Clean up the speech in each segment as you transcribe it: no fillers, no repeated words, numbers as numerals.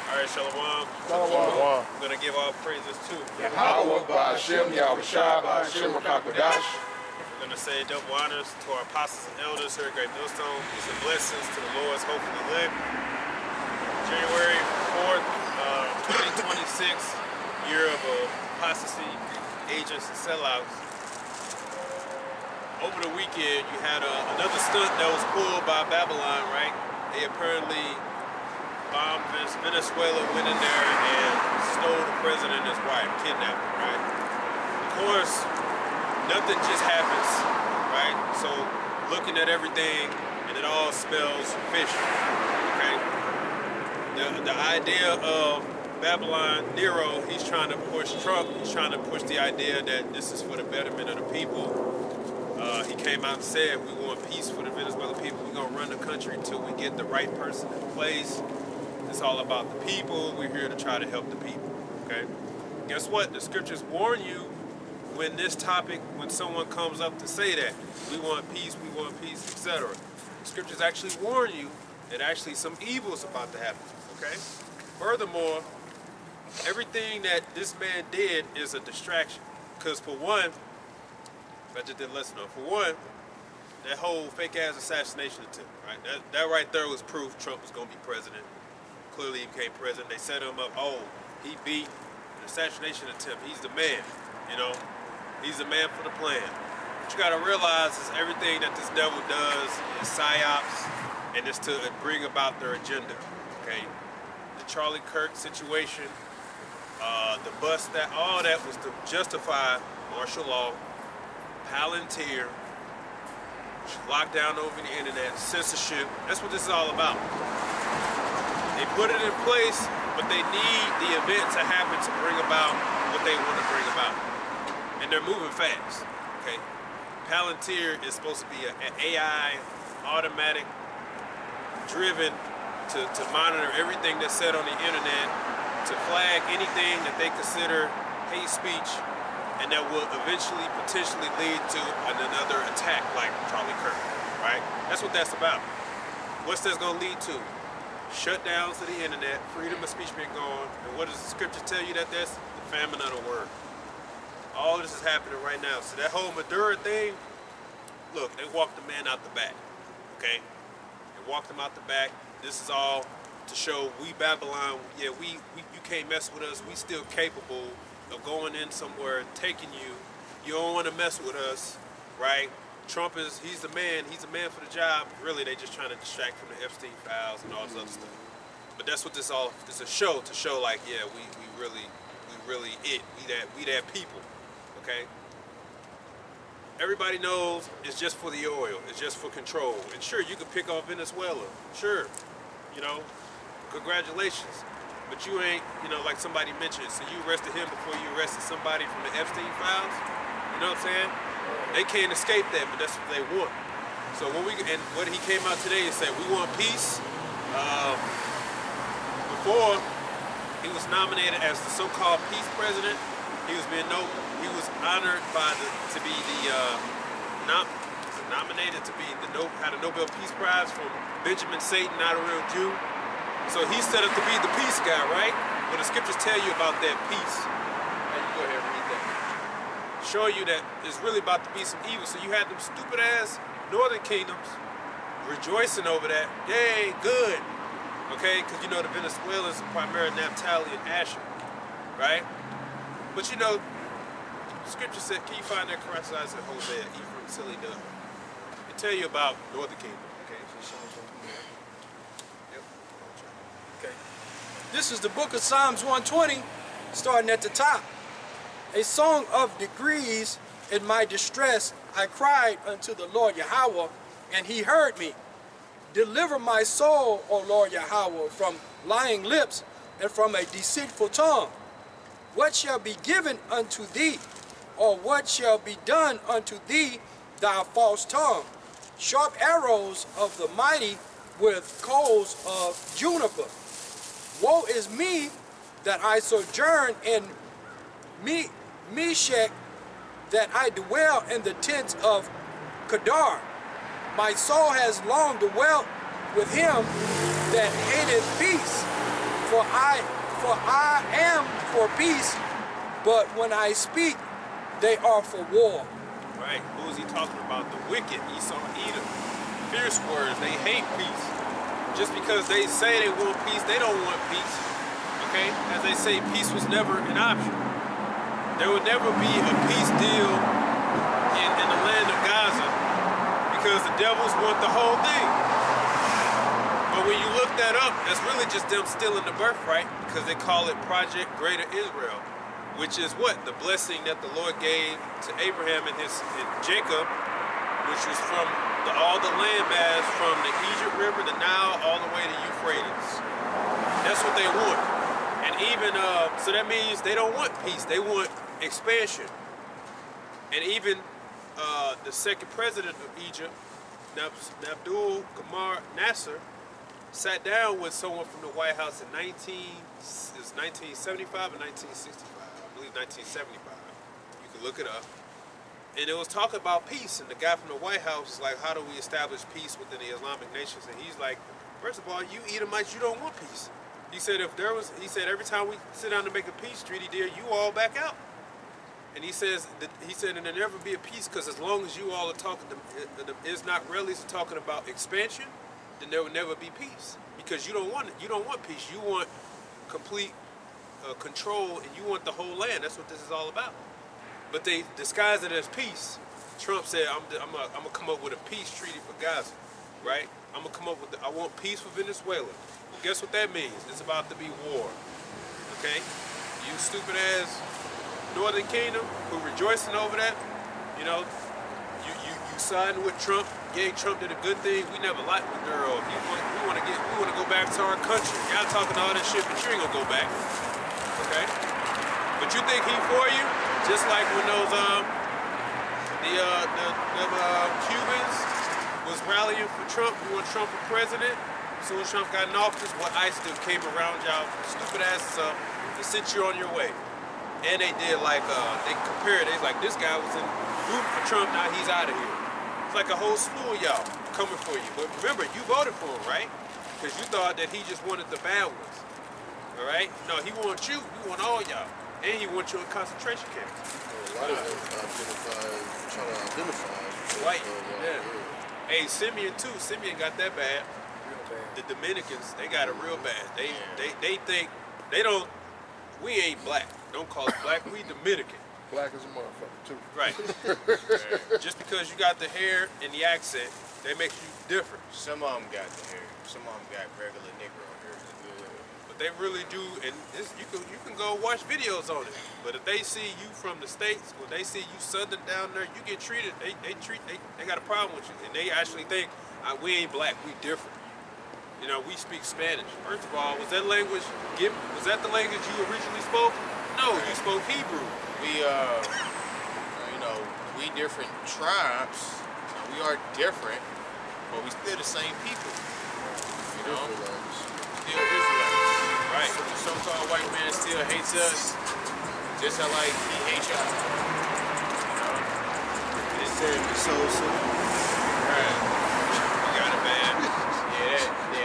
Alright, Shalom. Shalom. I'm going to give all praises to Yahweh, Ba'ashem, Yahushua, Ba'ashem, Rakakadash. We're going to say double honors to our apostles and elders here at Great Millstone. Peace and blessings to the Lord's hopefully elect. January 4th, 2026, year of apostasy, agents, and sellouts. Over the weekend, you had another stunt that was pulled by Babylon, right? They apparently bombed Venezuela, went in there and stole the president and his wife, kidnapped him, right? Of course, nothing just happens, right? So looking at everything, and it all smells fishy, okay? The idea of Babylon, Nero, he's trying to push Trump, he's trying to push the idea that this is for the betterment of the people. He came out and said, we want peace for the Venezuelan people, we're gonna run the country until we get the right person in place. It's all about the people. We're here to try to help the people, okay? Guess what? The scriptures warn you when this topic, when someone comes up to say that, we want peace, etc. The scriptures actually warn you that actually some evil is about to happen, okay? Furthermore, everything that this man did is a distraction. Because for one, I just did listen for one, that whole fake-ass assassination attempt, right? That right there was proof Trump was going to be president. Clearly he became president. They set him up. Oh, he beat an assassination attempt. He's the man, you know. He's the man for the plan. What you got to realize is everything that this devil does is psyops, and it's to bring about their agenda. Okay, the Charlie Kirk situation, the bust, that all that was to justify martial law, Palantir, lockdown over the internet, censorship. That's what this is all about. They put it in place, but they need the event to happen to bring about what they want to bring about. And they're moving fast, okay? Palantir is supposed to be an AI, automatic, driven to monitor everything that's said on the internet, to flag anything that they consider hate speech, and that will eventually, potentially lead to another attack like Charlie Kirk, right? That's what that's about. What's that gonna lead to? Shutdowns of the internet, freedom of speech being gone, and what does the scripture tell you that that's? The famine of the word. All this is happening right now. So that whole Maduro thing, look, they walked the man out the back, okay? They walked him out the back. This is all to show we Babylon, yeah, you can't mess with us. We still capable of going in somewhere and taking you. You don't want to mess with us, right? Trump he's the man for the job. Really, they just trying to distract from the Epstein files and all this other stuff. But that's what this is a show, to show like, yeah, we really it. We that people, okay? Everybody knows it's just for the oil, it's just for control. And sure, you could pick off Venezuela, sure, you know, congratulations. But you ain't, you know, like somebody mentioned, so you arrested him before you arrested somebody from the Epstein files? You know what I'm saying? They can't escape that, but that's what they want. So what he came out today and said, we want peace. Before, he was nominated as the so-called peace president. He was honored to be nominated to be had a Nobel Peace Prize from Benjamin Satan, not a real Jew. So he's set up to be the peace guy, right? Well, the scriptures tell you about that peace. And you go ahead and read that. Show you that it's really about to be some evil. So you had them stupid ass northern kingdoms rejoicing over that. Yay, good. Okay, because you know the Venezuelans are primarily Naphtali and Asher, right? But you know, scripture said, can you find that Christ in Hosea, Ephraim, silly dove? It tell you about northern kingdom. Okay, yep. Okay. This is the book of Psalms 120, starting at the top. A song of degrees in my distress, I cried unto the Lord Yahweh, and he heard me. Deliver my soul, O Lord Yahweh, from lying lips and from a deceitful tongue. What shall be given unto thee, or what shall be done unto thee, thou false tongue? Sharp arrows of the mighty with coals of juniper. Woe is me that I sojourn in Meshach, that I dwell in the tents of Kedar. My soul has long dwelt with him that hated peace, For I am for peace, but when I speak, they are for war. Right. Who is he talking about? The wicked, Esau, Edom. Fierce words. They hate peace. Just because they say they want peace, they don't want peace. Okay? As they say, peace was never an option. There would never be a peace deal in the land of Gaza because the devils want the whole thing. But when you look that up, that's really just them stealing the birthright because they call it Project Greater Israel, which is what? The blessing that the Lord gave to Abraham and Jacob, which was from all the landmass from the Egypt River, the Nile, all the way to Euphrates. That's what they want. And even, so that means they don't want peace, they want expansion. And even the second president of Egypt, Abdul Gamal Nasser, sat down with someone from the White House in 1975 and 1965, I believe 1975. You can look it up. And it was talking about peace, and the guy from the White House was like, how do we establish peace within the Islamic nations? And he's like, first of all, you Edomites, you don't want peace. He said every time we sit down to make a peace treaty, dear, you all back out. And he said, and there'll never be a peace because as long as you all are talking, the Israelis are talking about expansion, then there will never be peace because you don't want it. You don't want peace. You want complete control, and you want the whole land. That's what this is all about. But they disguise it as peace. Trump said, "I'm gonna come up with a peace treaty for Gaza, right? I'm gonna come up with. I want peace for Venezuela. Well, guess what that means? It's about to be war. Okay? You stupid ass Northern Kingdom who rejoicing over that. You know, you siding with Trump. Yeah, Trump did a good thing. We never liked Maduro. We want to go back to our country. Y'all talking all that shit, but you ain't gonna go back. Okay? But you think he for you? Just like when those Cubans was rallying for Trump, we want Trump for president. As soon as Trump got in office, what ICE did came around y'all stupid asses up to send you on your way. And they did like they compared. They was like, this guy was in group for Trump, now he's out of here. It's like a whole slew of y'all coming for you. But remember, you voted for him, right? Because you thought that he just wanted the bad ones. All right? No, he wants you. He want all y'all. And he wants you in concentration camps. A lot of them trying to identify. White, yeah. Hey, Simeon too. Simeon got that bad. Real bad. The Dominicans, they got it real bad. They think, they don't, we ain't black. Don't call us black, we Dominican. Black as a motherfucker too. Right. Just because you got the hair and the accent, that makes you different. Some of them got the hair. Some of them got regular Negro hair. But they really do, and you can go watch videos on it. But if they see you from the States, when they see you Southern down there, you get treated, they got a problem with you. And they actually think, we ain't black, we different. You know, we speak Spanish. First of all, was that the language you originally spoke? No, you spoke Hebrew. We, we different tribes. We are different, but we still the same people. You know? Still Israelites. Right. So the so-called white man still hates us, just like he hates y'all. You know? It's terribly so soon. Right. You got it, man.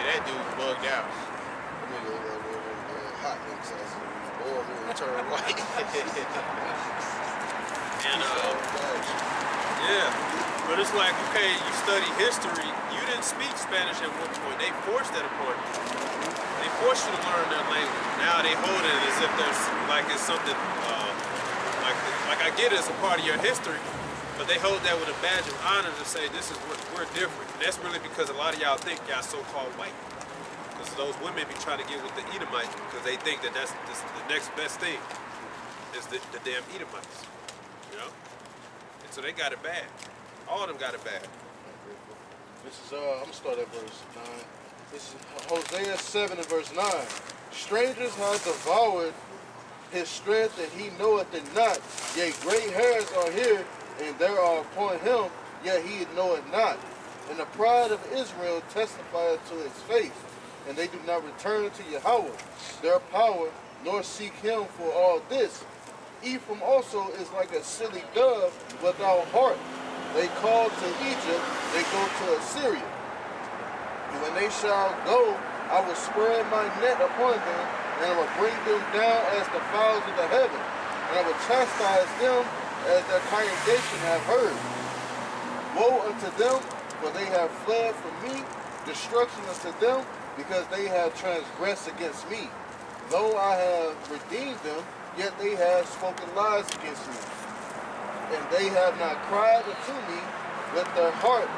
That dude bugged out. Hot links as boy, turn white. And yeah, but it's like, okay, you study history. You didn't speak Spanish at one point. They forced that upon you. They forced you to learn their language. Now they hold it as if there's like it's something like I get it as a part of your history, but they hold that with a badge of honor to say this is we're different. And that's really because a lot of y'all think y'all so-called white. Because those women be trying to get with the Edomites because they think that that's the next best thing is the damn Edomites. You know? And so they got it bad. All of them got it bad. This is I'm gonna start at verse 9. This is Hosea 7 and verse 9. Strangers have devoured his strength, and he knoweth it not. Yea, great hairs are here, and there are upon him, yet he knoweth not. And the pride of Israel testifieth to his face, and they do not return to Yahweh, their power, nor seek him for all this. Ephraim also is like a silly dove without heart. They call to Egypt, they go to Assyria. And when they shall go I will spread my net upon them, and I will bring them down as the fowls of the heaven, and I will chastise them as their congregation have heard. Woe unto them, for they have fled from me. Destruction unto them, because they have transgressed against me. Though I have redeemed them, yet they have spoken lies against me. And they have not cried unto me with their heart.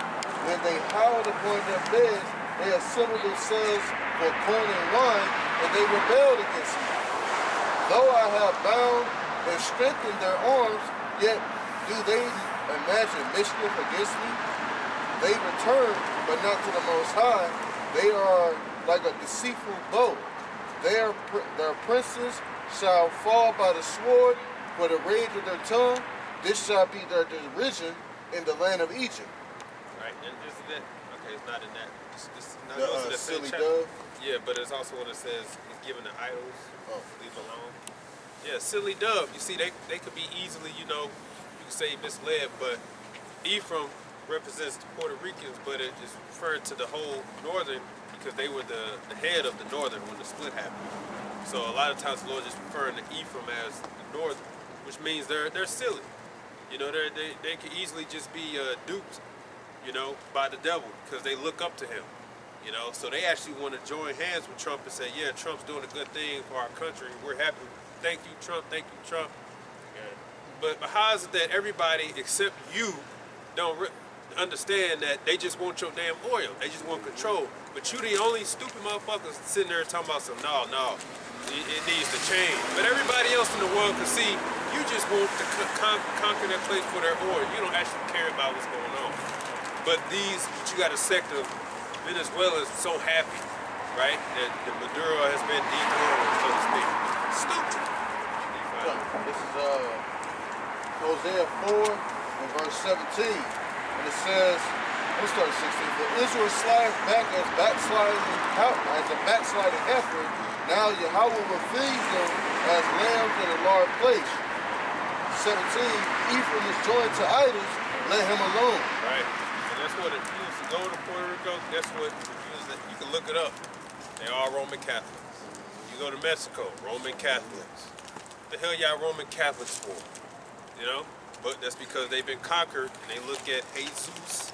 When they howled upon their beds, they assembled themselves for corn and wine, and they rebelled against me. Though I have bound and strengthened their arms, yet do they imagine mischief against me? They return, but not to the Most High. They are like a deceitful bow. Their princes shall fall by the sword for the rage of their tongue. This shall be their derision in the land of Egypt. Right, and isn't it? Okay, it's not in that. It's not The silly dove. Yeah, but it's also when it says he's given the idols, Oh. leave alone. Yeah, silly dove. You see, they could be easily, you could say misled, but Ephraim represents the Puerto Ricans, but it is referred to the whole northern because they were the head of the northern when the split happened. So a lot of times the Lord is referring to Ephraim as the northern, which means they're silly. They could easily just be duped, by the devil because they look up to him. So they actually want to join hands with Trump and say, yeah, Trump's doing a good thing for our country. We're happy. Thank you, Trump. Thank you, Trump. But how is it that everybody except you don't understand that they just want your damn oil? They just want control. But you the only stupid motherfuckers sitting there talking about some, no, it needs to change. But everybody else in the world can see you just want to conquer that place for their oil. You don't actually care about what's going on. But you got a sect of Venezuela is so happy, right, that the Maduro has been dethroned, so to speak. Stupid. This is Hosea 4 and verse 17. And it says, let's start at 16. For Israel slides back as a backsliding heifer. Now Yahweh will feed them as lambs in a large place. 17. Ephraim is joined to idols. Let him alone. Right. And that's what it means to go to Puerto Rico. That's what it means. You can look it up. They are Roman Catholics. You go to Mexico, Roman Catholics. The hell y'all Roman Catholics for? But that's because they've been conquered and they look at Jesus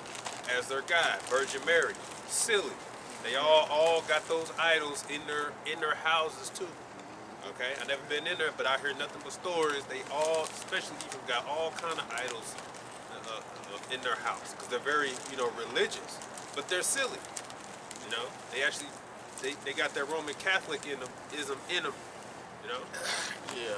as their God, Virgin Mary. Silly. They all got those idols in their houses too. Okay, I never been in there, but I hear nothing but stories. They all, especially even got all kind of idols in their house because they're very, religious, but they're silly. They actually they got their Roman Catholic ism in them. Yeah.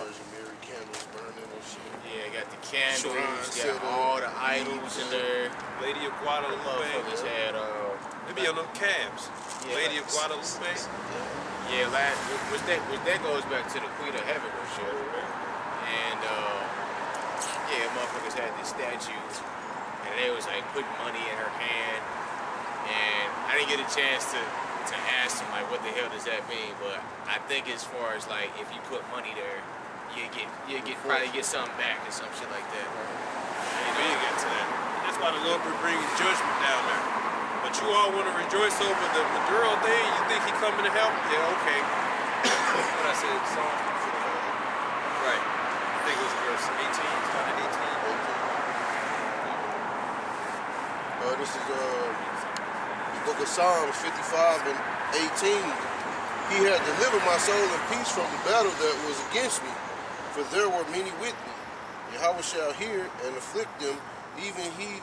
Virgin Mary candles burning and shit. Yeah, got the candles, Shrines, got all the idols in there. Lady of Guadalupe. Motherfuckers had They be on them cabs. Yeah, Lady like of Guadalupe. Yeah, which that goes back to the Queen of Heaven worship. And motherfuckers had these statues, and they was like putting money in her hand. And I didn't get a chance to ask them like what the hell does that mean, but I think as far as like if you put money there, you probably get something back or some shit like that. We didn't get to that. That's why the Lord will bring judgment down there. But you all want to rejoice over the Maduro thing? You think he coming to help? Yeah, okay. What I said, Psalm. Right. I think it was verse 18. Started 18. This is book of Psalms 55 and 18. He had delivered my soul in peace from the battle that was against me, for there were many with me. Yahweh shall hear and afflict them, even he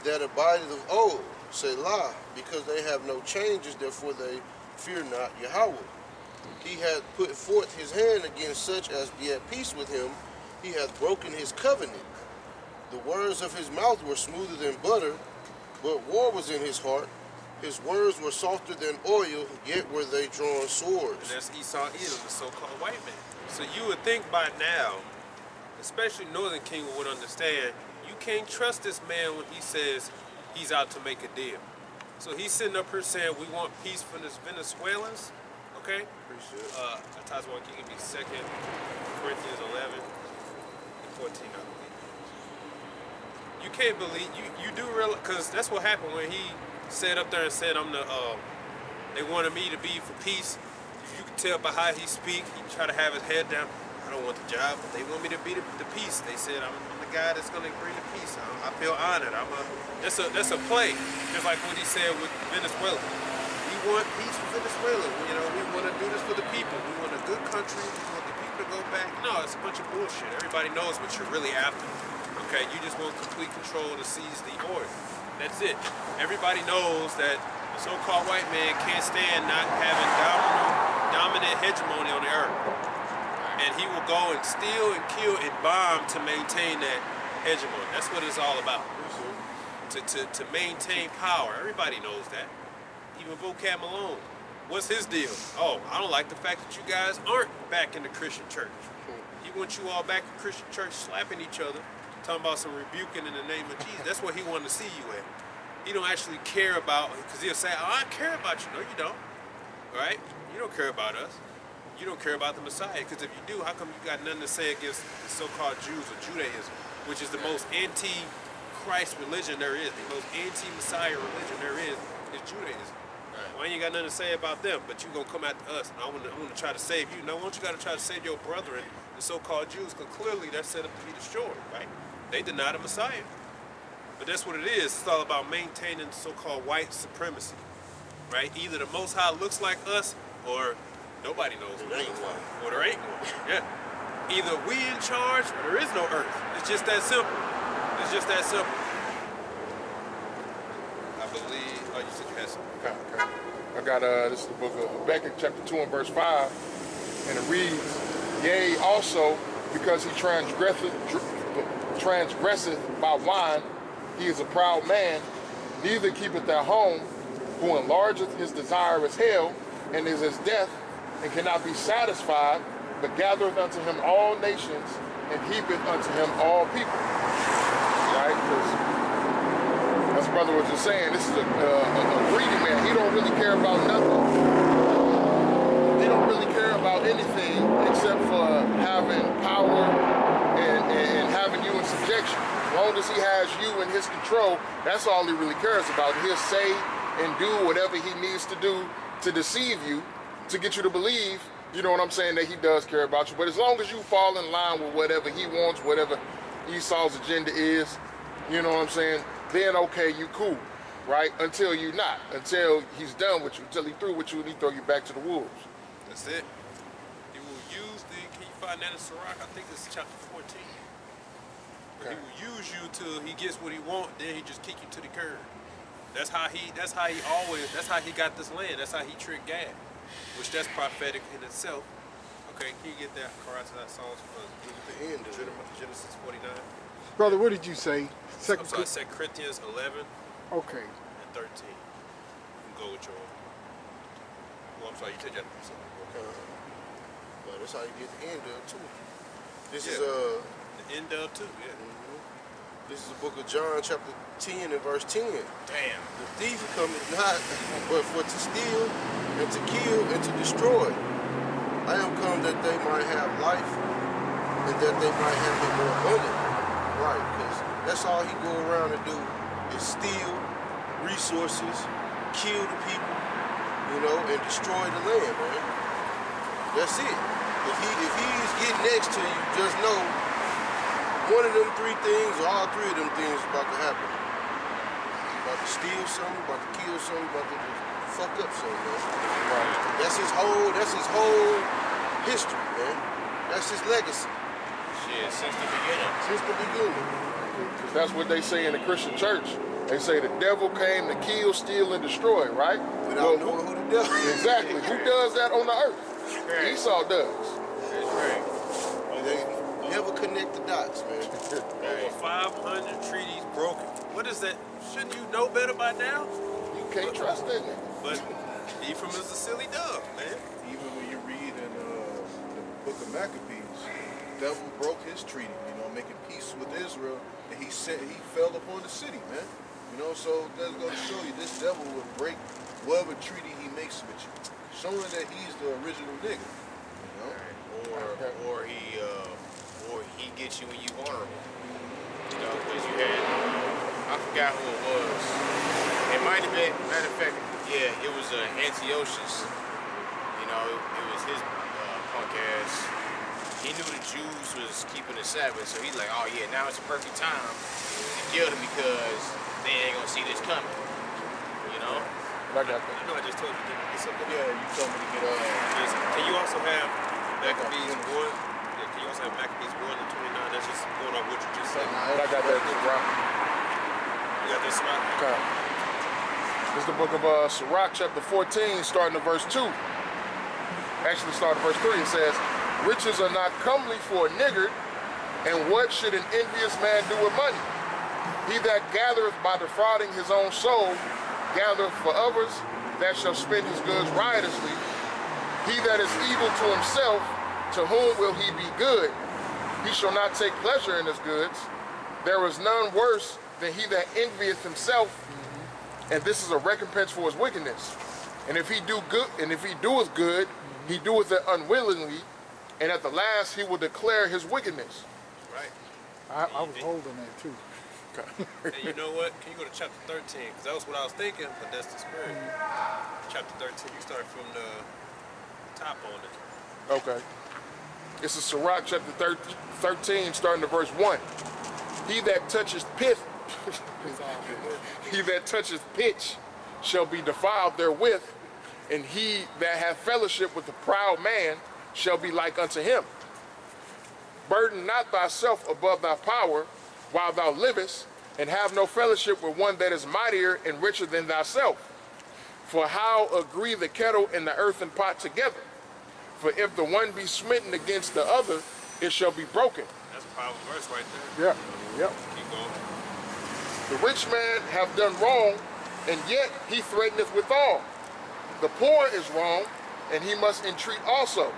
that abideth of old. Selah, because they have no changes, therefore they fear not Yahweh. He hath put forth his hand against such as be at peace with him. He hath broken his covenant. The words of his mouth were smoother than butter, but war was in his heart. His words were softer than oil, yet were they drawn swords. And that's Esau Edom, the so-called white man. So you would think by now, especially Northern Kingdom would understand, you can't trust this man when he says he's out to make a deal. So he's sitting up here saying we want peace from the Venezuelans, okay? Appreciate it. I tell you what, can you give me 2 Corinthians 11 and 14, I believe. You can't believe, you do realize, because that's what happened when he sat up there and said I'm the They wanted me to be for peace. You can tell by how he speak. He try to have his head down. I don't want the job, but they want me to be the peace. They said I'm the guy that's gonna bring the peace. I feel honored. That's a play. Just like what he said with Venezuela. We want peace for Venezuela. You know, we want to do this for the people. We want a good country. We want the people to go back. No, it's a bunch of bullshit. Everybody knows what you're really after. Okay, you just want complete control to seize the order. That's it. Everybody knows that the so-called white man can't stand not having dominant hegemony on the earth. And he will go and steal and kill and bomb to maintain that hegemony. That's what it's all about. To maintain power. Everybody knows that. Even Vocab Malone. What's his deal? Oh, I don't like the fact that you guys aren't back in the Christian church. He wants you all back in Christian church slapping each other, talking about some rebuking in the name of Jesus. That's what he wanted to see you at. He don't actually care about, because he'll say, oh, I care about you. No, you don't. Right? You don't care about us. You don't care about the Messiah, because if you do, how come you got nothing to say against the so-called Jews or Judaism, which is the most anti-Christ religion there is, the most anti-Messiah religion there is Judaism. Right. Why you ain't got nothing to say about them, but you gonna come after us, and I want to try to save you. Now, why don't you got to try to save your brethren, the so-called Jews, because clearly they're set up to be destroyed, right? They deny the Messiah. But that's what it is. It's all about maintaining so-called white supremacy, right? Either the Most High looks like us, or nobody knows what it looks like, or there ain't one. Yeah. Either we in charge, or there is no earth. It's just that simple. It's just that simple. I believe. Oh, you said you had something. Okay. I got this is the book of Habakkuk, chapter 2 and verse 5, and it reads, "Yea, also because he transgresseth by wine, he is a proud man, neither keepeth at home, who enlargeth his desire as hell, and is as death, and cannot be satisfied, but gathereth unto him all nations, and heapeth unto him all people." Right? Because as brother was just saying, this is a greedy man. He don't really care about nothing. He don't really care about anything except for having power and having you in subjection. As long as he has you in his control, that's all he really cares about. He'll say and do whatever he needs to do to deceive you, to get you to believe, you know what I'm saying, that he does care about you. But as long as you fall in line with whatever he wants, whatever Esau's agenda is, you know what I'm saying, then okay, you cool, right? Until you not. Until he's done with you, until he through with you and he throw you back to the wolves. That's it. He will use can you find that in Sirach? I think it's chapter 14. Okay. He will use you till he gets what he wants, then he just kick you to the curb. That's how he got this land. That's how he tricked Gad. Which that's prophetic in itself. Okay, can you get that correct to that Psalms at the end of Genesis 49? Brother, what did you say? I'm sorry, 2 Corinthians 11 Okay. and 13. You can go with your... Well, I'm sorry, you take that. Well, that's how you get the end of too. This is the end of too, yeah. This is the book of John, chapter 10 and verse 10. Damn. The thief cometh not but for to steal and to kill and to destroy. I am come that they might have life and that they might have it more abundant. Right, because that's all he go around and do is steal resources, kill the people, you know, and destroy the land, man. That's it. If he's getting next to you, just know one of them three things or all three of them things is about to happen. About to steal something, about to kill something, about to just fuck up something, man. Right. That's his whole history, man. That's his legacy. Shit, since the beginning. Since the beginning. Because that's what they say in the Christian church. They say the devil came to kill, steal, and destroy, right? Without knowing who the devil is. Exactly. Who does that on the earth? Right. Esau does. That's right. They never connect the dots, man. Over 500 treaties broken. What is that? Shouldn't you know better by now? You can't trust that nigga. But Ephraim is a silly dog, man. Even when you read in the book of Maccabees, the devil broke his treaty, you know, making peace with Israel, and he fell upon the city, man. You know, so that's going to show you this devil will break whatever treaty he makes with you, showing that he's the original nigga. You know, Or he gets you when you vulnerable. You know, because you had, I forgot who it was. It might have been, matter of fact, Yeah, it was Antiochus. You know, it was his punk ass. He knew the Jews was keeping the Sabbath, so he's like, oh yeah, now it's the perfect time to kill them because they ain't gonna see this coming. You know? I got that. I know I just told you to get something. Yeah, you told me to get Can you also have Maccabees 1? Yeah, can you also have Maccabees 1 and 29? That's just going off what you just said. I got that. You got this spot? Okay. This is the book of Sirach, chapter 14, starting at verse 2. Actually, starting at verse 3, it says, riches are not comely for a niggard, and what should an envious man do with money? He that gathereth by defrauding his own soul, gathereth for others, that shall spend his goods riotously. He that is evil to himself, to whom will he be good? He shall not take pleasure in his goods. There is none worse than he that envieth himself, and this is a recompense for his wickedness. And if he do good, and if he doeth good, he doeth it unwillingly, and at the last he will declare his wickedness. Right. I was holding that too. And you know what? Can you go to chapter 13? Because that was what I was thinking, but that's the spirit. Chapter 13, you start from the top on it. Okay. This is Sirach chapter 13, starting at verse 1. He that touches pith, he that toucheth pitch shall be defiled therewith, and he that hath fellowship with the proud man shall be like unto him. Burden not thyself above thy power while thou livest, and have no fellowship with one that is mightier and richer than thyself. For how agree the kettle and the earthen pot together? For if the one be smitten against the other, it shall be broken. That's a powerful verse right there. Yeah. Keep going. The rich man hath done wrong, and yet he threateneth withal. The poor is wrong, and he must entreat also.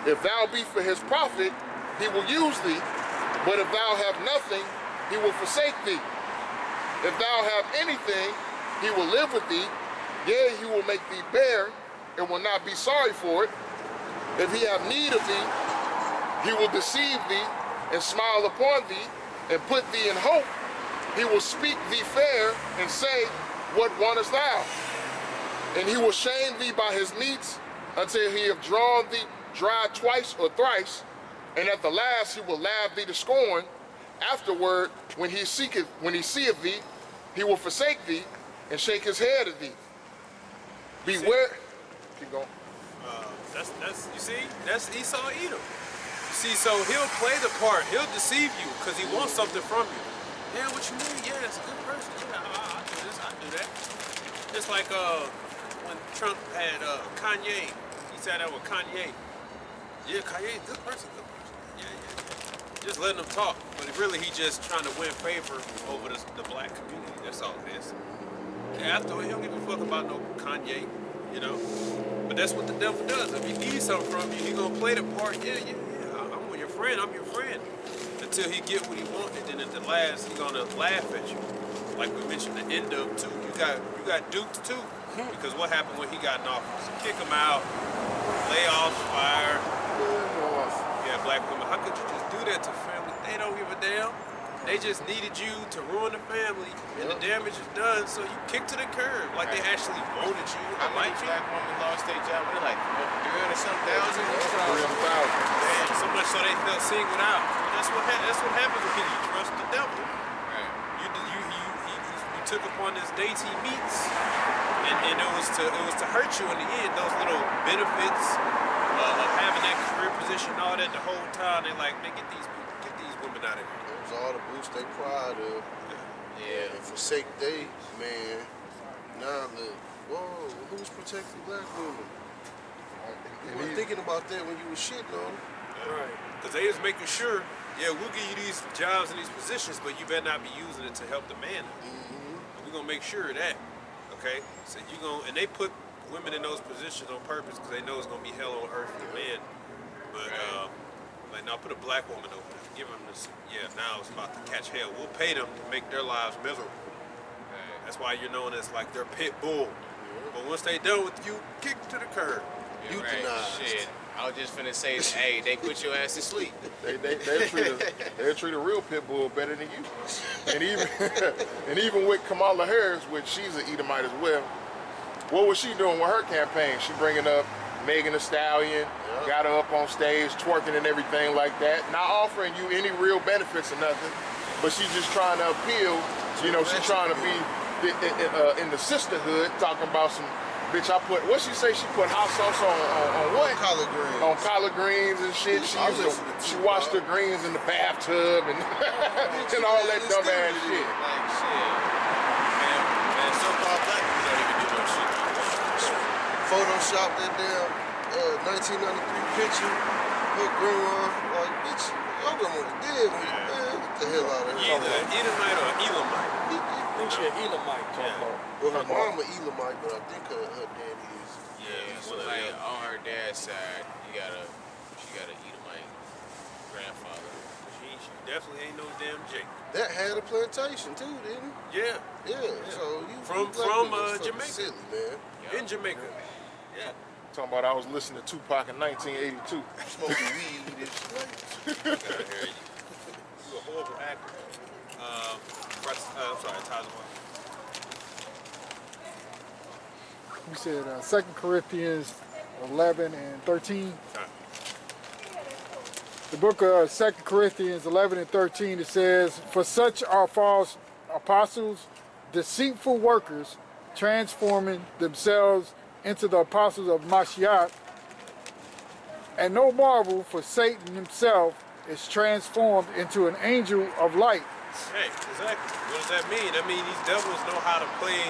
If thou be for his profit, he will use thee, but if thou have nothing, he will forsake thee. If thou have anything, he will live with thee, yea, he will make thee bear, and will not be sorry for it. If he have need of thee, he will deceive thee, and smile upon thee, and put thee in hope. He will speak thee fair, and say, what wantest thou? And he will shame thee by his meats, until he have drawn thee dry twice or thrice, and at the last he will laugh thee to scorn. Afterward, when he seeth thee, he will forsake thee, and shake his head at thee. Beware. Keep going. That's you see, that's Esau Edom. You see, so he'll play the part, he'll deceive you because he wants something from you. Yeah, what you need? Yeah, it's a good person. Yeah, I do this, I do that. Just like when Trump had Kanye, he sat down with Kanye. Yeah, Kanye, good person, good person. Yeah. Just letting him talk, but really he just trying to win favor over the black community. That's all it is. Yeah, after he don't give a fuck about no Kanye, you know. But that's what the devil does. If he needs something from you, he gonna play the part. Yeah, I'm your friend. I'm your friend. Until he get what he wants, and then at the last, he gonna laugh at you. Like we mentioned, the end of too. You got duped too. Because what happened when he got in office? Kick him out, layoffs, fire. Yeah, black women. How could you just do that to family? They don't give a damn. They just needed you to ruin the family, and the damage is done, so you kick to the curb. Like they actually wanted you. How many black women lost their job? They're like 300 some thousand. 300,000. Damn, so much so they felt singled out. That's what happens when you trust the devil. Right. You took upon this dainty meats, and it was to hurt you in the end. Those little benefits of having that career position, all that the whole time. They like, man, get these women out of here. It was all the boost they pride of. Yeah. And forsake they, man. Now look, whoa, who's protecting black women? You weren't thinking about that when you was shitting on them. Right. Because they was making sure, yeah, we'll give you these jobs and these positions, but you better not be using it to help the man. We're going to make sure of that. Okay? So and they put women in those positions on purpose because they know it's going to be hell on earth for the man. But, like, now put a black woman over there. Give them this, yeah, now it's about to catch hell. We'll pay them to make their lives miserable. That's why you're known as like their pit bull. But once they done with you, kick to the curb. Yeah, right. Shit. I was just finna say, hey, they put your ass to sleep. They'll treat a real pit bull better than you. And even with Kamala Harris, which she's an Edomite as well, What was she doing with her campaign? She bringing up Megan Thee Stallion, got her up on stage, twerking and everything like that. Not offering you any real benefits or nothing, but she's just trying to appeal. You know, she's trying to be in the sisterhood, talking about some, bitch, I put, what she say? She put hot sauce on what? Collard greens. On collard greens and shit. She washed her greens in the bathtub and, and all that dumb ass shit. Like, shit. Man, so-called black people don't even do no shit. Photoshop that damn 1993 picture. Her grandma, like, bitch, your grandma was dead when you, man, get the hell out of here. Either Edomite or Elamite. I think she an Elamite. Well, her mom a Elamite, but I think her daddy is. Yeah, so like on her dad's side, she got a Edomite grandfather. She definitely ain't no damn Jake. That had a plantation too, didn't it? Yeah. So you From Jamaica. silly, man. In Jamaica. Yeah. Talking about I was listening to Tupac in 1982. Smoking weed and shit. You a horrible actor. I'm sorry, Tyler. You said 2 Corinthians 11 and 13. The book of 2 Corinthians 11 and 13, it says, "For such are false apostles, deceitful workers, transforming themselves into the apostles of Mashiach. And no marvel, for Satan himself is transformed into an angel of light." Hey, exactly. What does that mean? That means these devils know how to play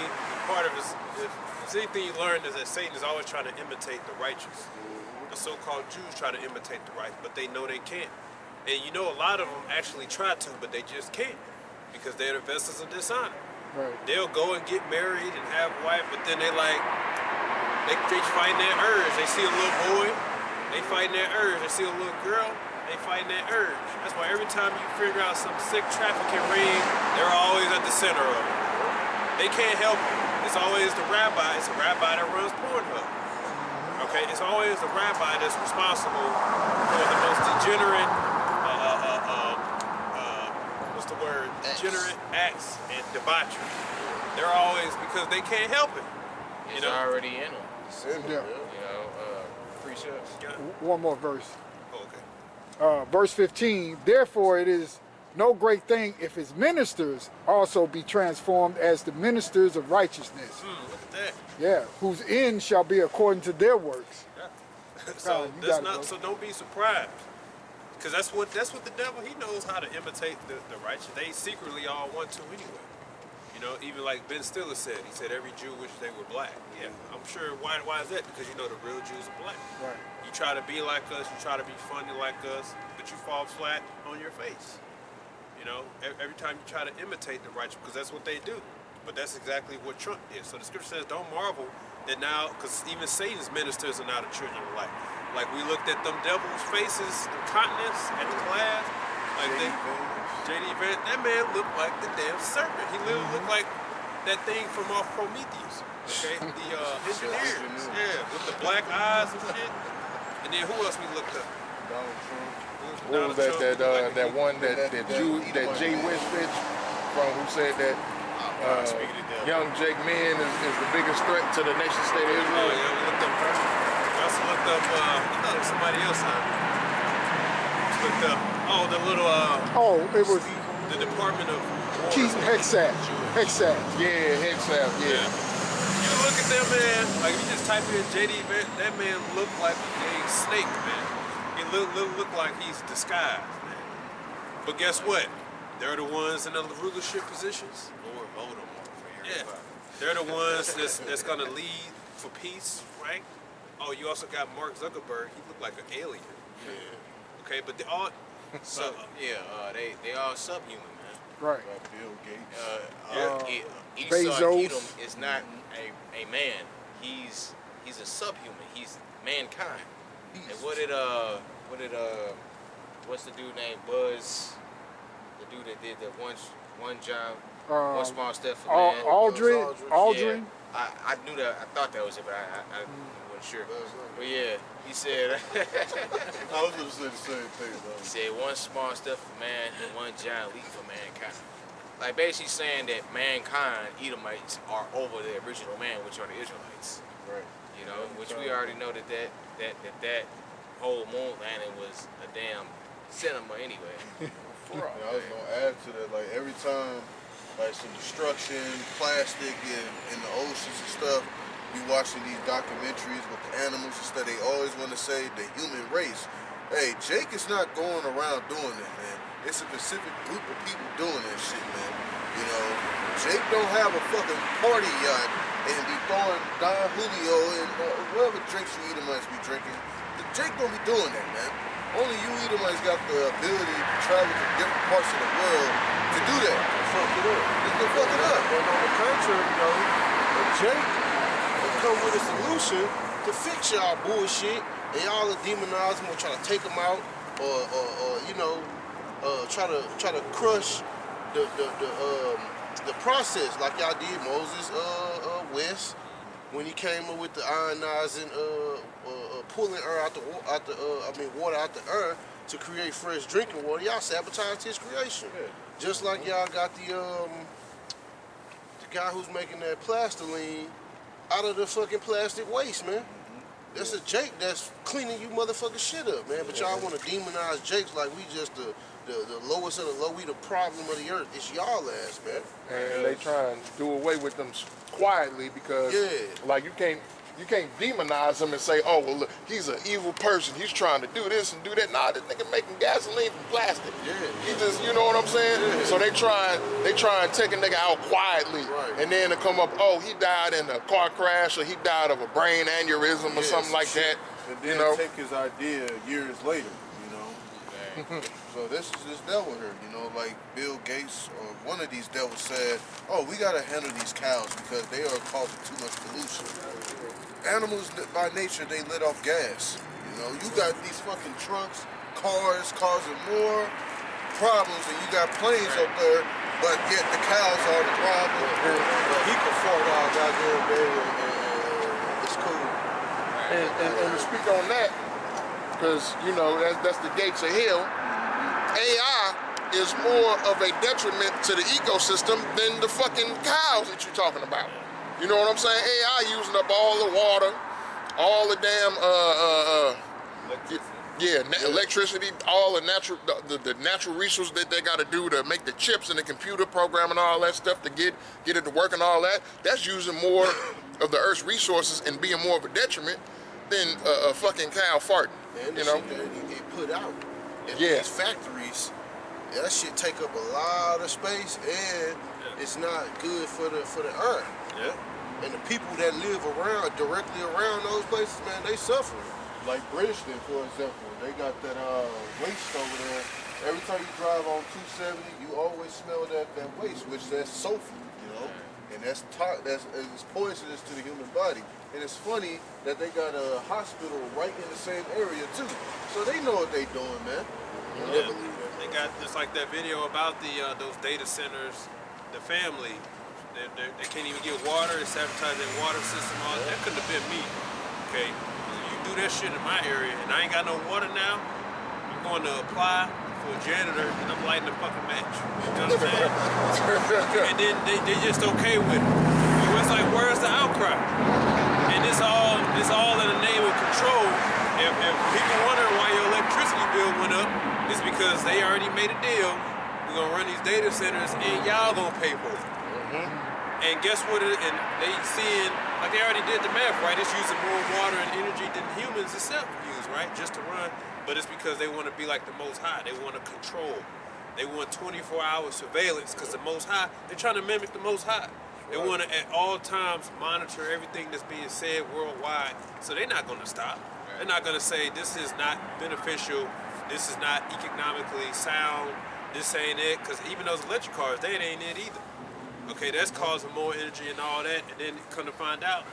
part of his. If anything you learn is that Satan is always trying to imitate the righteous. The so-called Jews try to imitate the right, but they know they can't. And you know, a lot of them actually try to, but they just can't because they're the vessels of dishonor. Right. They'll go and get married and have a wife, but then they fighting their urge. They see a little boy, they fighting their urge. They see a little girl, they fighting their urge. That's why every time you figure out some sick trafficking ring, they're always at the center of it. They can't help it. It's always the rabbi. It's a rabbi that runs Pornhub. Okay, it's always the rabbi that's responsible for the most degenerate, what's the word? Degenerate acts and debauchery. They're always, because they can't help it. It's already in them. Yeah. You know, precepts. One more verse. Oh, okay. Verse 15, "Therefore it is no great thing if his ministers also be transformed as the ministers of righteousness." Look at that. Yeah, whose end shall be according to their works. Yeah. So you got it, bro. So don't be surprised, because that's what the devil, he knows how to imitate the righteous. They secretly all want to anyway. You know, even like Ben Stiller said, he said every Jew wished they were black. Yeah, I'm sure. Why is that? Because you know the real Jews are black. Right. You try to be like us, you try to be funny like us, but you fall flat on your face. You know, every time you try to imitate the righteous, because that's what they do. But that's exactly what Trump did. So the scripture says, don't marvel that now, because even Satan's ministers are now the children of light. Like we looked at them devils' faces, the continents at the class, like J.D. Vance, that man looked like the damn serpent. He literally looked like that thing from off Prometheus. Okay, the engineers, yeah, with the black eyes and shit. And then who else we looked up? Donald Trump. What was that one that Jay West bitch from who said that young Jake Men is the biggest threat to the nation state of Oh Israel? yeah, we looked up. We also looked up. I thought it was somebody else. Looked up. Oh, the little. It was the Department of War. Keaton Hexat. Yeah, Hexap, yeah. You look at that man, like you just type in JD Vance, that man looked like a snake, man. He looked like he's disguised, man. But guess what? They're the ones in the rulership positions. Lord Voldemort for Yeah. everybody. They're the ones that's gonna lead for peace, right? Oh, you also got Mark Zuckerberg. He looked like an alien. Yeah. Okay, but they all. They all subhuman, man. Right. Bill Gates. Bezos. Edom is not a man. He's a subhuman. He's mankind. And what's the dude named Buzz? The dude that did the one job, one small step for man. Aldrin. Yeah, I knew that. I thought that was it, but I wasn't sure. But yeah, he said. I was gonna say the same thing, though. He said one small step for man and one giant leap for mankind. like basically saying that mankind, Edomites, are over the original man, which are the Israelites. Right. You know, which we already know that whole moon landing was a damn cinema anyway. Yeah, I was gonna add to that. Like every time, like some destruction, plastic in the oceans and stuff. You watching these documentaries with the animals and stuff. They always want to say the human race. Hey, Jake is not going around doing that, man. It's a specific group of people doing that shit, man. You know, Jake don't have a fucking party yacht and be throwing Don Julio and whatever drinks you Edomites be drinking. Jake don't be doing that, man. Only you Edomites got the ability to travel to different parts of the world to do that. Fuck it up. Just to fuck it up. And on the contrary, though, Jake will come with a solution to fix y'all bullshit, and y'all will demonize them or try to take them out, or you know, try to crush the process like y'all did Moses West when he came up with the ionizing pulling water out the earth to create fresh drinking water. Y'all sabotaged his creation. Yeah. Just like y'all got the guy who's making that plastiline out of the fucking plastic waste, man. That's a Jake that's cleaning you motherfucking shit up, man. But y'all want to demonize Jakes like we just the lowest of the low, we the problem of the earth. It's y'all ass, man. And they try and do away with them quietly because, like, you can't demonize him and say, oh, well, look, he's an evil person. He's trying to do this and do that. Nah, this nigga making gasoline from plastic. Yeah. He just, you know what I'm saying? Yeah. So they try and take a nigga out quietly. Right. And then to come up, oh, he died in a car crash or he died of a brain aneurysm or something like that. And then you know? take his idea years later, you know. So this is this devil here, you know, like Bill Gates or one of these devils said, oh, we gotta handle these cows because they are causing too much pollution. Animals by nature, they let off gas. You know, you got these fucking trucks, cars causing more problems and you got planes up there, but yet the cows are the problem. He can fart all goddamn day and it's cool. And to speak on that, because, you know, that's the gates of hell, AI is more of a detriment to the ecosystem than the fucking cows that you're talking about. You know what I'm saying? AI using up all the water, all the damn, electricity, all the natural resources that they got to do to make the chips and the computer program and all that stuff to get it to work and all that. That's using more of the Earth's resources and being more of a detriment than a fucking cow farting. And the you know? shit that you get put out in Yeah. these factories, that shit take up a lot of space and it's not good for the earth. Yeah. And the people that live directly around those places, man, they suffer. Like Bridgeton, for example, they got that waste over there. Every time you drive on 270, you always smell that waste, which that's sulfur, you know? And it's poisonous to the human body. And it's funny that they got a hospital right in the same area too. So they know what they doing, man. Yeah. They got just like that video about those data centers, the family. They can't even get water. It's sabotaging their water system. All that couldn't have been me. Okay, you do that shit in my area, and I ain't got no water now. I'm going to apply for a janitor, and I'm lighting the fucking match. You know what I'm saying? And then they just okay with it. It's like, where's the outcry? And it's all in the name of control. If people wonder why your electricity bill went up, it's because they already made a deal. We're gonna run these data centers, and y'all gonna pay for it. And guess what? And they seeing, like they already did the math, right? It's using more water and energy than humans itself use, right? Just to run. But it's because they want to be like the Most High. They want to control. They want 24-hour surveillance because the Most High, they're trying to mimic the Most High. They want to at all times monitor everything that's being said worldwide. So they're not going to stop. They're not going to say this is not beneficial. This is not economically sound. This ain't it. Because even those electric cars, they ain't it either. Okay, that's causing more energy and all that, and then come to find out,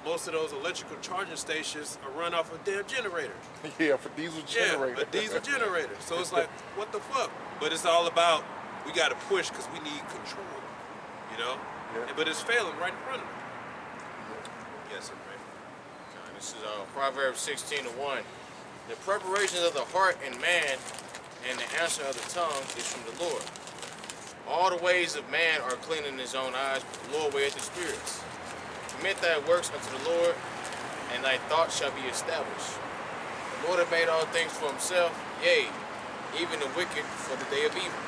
most of those electrical charging stations are run off a damn generator. Yeah, for diesel generator. Yeah, a diesel generator. So it's like, what the fuck? But it's all about, we got to push because we need control, you know? Yeah. But it's failing right in front of them. Yes, sir, man. This is Proverbs 16:1. The preparations of the heart in man and the answer of the tongue is from the Lord. All the ways of man are clean in his own eyes, but the Lord weigheth the spirits. Commit thy works unto the Lord, and thy thoughts shall be established. The Lord hath made all things for himself, yea, even the wicked for the day of evil.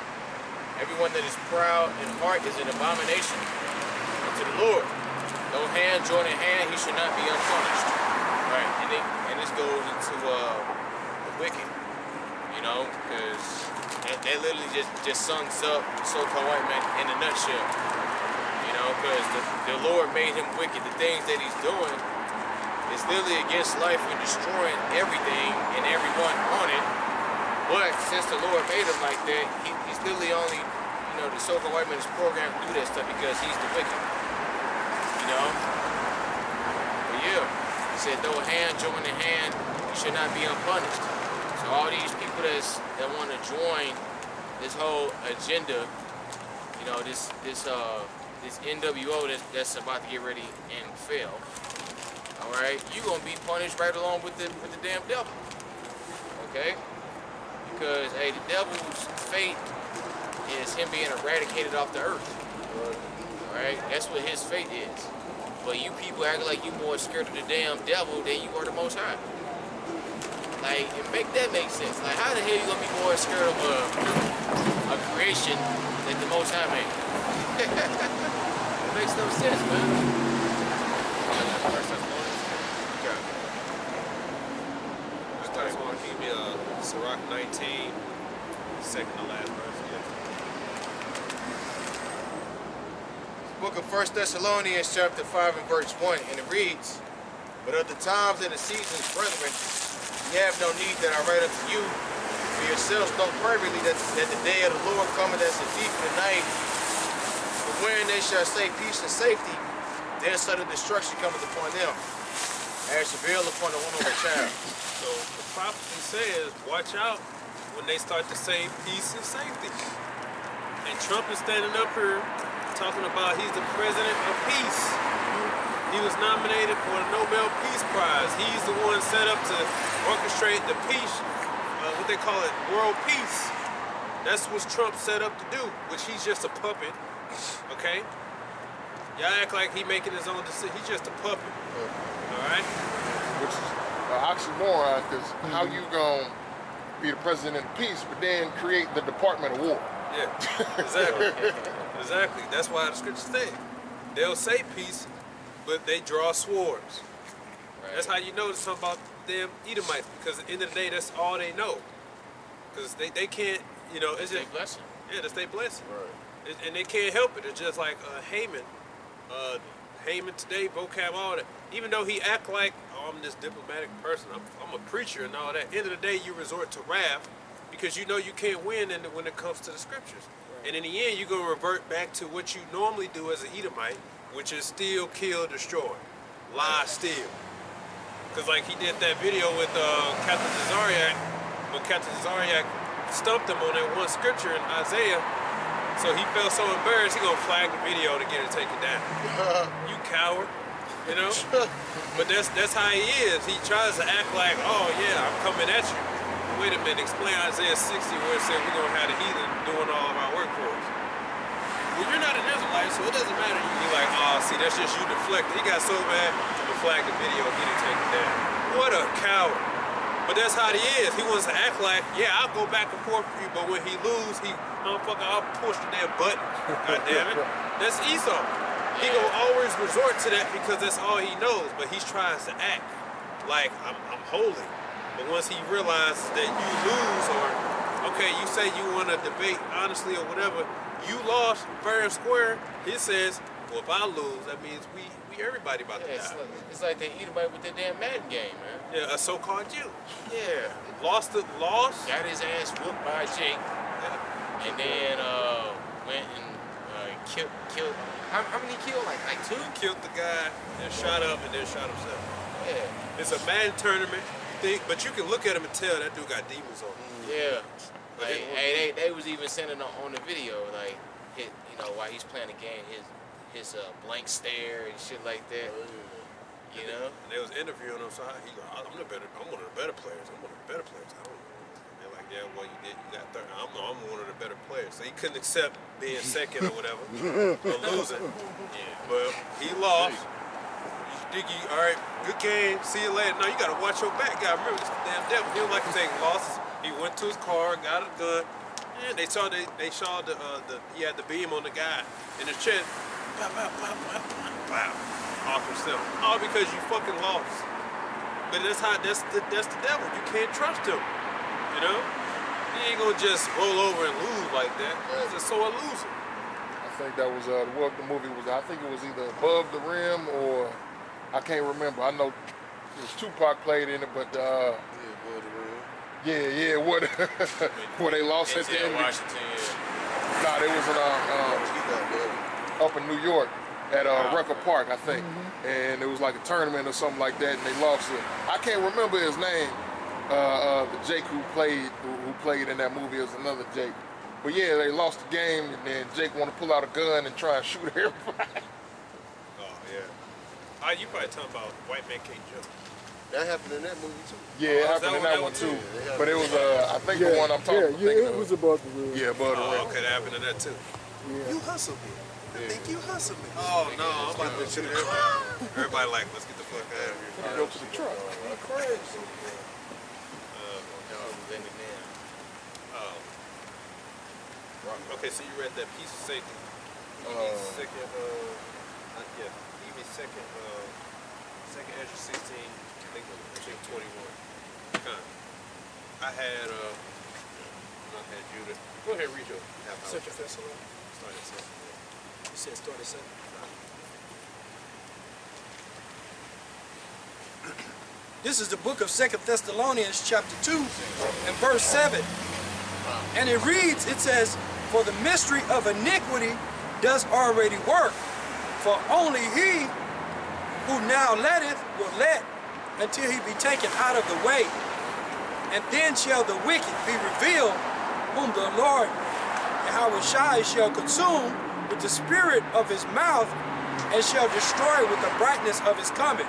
Everyone that is proud in heart is an abomination unto the Lord. No hand join in hand, he should not be unpunished. Right, and this goes into the wicked, you know, because that literally just sums up so-called white man in a nutshell. You know, because the Lord made him wicked. The things that he's doing is literally against life and destroying everything and everyone on it. But since the Lord made him like that, he's literally only, you know, the so-called white man is programmed to do that stuff because he's the wicked. You know? But yeah, he said, no hand join in hand, you should not be unpunished. So all these people that want to join this whole agenda, you know, this NWO that's about to get ready and fail. All right, you're gonna be punished right along with the damn devil. Okay, because hey, the devil's fate is him being eradicated off the earth. All right, that's what his fate is. But you people act like you more scared of the damn devil than you are the Most High. Like, make that make sense. Like, how the hell you gonna be more scared of a creation than the Most High made? It makes no sense, man. First one, give me Sirach 19, second to last verse. Yeah. Book of 1 Thessalonians chapter 5 and verse 1, and it reads, but of the times and the seasons, brethren, ye have no need that I write unto you, for yourselves know perfectly that the day of the Lord cometh as a thief in the night. But when they shall say peace and safety, then sudden destruction cometh upon them, as travail upon the womb of a child. So the prophecy says, watch out when they start to say peace and safety. And Trump is standing up here talking about he's the president of peace. He was nominated for the Nobel Peace Prize. He's the one set up to orchestrate the peace, what they call it, world peace. That's what Trump set up to do, which he's just a puppet, okay? Y'all act like he making his own decision. He's just a puppet, all right? Which is an oxymoron, because how you gonna be the president of peace, but then create the Department of War? Yeah, exactly. Exactly. That's why the scriptures say they'll say peace, but they draw swords. Right. That's how you know something about them Edomites, because at the end of the day, that's all they know. Because they can't, you know, it's just blessing. Yeah, that's their blessing. Right. And they can't help it. It's just like Haman. Haman today, vocab, all that. Even though he act like, oh, I'm this diplomatic person, I'm a preacher and all that. At the end of the day, you resort to wrath because you know you can't win when it comes to the scriptures. Right. And in the end, you're going to revert back to what you normally do as an Edomite, which is steal, kill, destroy. Lie, steal. Because like he did that video with Captain Zariak, when Captain Zariak stumped him on that one scripture in Isaiah. So he felt so embarrassed, he gonna flag the video to get it taken down. You coward, you know? But that's how he is. He tries to act like, oh yeah, I'm coming at you. Wait a minute, explain Isaiah 60 where it said we're gonna have the heathen doing all of our work for us. Well, you're not an Israelite, so it doesn't matter. You're like, oh, see, that's just you deflecting. He got so mad, I'm gonna flag the video and get it taken down. What a coward. But that's how he is. He wants to act like, yeah, I'll go back and forth for you, but when he lose, motherfucker, I'll push the damn button. God damn it. That's Esau. He gonna always resort to that because that's all he knows, but he tries to act like I'm holy. But once he realizes that you lose, or, okay, you say you want to debate honestly or whatever, you lost fair and square, he says, well, if I lose, that means we everybody about to die. It's like they eat about with their damn Madden game, man. Yeah, a so-called Jew. Yeah. Lost. Got his ass whooped by Jake. Yeah. And then went and killed. How many killed? Like two? Killed the guy, then shot up, and then shot himself. Yeah. It's a Madden tournament. But you can look at him and tell that dude got demons on him. Yeah. Like, hey, they was even sending on the video, like, while he's playing the game, his blank stare and shit like that. You know? And they was interviewing him, so he's like, I'm one of the better players. I'm one of the better players. They're like, yeah, well, you got third. I'm one of the better players. So he couldn't accept being second or whatever, or losing. Yeah. But he lost. Diggy, all right, good game. See you later. No, you got to watch your back. You got to remember, this is the damn devil. He don't like to take losses. He went to his car, got a gun. Yeah, they saw the he had the beam on the guy in his chest. Pow, pow, pow, pow, pow, pow. Off himself. All because you fucking lost. But that's the devil. You can't trust him. You know? He ain't gonna just roll over and lose like that. He's just so a loser. I think that was what the movie was. I think it was either Above the Rim or I can't remember. I know it was Tupac played in it, but Above the Rim. what where they lost at the end. Washington. Nah, they was up in New York at Rucker Park, I think, and it was like a tournament or something like that, and they lost it. I can't remember his name. The Jake who played in that movie is another Jake. But yeah, they lost the game, and then Jake wanted to pull out a gun and try and shoot everybody. Oh yeah. You probably talking about White Man Can't Jump. That happened in that movie too. Yeah, it happened in that one too. But it was, I think the one I'm talking about. Yeah, it was Above the Rim. Yeah, Above the Rim. Okay, that happened in that too. Yeah. You hustle me. I think you hustle me. Oh no, I'm about to shoot everybody like, let's get the fuck out of here. Go to the truck. Crazy. Okay, so you read that piece of safety. Give me second, yeah, give me second Ezra 16, I think 21. I had Judah. Go ahead, read your half hour. Second Thessalonians. Start at 7. You said start at 7. This is the book of 2 Thessalonians chapter 2 and verse 7. And it reads, it says, for the mystery of iniquity does already work. For only he who now letteth will let until he be taken out of the way. And then shall the wicked be revealed, whom the Lord Yahushua shall consume with the spirit of his mouth, and shall destroy with the brightness of his coming.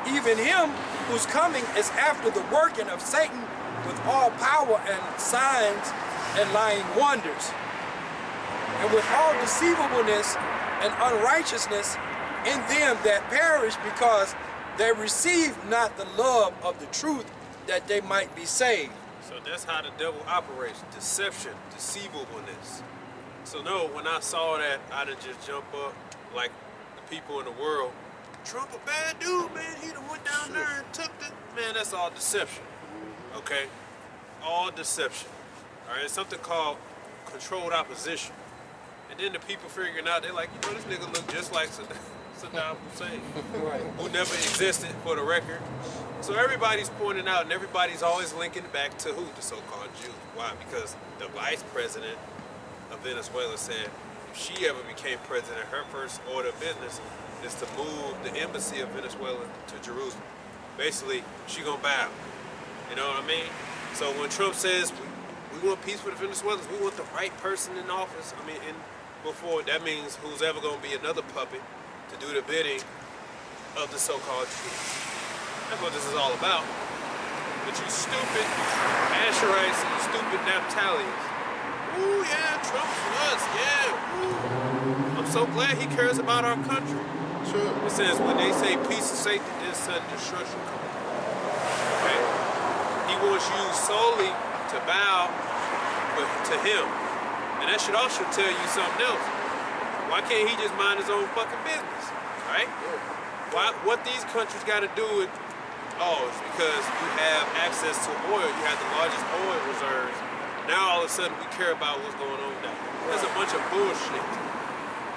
Even him whose coming is after the working of Satan with all power and signs and lying wonders, and with all deceivableness and unrighteousness in them that perish, because they receive not the love of the truth, that they might be saved. So that's how the devil operates. Deception, deceivableness. So no, when I saw that, I didn't just jump up like the people in the world. Trump a bad dude, man. He done went down there and took the... Man, that's all deception. Okay? All deception. All right, something called controlled opposition. And then the people figuring out, they're like, you know, this nigga look just like Saddam Hussein, who never existed, for the record. So everybody's pointing out, and everybody's always linking back to who? The so-called Jews. Why? Because the vice president of Venezuela said if she ever became president, her first order of business is to move the embassy of Venezuela to Jerusalem. Basically, she gonna bow. You know what I mean? So when Trump says we want peace for the Venezuelans, we want the right person in office, I mean, before, that means who's ever gonna be another puppet to do the bidding of the so-called Jews. That's what this is all about. But you stupid Asherites and you stupid Naphtalians. Ooh, yeah, Trump for us, yeah, ooh. I'm so glad he cares about our country. Sure. It says when they say peace and safety, then sudden destruction comes. Okay? He wants you solely to bow to him. And that should also tell you something else. Why can't he just mind his own fucking business? Right? Why, what these countries got to do with, it's because you have access to oil. You have the largest oil reserves. Now all of a sudden we care about what's going on now. That's a bunch of bullshit.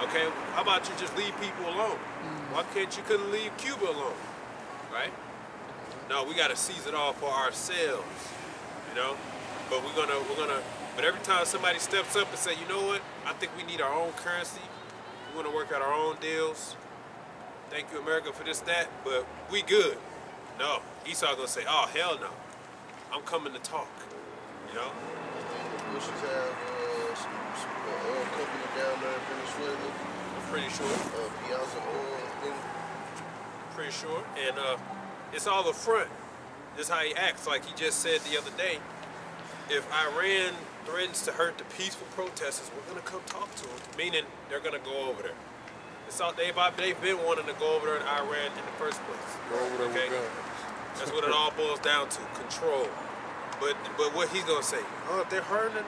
Okay? How about you just leave people alone? Why can't you couldn't leave Cuba alone? Right? No, we got to seize it all for ourselves. You know? But but every time somebody steps up and say, you know what? I think we need our own currency. We want to work out our own deals. Thank you, America, for this, that, but we good. No, Esau gonna say, oh, hell no. I'm coming to talk, you know? The Bushes have some oil company down there in Venezuela. I'm pretty sure. Piazza Oil thing. Pretty sure. And it's all a front. This is how he acts. Like he just said the other day, if Iran threatens to hurt the peaceful protesters, we're gonna come talk to them. Meaning they're gonna go over there. They've been wanting to go over there in Iran in the first place. Go over there Okay? with guns. That's what it all boils down to, control. But what he's gonna say, oh, if they're hurting the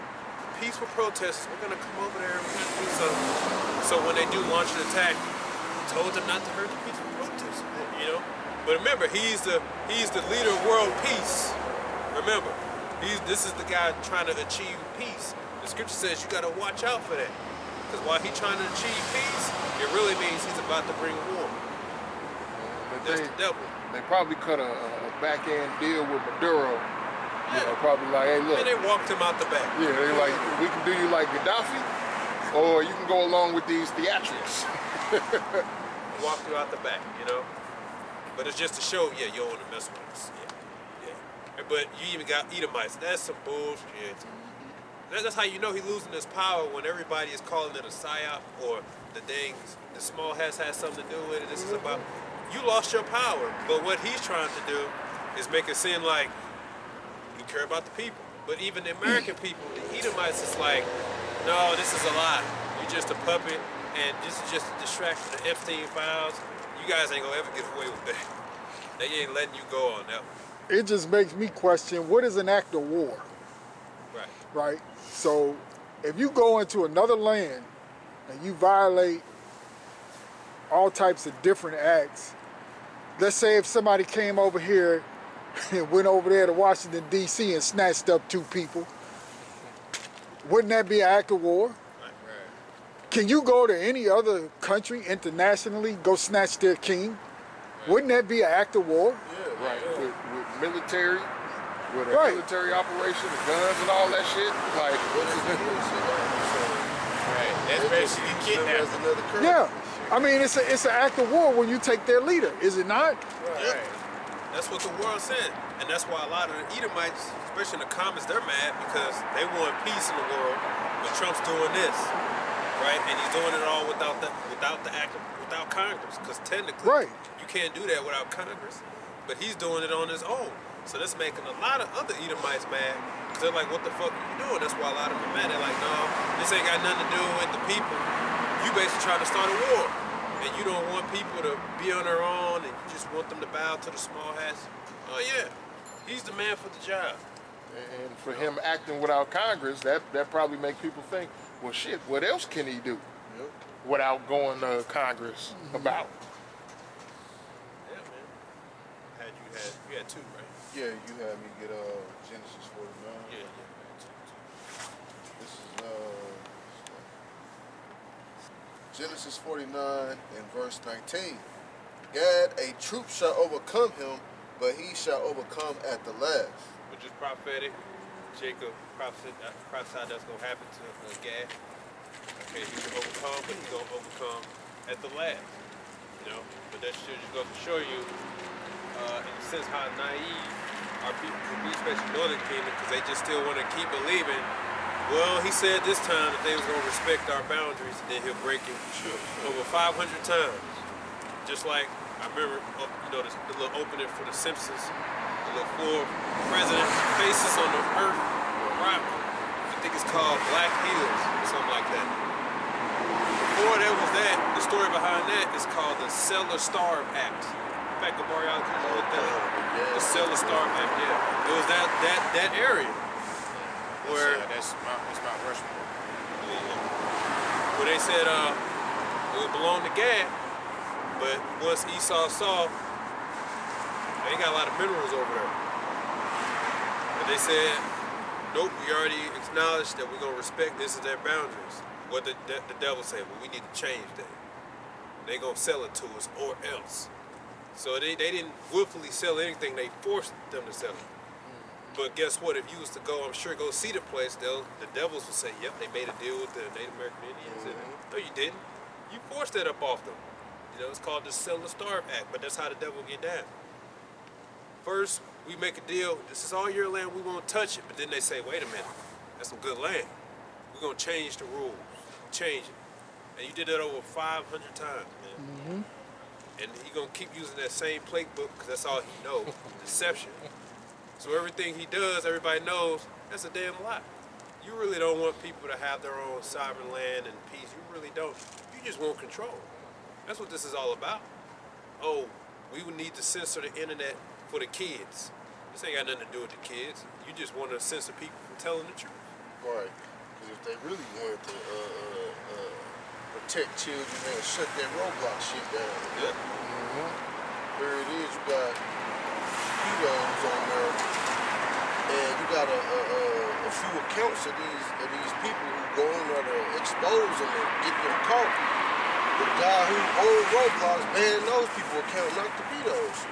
peaceful protesters, we're gonna come over there and we're gonna do something. So when they do launch an attack, he told them not to hurt the peaceful protesters, you know? But remember, he's the leader of world peace. Remember, this is the guy trying to achieve peace. The scripture says you gotta watch out for that. Because while he's trying to achieve peace, it really means he's about to bring war. But That's the devil. they probably cut a back-end deal with Maduro. You know, probably like, hey, look. And they walked him out the back. Yeah, they like, we can do you like Gaddafi, or you can go along with these theatrics. Walked you out the back, you know? But it's just to show, yeah, you don't want to mess with us. Yeah. But you even got Edomites. That's some bullshit. That's how you know he's losing his power, when everybody is calling it a psyop, or the small hats has something to do with it. This is about, you lost your power. But what he's trying to do is make it seem like you care about the people. But even the American people, the Edomites, is like, no, this is a lie. You're just a puppet, and this is just a distraction of Epstein files. You guys ain't gonna ever get away with that. They ain't letting you go on that one. It just makes me question, what is an act of war? Right. Right? So if you go into another land and you violate all types of different acts, let's say if somebody came over here and went over there to Washington, D.C. and snatched up 2 people, wouldn't that be an act of war? Right. Can you go to any other country internationally, go snatch their king? Wouldn't that be an act of war? Yeah, right. With military, with a Right. military operation, the guns and all that shit. Like, Right. That's basically kidnapping. That's another curse. Yeah. I mean, it's an act of war when you take their leader, is it not? Yep. That's what the world said. And that's why a lot of the Edomites, especially in the comments, they're mad because they want peace in the world, but Trump's doing this, right? And he's doing it all without Congress, because technically you can't do that without Congress. But he's doing it on his own. So that's making a lot of other Edomites mad, because they're like, what the fuck are you doing? That's why a lot of them are mad. They're like, no, this ain't got nothing to do with the people. You basically trying to start a war. And you don't want people to be on their own, and you just want them to bow to the small hats. Oh yeah, he's the man for the job. and for him acting without Congress, that probably make people think, well, shit, what else can he do without going to Congress about? Yeah, man. You had 2, right? Yeah, you had me get Genesis 49. Yeah. This is Genesis 49 and verse 19. Gad, a troop shall overcome him, but he shall overcome at the last. Which is prophetic. Jacob prophesied that's going to happen to Gad. Okay, he's going to overcome, but he's going to overcome at the last. You know, but that should just go to show you, in a sense, how naive our people can be, especially Northern Kingdom, because they just still want to keep believing. Well, he said this time that they was going to respect our boundaries, and then he'll break it over 500 times. Just like, I remember, you know, the little opening for The Simpsons, the little 4 president faces on the earth, rock. I think it's called Black Hills, or something like that. Before there was that, the story behind that is called the Cellar-Starve Act. In fact, Gamariel, could you look that up? The Cellar-Starve Act, yeah. It was that area. Where That's my Rushmore. where they said it would belong to Gad, but once Esau saw, they got a lot of minerals over there. But they said, nope, we already acknowledged that we're gonna respect this as their boundaries. What the devil said, well, we need to change that. They gonna sell it to us or else. So they didn't willfully sell anything, they forced them to sell it. But guess what? If you was to go, I'm sure, go see the place, the devils would say, yep, they made a deal with the Native American Indians. No, you didn't. You forced that up off them. You know, it's called the Cellar-Starve Act, but that's how the devil get down. First, we make a deal. This is all your land. We won't touch it. But then they say, wait a minute. That's some good land. We're going to change the rules. Change it. And you did that over 500 times, man. And he going to keep using that same playbook because that's all he knows, deception. So everything he does, everybody knows that's a damn lie. You really don't want people to have their own sovereign land and peace. You really don't. You just want control. That's what this is all about. Oh, we would need to censor the internet for the kids. This ain't got nothing to do with the kids. You just want to censor people from telling the truth. Right. Because if they really wanted to protect children, they'd shut that Roblox shit down. Yeah. Here it is, you got pedos on there, and you got a few accounts of these people who go on there to expose them and get them caught. The guy who owned Roblox banned those people account, not the pedos.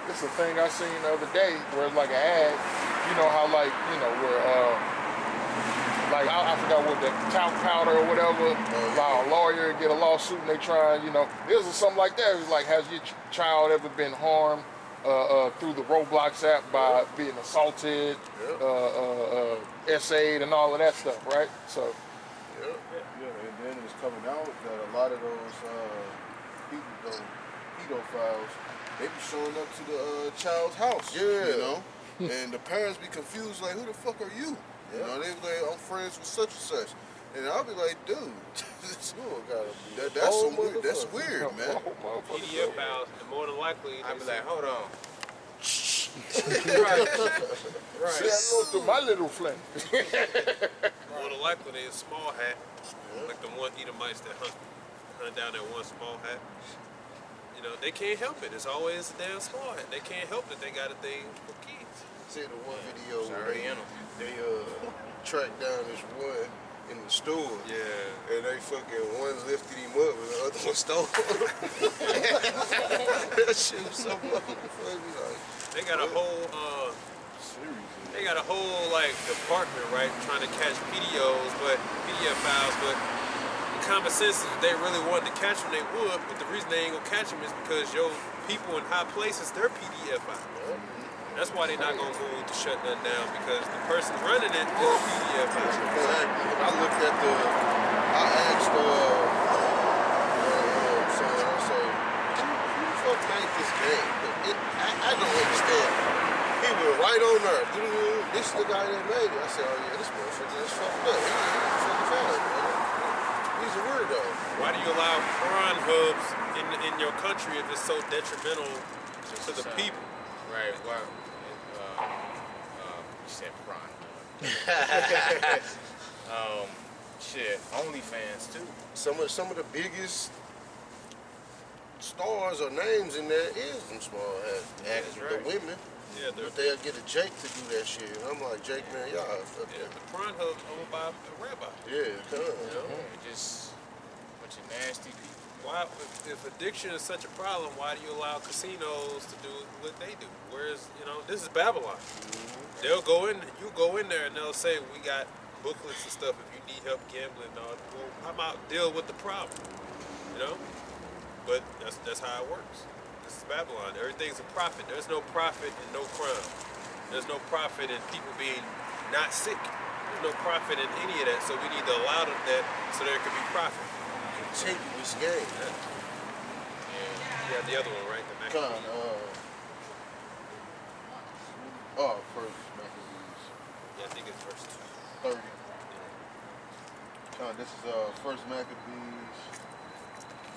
It's a thing I seen the other day where it's like an ad. You know how like, you know, where like I forgot what the talc powder or whatever, by a lawyer get a lawsuit and they try, you know, this is something like that. It's like, has your child ever been harmed through the Roblox app by being assaulted, essayed, and all of that stuff, right? So. Yeah, and then it's coming out that a lot of those people, those pedophiles, they be showing up to the child's house. Yeah. You know? And the parents be confused, like, who the fuck are you? You know, they be like, I'm friends with such and such. And I'll be like, dude, that's weird, man. PDF files, and more than likely, I'd be like, hold on. right. Say hello to my little friend. More than likely, they a small hat, like the one Edomites that hunt down that one small hat. You know, they can't help it. It's always a damn small hat. They can't help that they got a thing for kids. See the one video where Already in them. they tracked down this one in the store. Yeah. And they fucking one lifted him up and the other one stole him. That shit was so motherfucking funny. Like, They got a whole they got a whole like department, right, trying to catch PDOs, but PDF files, but the common sense is if they really wanted to catch them, they would, but the reason they ain't gonna catch them is because your people in high places, they're PDF files. That's why they're not gonna move to shut nothing down, because the person running it is a PDF file. exactly. I looked at I asked someone, I say, who the fuck made this game? I don't understand. He went right on there. This is the guy that made it. I said, oh yeah, this motherfucker is fucked up. He's fucking foul, man. He's a weirdo. Why do you allow prawn hubs in your country if it's so detrimental to the people? Right. Well, you said prawn. Shit. OnlyFans too. Some of the biggest stars or names in there is them small hats. That's The right. women. Yeah, But they'll get a Jake to do that shit. And I'm like, Jake, man, y'all fuck yeah, that. the prawn hub's owned by a rabbi. Yeah, come on. You know? Just a bunch of nasty people. Why, if addiction is such a problem, why do you allow casinos to do what they do? Whereas, you know, this is Babylon. They'll go in, you go in there and they'll say, we got booklets and stuff if you need help gambling. Well, I'm out, deal with the problem, you know? But that's how it works. This is Babylon. Everything's a profit. There's no profit in no crime. There's no profit in people being not sick. There's no profit in any of that, so we need to allow them that so there can be profit. Continuous game. Yeah, the other one, right? The Maccabees. First Maccabees Yeah, I think it's verse 2. 30. This is First Maccabees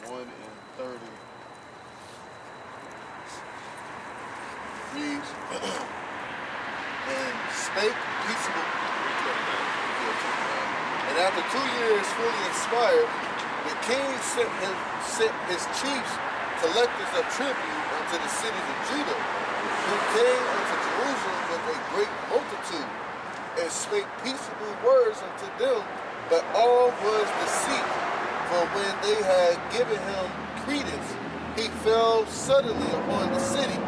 1 and 30. Reads, and spake peaceable. And after 2 years fully expired, the king sent his chiefs, collectors of tribute, unto the cities of Judah, who came unto Jerusalem with a great multitude, and spake peaceable words unto them, but all was deceit. For when they had given him credence, he fell suddenly upon the city,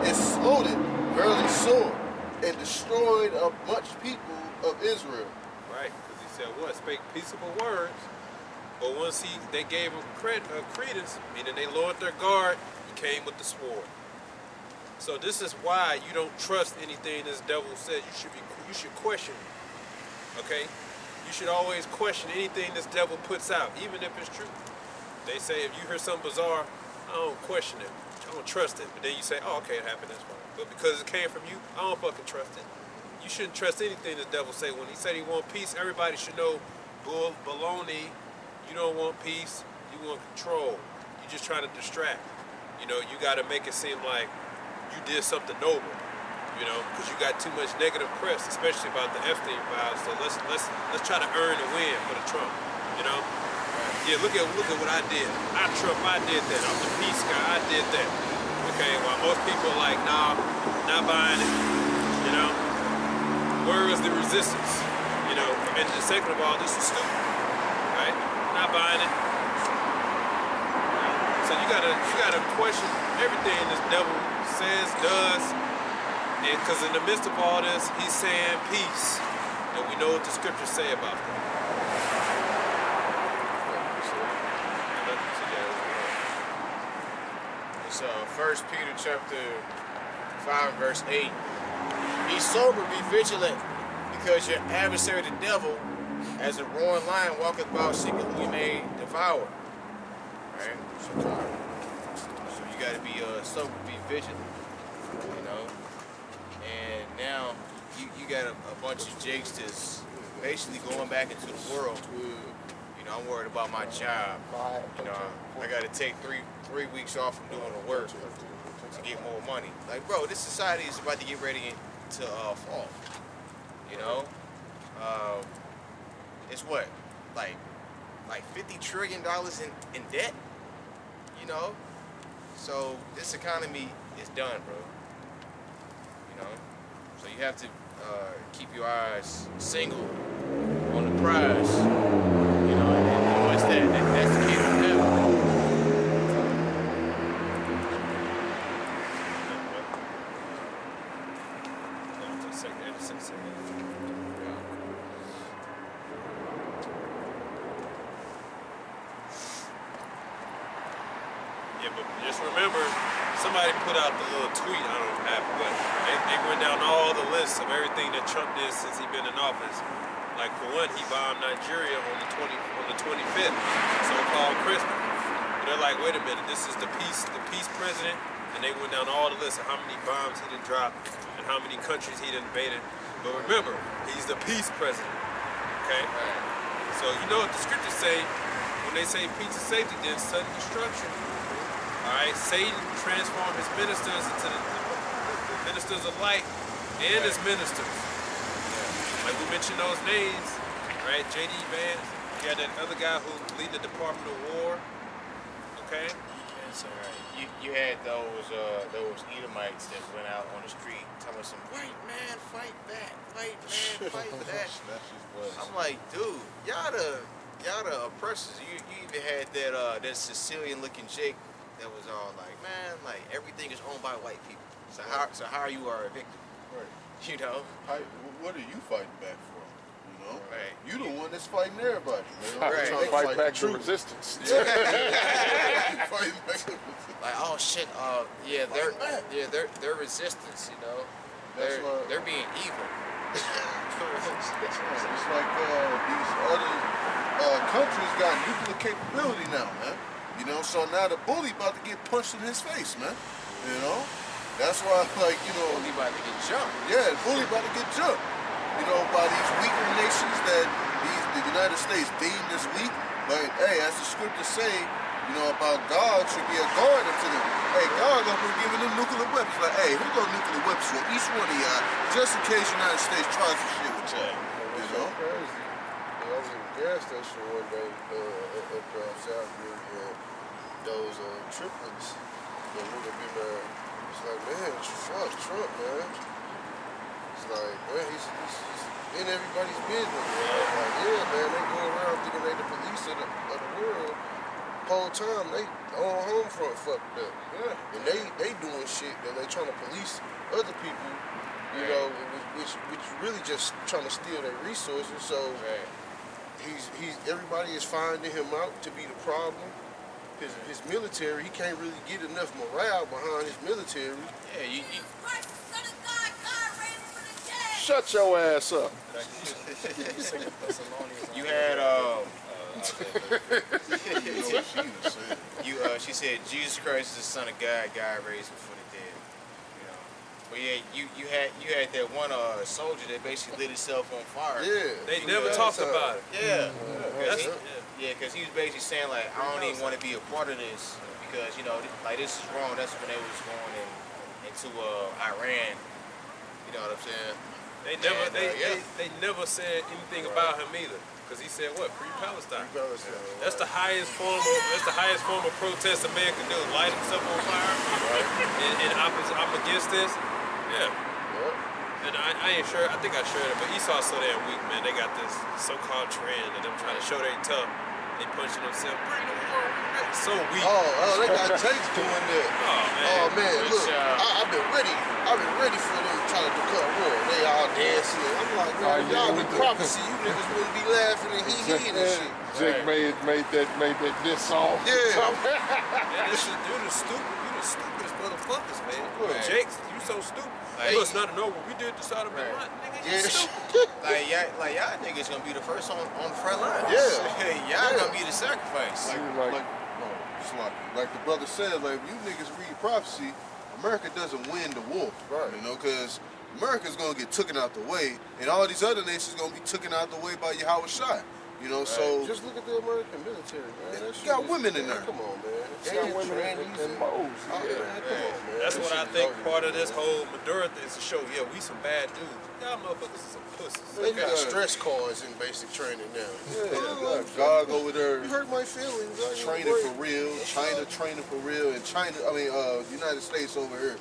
and smote it very sore, and destroyed a much people of Israel. Right, because he said what? Spake peaceable words. But once they gave him credence, meaning they lowered their guard, he came with the sword. So this is why you don't trust anything this devil says. You should question it. Okay? You should always question anything this devil puts out, even if it's true. They say if you hear something bizarre, I don't question it. I don't trust it. But then you say, oh, okay, it happened, that's fine. But because it came from you, I don't fucking trust it. You shouldn't trust anything the devil say. When he said he want peace, everybody should know baloney. You don't want peace, you want control. You're just trying to distract. You know, you got to make it seem like you did something noble. You know, because you got too much negative press, especially about the Epstein files. So let's try to earn a win for the Trump. You know, yeah. Look at what I did. I did that. I'm the peace guy. I did that. Okay. While most people are like, nah, not buying it. You know, where is the resistance? You know, and the second of all, this is stupid. Right? Not buying it. So you gotta question everything this devil says, does. And because in the midst of all this, he's saying peace. And we know what the scriptures say about that. It's 1 Peter chapter 5, verse 8. Be sober, be vigilant, because your adversary the devil, as a roaring lion, walketh about seeking who he may devour. Right? So you gotta be sober, be vigilant. You know? And now you got a bunch of jakes that's basically going back into the world. You know, I'm worried about my job. You know, I got to take three weeks off from doing the work to get more money. Like, bro, this society is about to get ready to fall. You know, it's what, like $50 trillion in debt. You know, so this economy is done, bro. You know, so you have to keep your eyes single on the prize. You know, and what's that? That's the kingdom of heaven. Yeah, but just remember, somebody put out the little tweet, I don't have it, but they went down all the lists of everything that Trump did since he's been in office. Like, for one, he bombed Nigeria on the 25th, so-called Christmas. But they're like, wait a minute, this is the peace president, and they went down all the lists of how many bombs he done dropped and how many countries he done invaded. But remember, he's the peace president, okay? So you know what the scriptures say, when they say peace and safety, then sudden destruction. All right, Satan transformed his ministers into the ministers of light and his ministers. Like we mentioned those names, right? J.D. Vance, you got that other guy who lead the Department of War, okay? That's all right. You had those Edomites that went out on the street telling some white man fight back, white man fight back. I'm like, dude, y'all the oppressors. You even had that Sicilian-looking Jake that was all like, man, like everything is owned by white people. So how are you a victim? Right. You know? What are you fighting back for? You know? Right. You the one that's fighting everybody. You know? Right. Trying to Fight back the to resistance. Fighting back to Like, oh shit, their resistance, you know. They're being evil. It's like these other countries got nuclear capability now, man. You know, so now the bully about to get punched in his face, man. You know? That's why, like, you know... Bully about to get jumped. Yeah, the bully about to get jumped. You know, by these weaker nations that the United States deemed as weak. But, hey, as the scriptures say, you know, about God should be a guard unto them. Hey, God gonna be giving them nuclear weapons. Like, hey, here go nuclear weapons for each one of y'all, just in case the United States tries some shit with y'all. You know? Crazy. I was in the gas station one day up south here, and those triplets, the nigga be like, it's like, man, fuck Trump, man. It's like, man, he's in everybody's business, man. Like, yeah, man, they go around thinking they the police of the world. Whole time they on home front fucked up. Yeah. And they doing shit that they trying to police other people, you know, which really just trying to steal their resources. So he's everybody is finding him out to be the problem. His military, he can't really get enough morale behind his military. Yeah, Shut your ass up. you had She said Jesus Christ is the Son of God. God raised him from the dead. You know. But yeah, you had that one soldier that basically lit himself on fire. Yeah. They never talked about it. Yeah. Yeah. Because he was basically saying like, I don't even want to be a part of this because you know, like this is wrong. That's when they was going into Iran. You know what I'm saying? They never said anything about him either. Cause he said what? Free Palestine. That's the highest form of protest a man can do. Light himself on fire. And I'm against this. Yeah. And I ain't sure. I think I shared it, but Esau's so damn weak, man. They got this so-called trend of them trying to show they tough. They punching themselves. Bring the war. So weak. Oh, they got Jakes doing that. Oh Man, look, I've been ready for them trying to declare war. They all dancing. I'm like, man, y'all be prophecy. You niggas wouldn't be laughing and hee-heeing and shit. Jake made that diss song. Yeah. Man, this shit, you the stupidest motherfuckers, man. Jakes, you so stupid. Like, it's not know what we did to Sodom and Gomorrah. Nigga, you stupid. like y'all niggas gonna be the first on the front line. Yeah. Y'all gonna be the sacrifice. Like the brother said, like, if you niggas read prophecy, America doesn't win the war. Right. You know, because America's going to get taken out the way, and all these other nations going to be taken out the way by Yahweh Shai. You know, so... Just look at the American military, man. That You got women in there. Come on, man. Got women and moles. Come on, man. That's what I think part of this whole Maduro thing is to show, yeah, we some bad dudes. Y'all motherfuckers are some pussies. They got stress cards in basic training now. Yeah, God over there You hurt my feelings. training for real, China training for real, and United States over here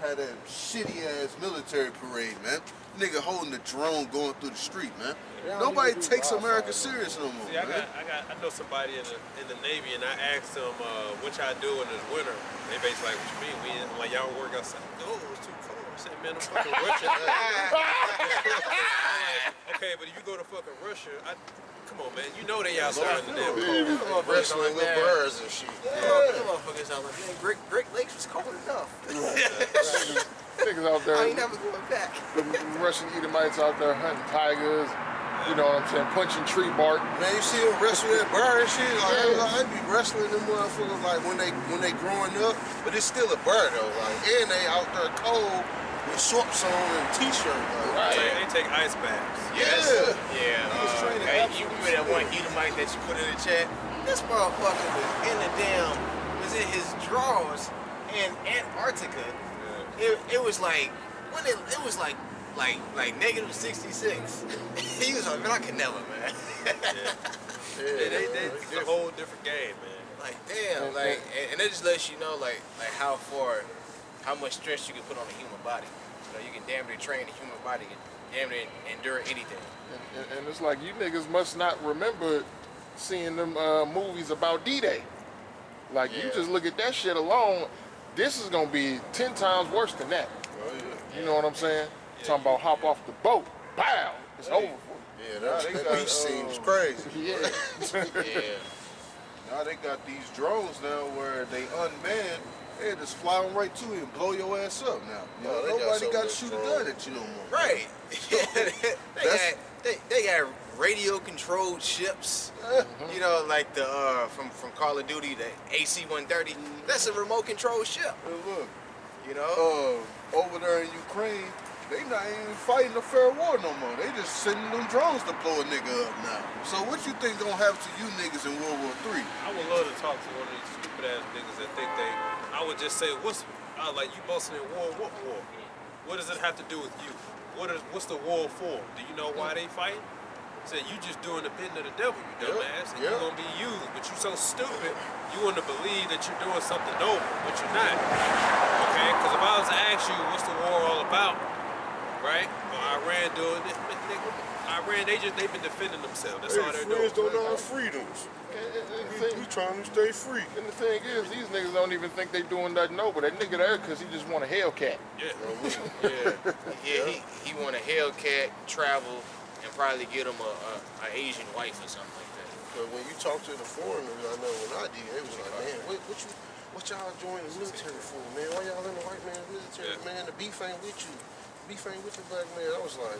had that shitty-ass military parade, man. Nigga holding the drone going through the street, man. Nobody takes America serious no more. See, I know somebody in the Navy, and I asked them what y'all do in this winter. They basically like, what you mean? We like y'all don't work outside. No, it's too cold. I said, man, I'm fucking Russia. Like, okay, but if you go to fucking Russia, come on, man. You know they outside in the damn cold. Wrestling with birds and shit. Them motherfuckers out like, man, Great Lakes was cold enough. Niggas out there. I ain't never going back. The Russian Edomites out there hunting tigers. You know what I'm saying? Punching tree bark. Man, you see them wrestle that bird and shit. Like, I be wrestling them motherfuckers like when they growing up, but it's still a bird though. Like, and they out there cold with shorts on and t-shirt. Like, They take ice baths. Yes. Yeah. Hey, you remember that one Edomite that you put in the chat? This motherfucker was in his drawers in Antarctica. It was like it was like negative 66. He was like, man, I can never, man. It's a whole different game, man. Like damn, like and that just lets you know like how much stress you can put on a human body. You know, you can damn near train the human body and damn near endure anything. And it's like, you niggas must not remember seeing them movies about D-Day. Like, you just look at that shit alone, this is gonna be 10 times worse than that. You know what I'm saying? Talking about hop off the boat, pow, it's over. yeah, that beach seems crazy. Now they got these drones now where they unmanned, they just fly on right to you and blow your ass up now. You know, nobody got to shoot a gun at you no more. Right. They got radio controlled ships. You know, like the from Call of Duty, the AC-130. That's a remote controlled ship. Look, You know. over there in Ukraine, they not even fighting a fair war no more. They just sending them drones to blow a nigga up now. So what you think gonna happen to you niggas in World War III? I would love to talk to one of these stupid ass niggas that think I would just say, like you boasting in war, what war? What does it have to do with you? What's the war for? Do you know why they fight? Said you just doing the bidding of the devil, you dumbass, and you're gonna be used, but you so stupid, you want to believe that you're doing something noble, but you're not. Okay? Because if I was to ask you what's the war all about, right? Or Iran doing it, Iran, they've been defending themselves. That's all they're doing. Friends don't know our freedoms. We trying to stay free. And the thing is, these niggas don't even think they doing nothing noble. That nigga there, because he just want a Hellcat. He want a Hellcat, travel, and probably get him a Asian wife or something like that. But when you talk to the foreigners, I know when I did, they was like, man, what y'all joining the military for, man? Why y'all in the white man's military, man? The beef ain't with you. Beef ain't with the black man. I was like,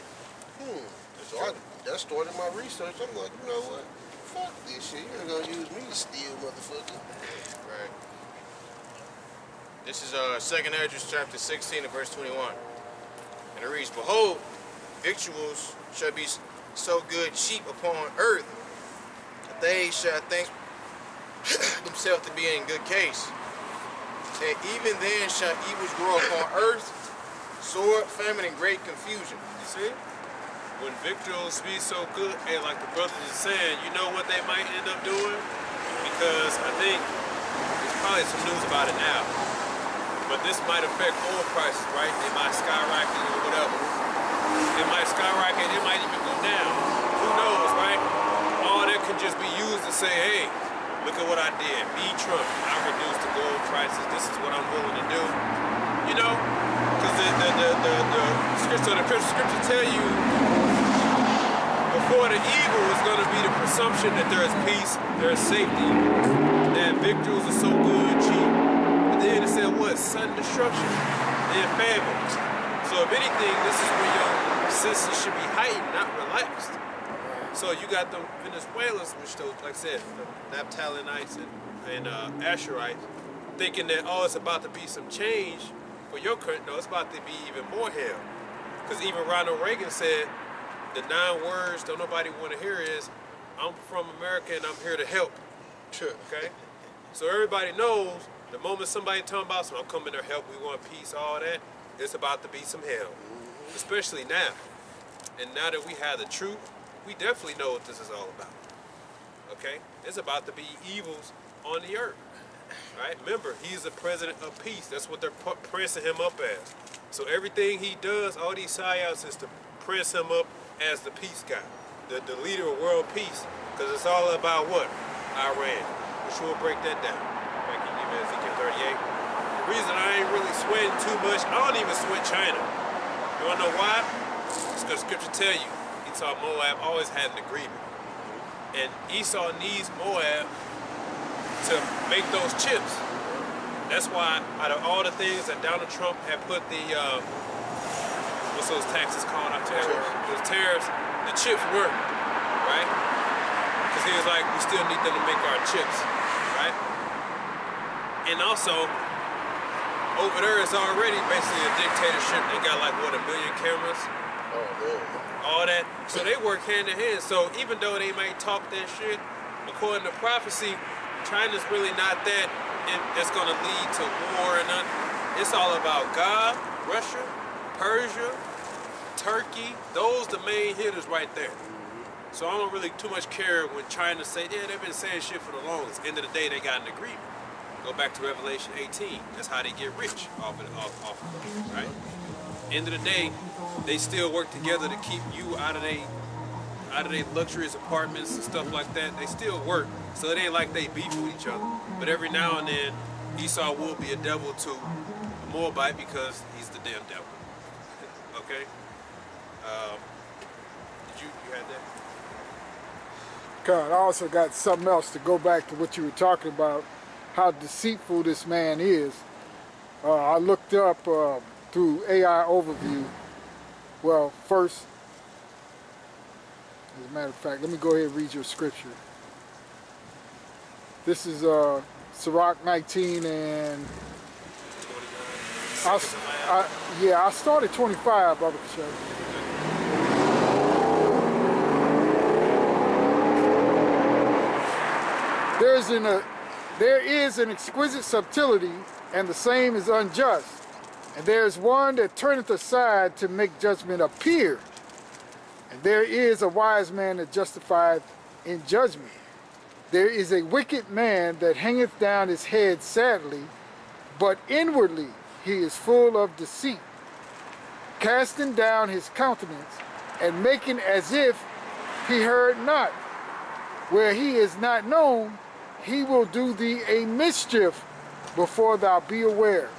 So that started my research. I'm like, you know what? fuck this shit. You ain't gonna use me to steal, motherfucker. Right. This is 2nd Esdras chapter 16 and verse 21. And it reads, Behold, victuals shall be so good cheap upon earth, that they shall think themselves to be in good case. And even then shall evils grow upon earth, sword, famine, and great confusion. You see? When victuals be so good, and like the brothers is saying, you know what they might end up doing? Because I think there's probably some news about it now. But this might affect oil prices, right? They might skyrocket or whatever. It might skyrocket, it might even go down. Who knows, right? All that could just be used to say, hey, look at what I did. Me, Trump, I reduced the gold prices. This is what I'm willing to do. You know? Because the scripture tell you before the evil is going to be the presumption that there is peace, there is safety, that victuals are so good, cheap. But then it said what? Sudden destruction, then famine. So if anything, this is where your senses should be heightened, not relaxed. So you got the Venezuelans, which those, like I said, the Naphtalites and Asherites, thinking that, oh, it's about to be some change for your country. No, it's about to be even more hell. Because even Ronald Reagan said, the 9 words don't nobody want to hear is, I'm from America and I'm here to help. Okay? So everybody knows, the moment somebody talking about, so I'm coming to help, we want peace, all that, it's about to be some hell. Especially now. And now that we have the truth, we definitely know what this is all about. Okay? It's about to be evils on the earth. Right? Remember, he's the president of peace. That's what they're pressing him up as. So everything he does, all these psyops, is to press him up as the peace guy, the leader of world peace. Because it's all about what? Iran. Which we'll break that down. Back in Ezekiel 38. The reason I ain't really sweating too much, I don't even sweat China. You wanna know why? It's because scripture tell you, Esau and Moab always had an agreement. And Esau needs Moab to make those chips. That's why out of all the things that Donald Trump had put the, what's those taxes called? Those tariffs, the chips work, right? Because he was like, we still need them to make our chips, right? And also, over there it's already basically a dictatorship. They got like, what, 1 million cameras? Oh, man. All that. So they work hand in hand. So even though they might talk that shit, according to prophecy, China's really not that, it's going to lead to war and nothing. It's all about God, Russia, Persia, Turkey. Those the main hitters right there. So I don't really too much care when China say, yeah, they've been saying shit for the longest. End of the day, they got an agreement. Go back to Revelation 18. That's how they get rich off of them, right? End of the day, they still work together to keep you out of their luxurious apartments and stuff like that. They still work, so it ain't like they beef with each other. But every now and then, Esau will be a devil to a Moabite because he's the damn devil. Okay? You had that? God, I also got something else to go back to what you were talking about, how deceitful this man is. I looked up through AI Overview. Well, first, as a matter of fact, let me go ahead and read your scripture. This is Sirach 19 and I started 25, Brother Kashay. There is an exquisite subtlety, and the same is unjust. And there is one that turneth aside to make judgment appear. And there is a wise man that justifieth in judgment. There is a wicked man that hangeth down his head sadly, but inwardly he is full of deceit, casting down his countenance, and making as if he heard not. Where he is not known, he will do thee a mischief before thou be aware.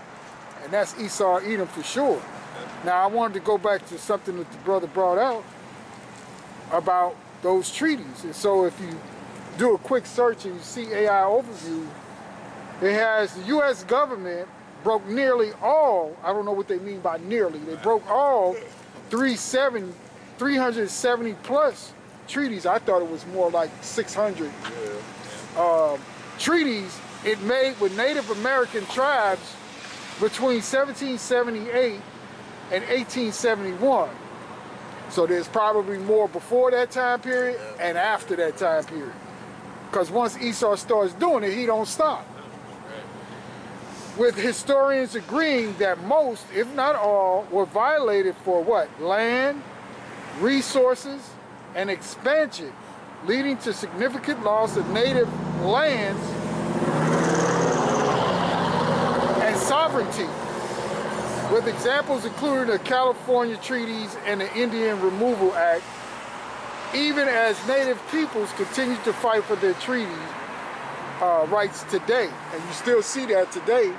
And that's Esau Edom for sure. Now I wanted to go back to something that the brother brought out about those treaties. And so if you do a quick search and you see AI Overview, it has the U.S. government broke nearly all, I don't know what they mean by nearly, they broke all 370 plus treaties. I thought it was more like 600 treaties it made with Native American tribes between 1778 and 1871. So there's probably more before that time period and after that time period. Because once Esau starts doing it, he don't stop. With historians agreeing that most, if not all, were violated for what? Land, resources, and expansion, leading to significant loss of native lands and sovereignty, with examples including the California treaties and the Indian Removal Act, even as native peoples continue to fight for their treaty rights today. And you still see that today.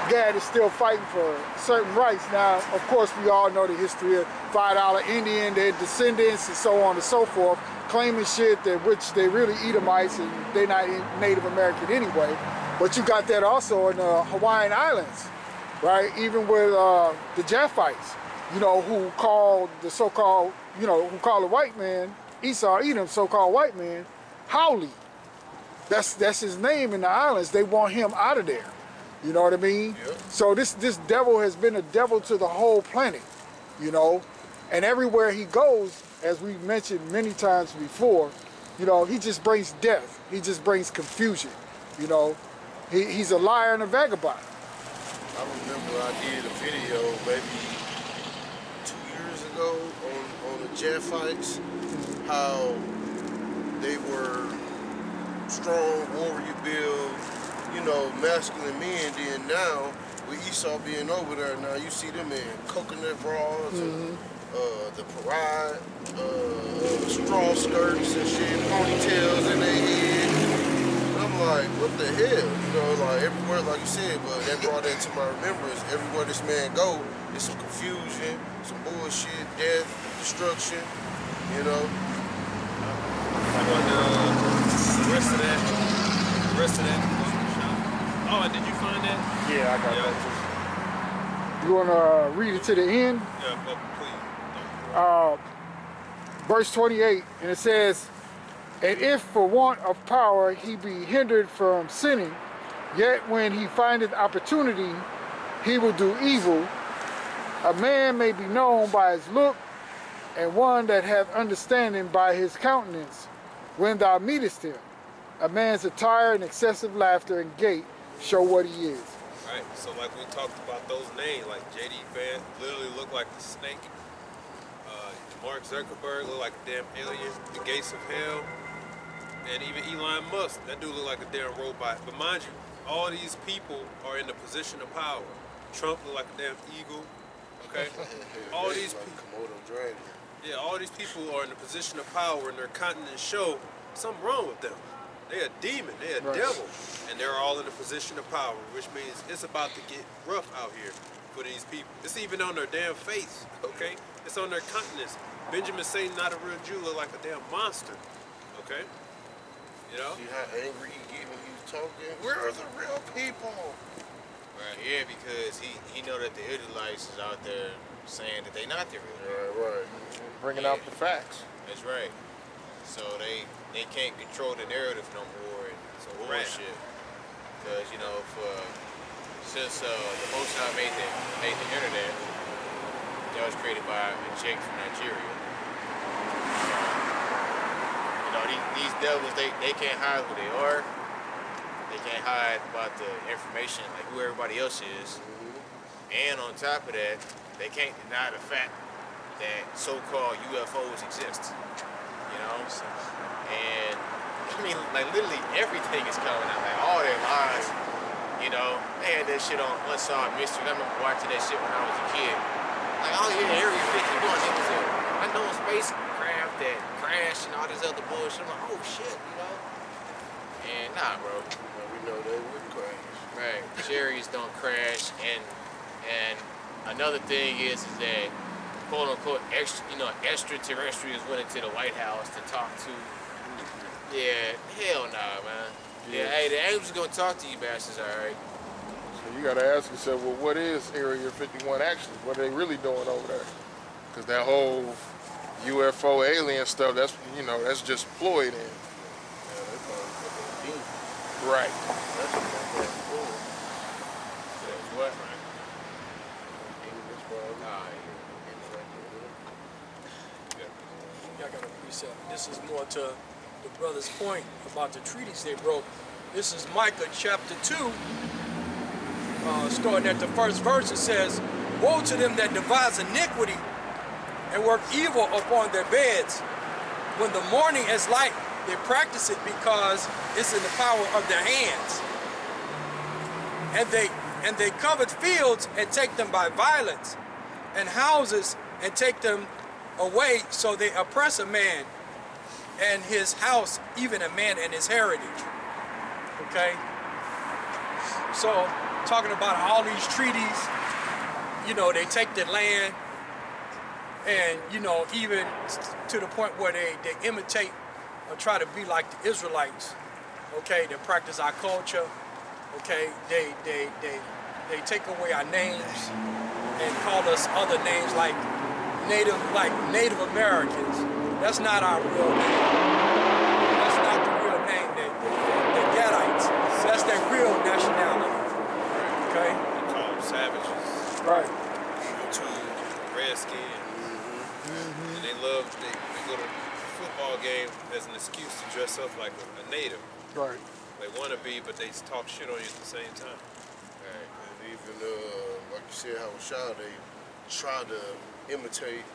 Gad is still fighting for certain rights. Now, of course, we all know the history of $5 Indian, their descendants, and so on and so forth, claiming shit that which they really Edomites and they're not Native American anyway. But you got that also in the Hawaiian Islands, right? Even with the Japhites, you know, who called the so-called, you know, who called the white man, Esau, Edom, so-called white man, Howley. That's his name in the islands. They want him out of there. You know what I mean? Yep. So this devil has been a devil to the whole planet, you know? And everywhere he goes, as we've mentioned many times before, you know, he just brings death. He just brings confusion, you know? He's a liar and a vagabond. I remember I did a video maybe 2 years ago on the Japhites, how they were strong warrior build, you know, masculine men. Then now, with Esau being over there, now you see them in coconut bras and the parade, straw skirts and shit, ponytails in their head. And I'm like, what the hell? You know, like everywhere, like you said, but that brought that to my remembrance. Everywhere this man go, there's some confusion, some bullshit, death, destruction, you know. The rest of that. Oh, did you find that? Yeah, I got that too. You want to read it to the end? Yeah, but please. Verse 28, and it says, "And if for want of power he be hindered from sinning, yet when he findeth opportunity, he will do evil. A man may be known by his look, and one that hath understanding by his countenance, when thou meetest him. A man's attire and excessive laughter and gait show what he is." Right, so like we talked about those names, like J.D. Vance literally looked like the snake. Mark Zuckerberg looked like a damn alien. The Gates of Hell. And even Elon Musk, that dude looked like a damn robot. But mind you, all these people are in the position of power. Trump looked like a damn eagle. Okay? All these people. Yeah, all these people are in the position of power and their continents show something wrong with them. They're a demon, they're a devil, and they're all in a position of power, which means it's about to get rough out here for these people. It's even on their damn face, okay? It's on their countenance. Benjamin Satan, not a real Jew, look like a damn monster, okay? You know? See how angry he get when he's talking? Where are the real people? Right, yeah, because he know that the Israelites is out there saying that they not the real. Right. Bringing out the facts. That's right. So they can't control the narrative no more, and it's some bullshit. Because you know, since the Most High made the internet, that was created by a chick from Nigeria. You know, these devils, they can't hide who they are. They can't hide about the information, like who everybody else is. And on top of that, they can't deny the fact that so-called UFOs exist. You know? And I mean, like literally everything is coming out. Like all their lies, you know, they had that shit on Unsolved Mysteries. I remember watching that shit when I was a kid. Like, oh yeah, Area 51, it was a unknown spacecraft that crashed and all this other bullshit. I'm like, oh shit, you know? And nah, bro. Well, we know they would crash. Right, cherries don't crash, and another thing is that quote unquote extraterrestrials went into the White House to talk to. Yeah, hell nah, man. Yeah, hey, the angels gonna talk to you bastards, alright? So you gotta ask yourself, well, what is Area 51 actually? What are they really doing over there? Because that whole UFO alien stuff, that's, you know, that's just Floyd in. Yeah, they probably fucking demon. Right. That's what they call Floyd. What? Demon, that's probably. Nah, Y'all got a precept. This is more to the brother's point about the treaties they broke. This is Micah chapter 2, starting at the first verse. It says, "Woe to them that devise iniquity and work evil upon their beds. When the morning is light, they practice it because it's in the power of their hands. And they covet fields and take them by violence, and houses and take them away, so they oppress a man and his house, even a man and his heritage." Okay? So, talking about all these treaties, you know, they take the land, and, you know, even to the point where they imitate or try to be like the Israelites, okay? They practice our culture, okay? They take away our names and call us other names like Native Americans. That's not our real name. That's not the real name. The Gadites. That's their real nationality. Okay? They call them savages. Right. Redskin. And they go to football game as an excuse to dress up like a native. Right. They want to be, but they talk shit on you at the same time. Right. And even, like you said, how Shah, they try to imitate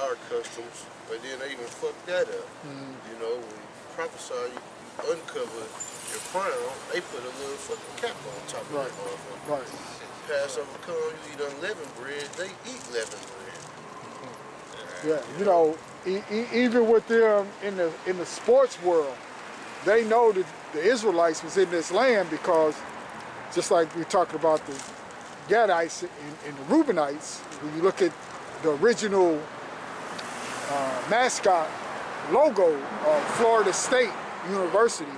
our customs, but then they even fuck that up. You know, when you prophesy, you uncover your crown, they put a little fucking cap on top of that motherfucker. Right. Passover come, you eat unleavened bread, they eat leavened bread. Yeah, you know, even with them in the sports world, they know that the Israelites was in this land because, just like we talked about the Gadites and the Reubenites, when you look at the original mascot logo of Florida State University,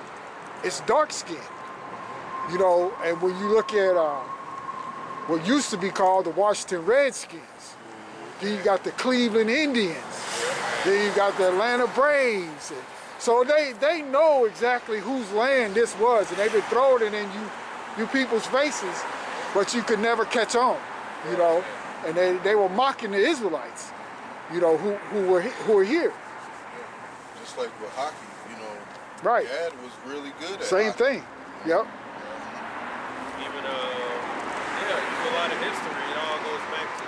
it's dark skinned. You know, and when you look at what used to be called the Washington Redskins, then you got the Cleveland Indians, then you got the Atlanta Braves. So they know exactly whose land this was, and they've been throwing it in you people's faces, but you could never catch on, you know. And they were mocking the Israelites, you know, who were here. Just like with hockey, you know, Right. Dad was really good at Same hockey. thing. Yep. Even, a lot of history, it all goes back to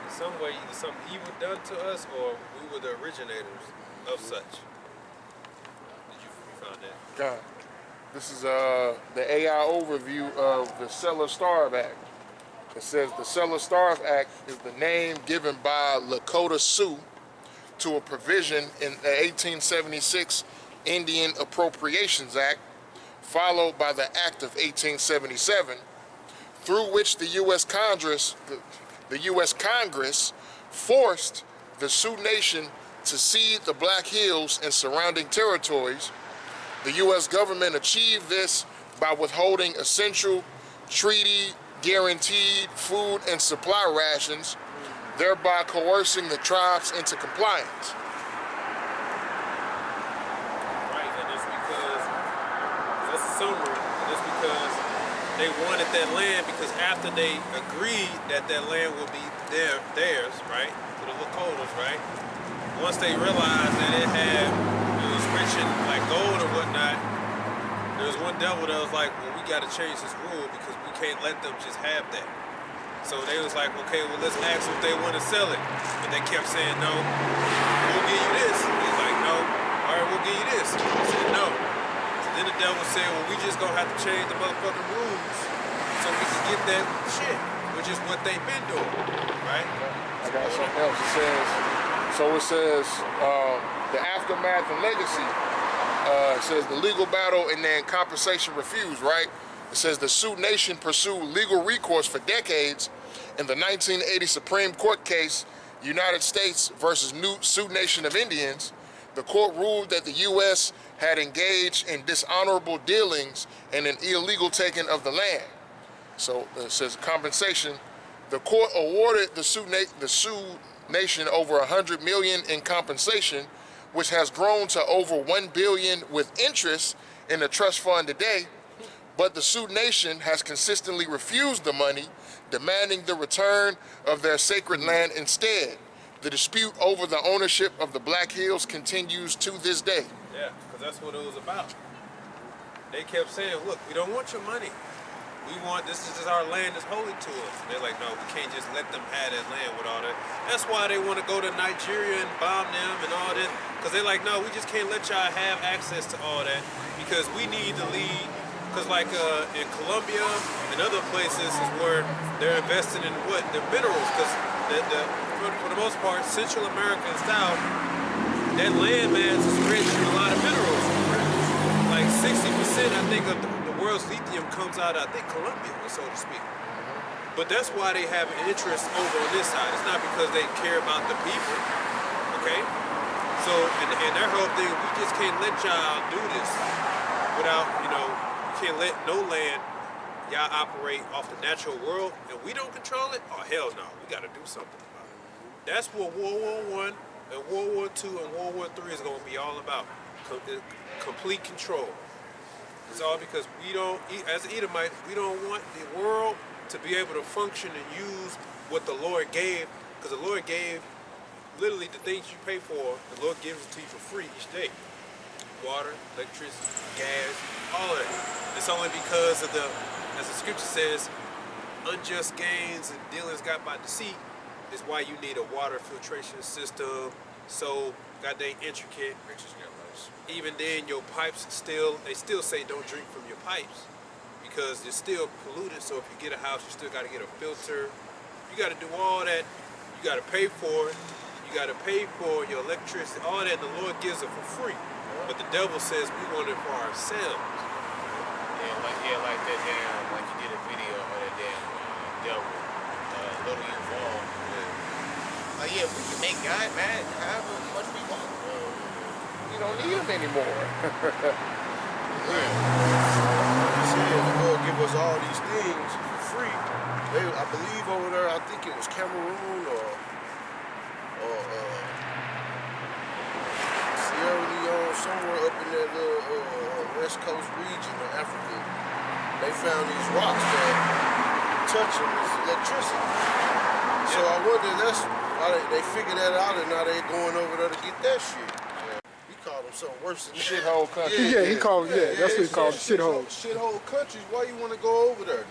in some way, either something evil done to us or we were the originators of such. Did you found that? God. This is the AI overview of the Cellar-Starve Act. It says the Cellar-Starve Act is the name given by Lakota Sioux to a provision in the 1876 Indian Appropriations Act, followed by the Act of 1877, through which the U.S. Congress forced the Sioux Nation to cede the Black Hills and surrounding territories. The U.S. government achieved this by withholding essential treaty-guaranteed food and supply rations, thereby coercing the tribes into compliance. Right, and it's because, that's a summary, and it's because they wanted that land because after they agreed that that land would be theirs, right, to the Lakotas, right, once they realized that it was rich in like gold or whatnot, there was one devil that was like, well, we got to change this rule because we can't let them just have that. So they was like, okay, well, let's ask them if they want to sell it. But they kept saying, no, we'll give you this. He's like, no, all right, we'll give you this. He said, no. So then the devil said, well, we just gonna have to change the motherfucking rules so we can get that shit, which is what they've been doing, right? I got something else. It says, the aftermath and legacy. It says the legal battle and then compensation refused, right? It says the Sioux Nation pursued legal recourse for decades. In the 1980 Supreme Court case, United States versus Sioux Nation of Indians, the court ruled that the U.S. had engaged in dishonorable dealings and an illegal taking of the land. So it says compensation. The court awarded the Sioux Nation over $100 million in compensation, which has grown to over $1 billion with interest in the trust fund today. But the Sioux Nation has consistently refused the money, demanding the return of their sacred land instead. The dispute over the ownership of the Black Hills continues to this day. Yeah, because that's what it was about. They kept saying, look, we don't want your money. We want, this is just our land is holy to us. And they're like, no, we can't just let them have that land with all that. That's why they want to go to Nigeria and bomb them and all that. Because they're like, no, we just can't let y'all have access to all that because we need to lead. Because like in Colombia and other places is where they're investing in what? The minerals. Because for the most part, Central America and South, that land mass is rich in a lot of minerals. Like 60%, I think, of the world's lithium comes out of, I think, Colombia, so to speak. But that's why they have an interest over on this side. It's not because they care about the people, okay? So, and their whole thing, we just can't let y'all do this without, you know, we can't let no land, y'all operate off the natural world, and we don't control it? Oh, hell no, we gotta do something about it. That's what World War I and World War II and World War III is gonna be all about. Complete control. It's all because we don't, as Edomites, we don't want the world to be able to function and use what the Lord gave, because the Lord gave literally the things you pay for, the Lord gives it to you for free each day. Water, electricity, gas, all of it. It's only because of the, as the scripture says, unjust gains and dealings got by deceit is why you need a water filtration system, so goddamn intricate. Even then, your pipes they still say don't drink from your pipes because they're still polluted. So if you get a house, you still got to get a filter. You got to do all that. You got to pay for it. You got to pay for your electricity. All that the Lord gives it for free. But the devil says we want it for ourselves. Like that damn, like you did a video of that damn devil, little U-Fall. Like, yeah, we can make God mad however much we want. We don't need him anymore. He said the Lord give us all these things for free. I believe over there, I think it was Cameroon or Sierra Leone, somewhere up in that little west coast region of Africa. They found these rocks that touch them as electricity. So I wonder, that's how they figured that out, and now they going over there to get that shit. Called them something worse than Shithole country. Yeah, he called. Yeah, that's what he called shithole. Shithole countries. Why you want to go over there?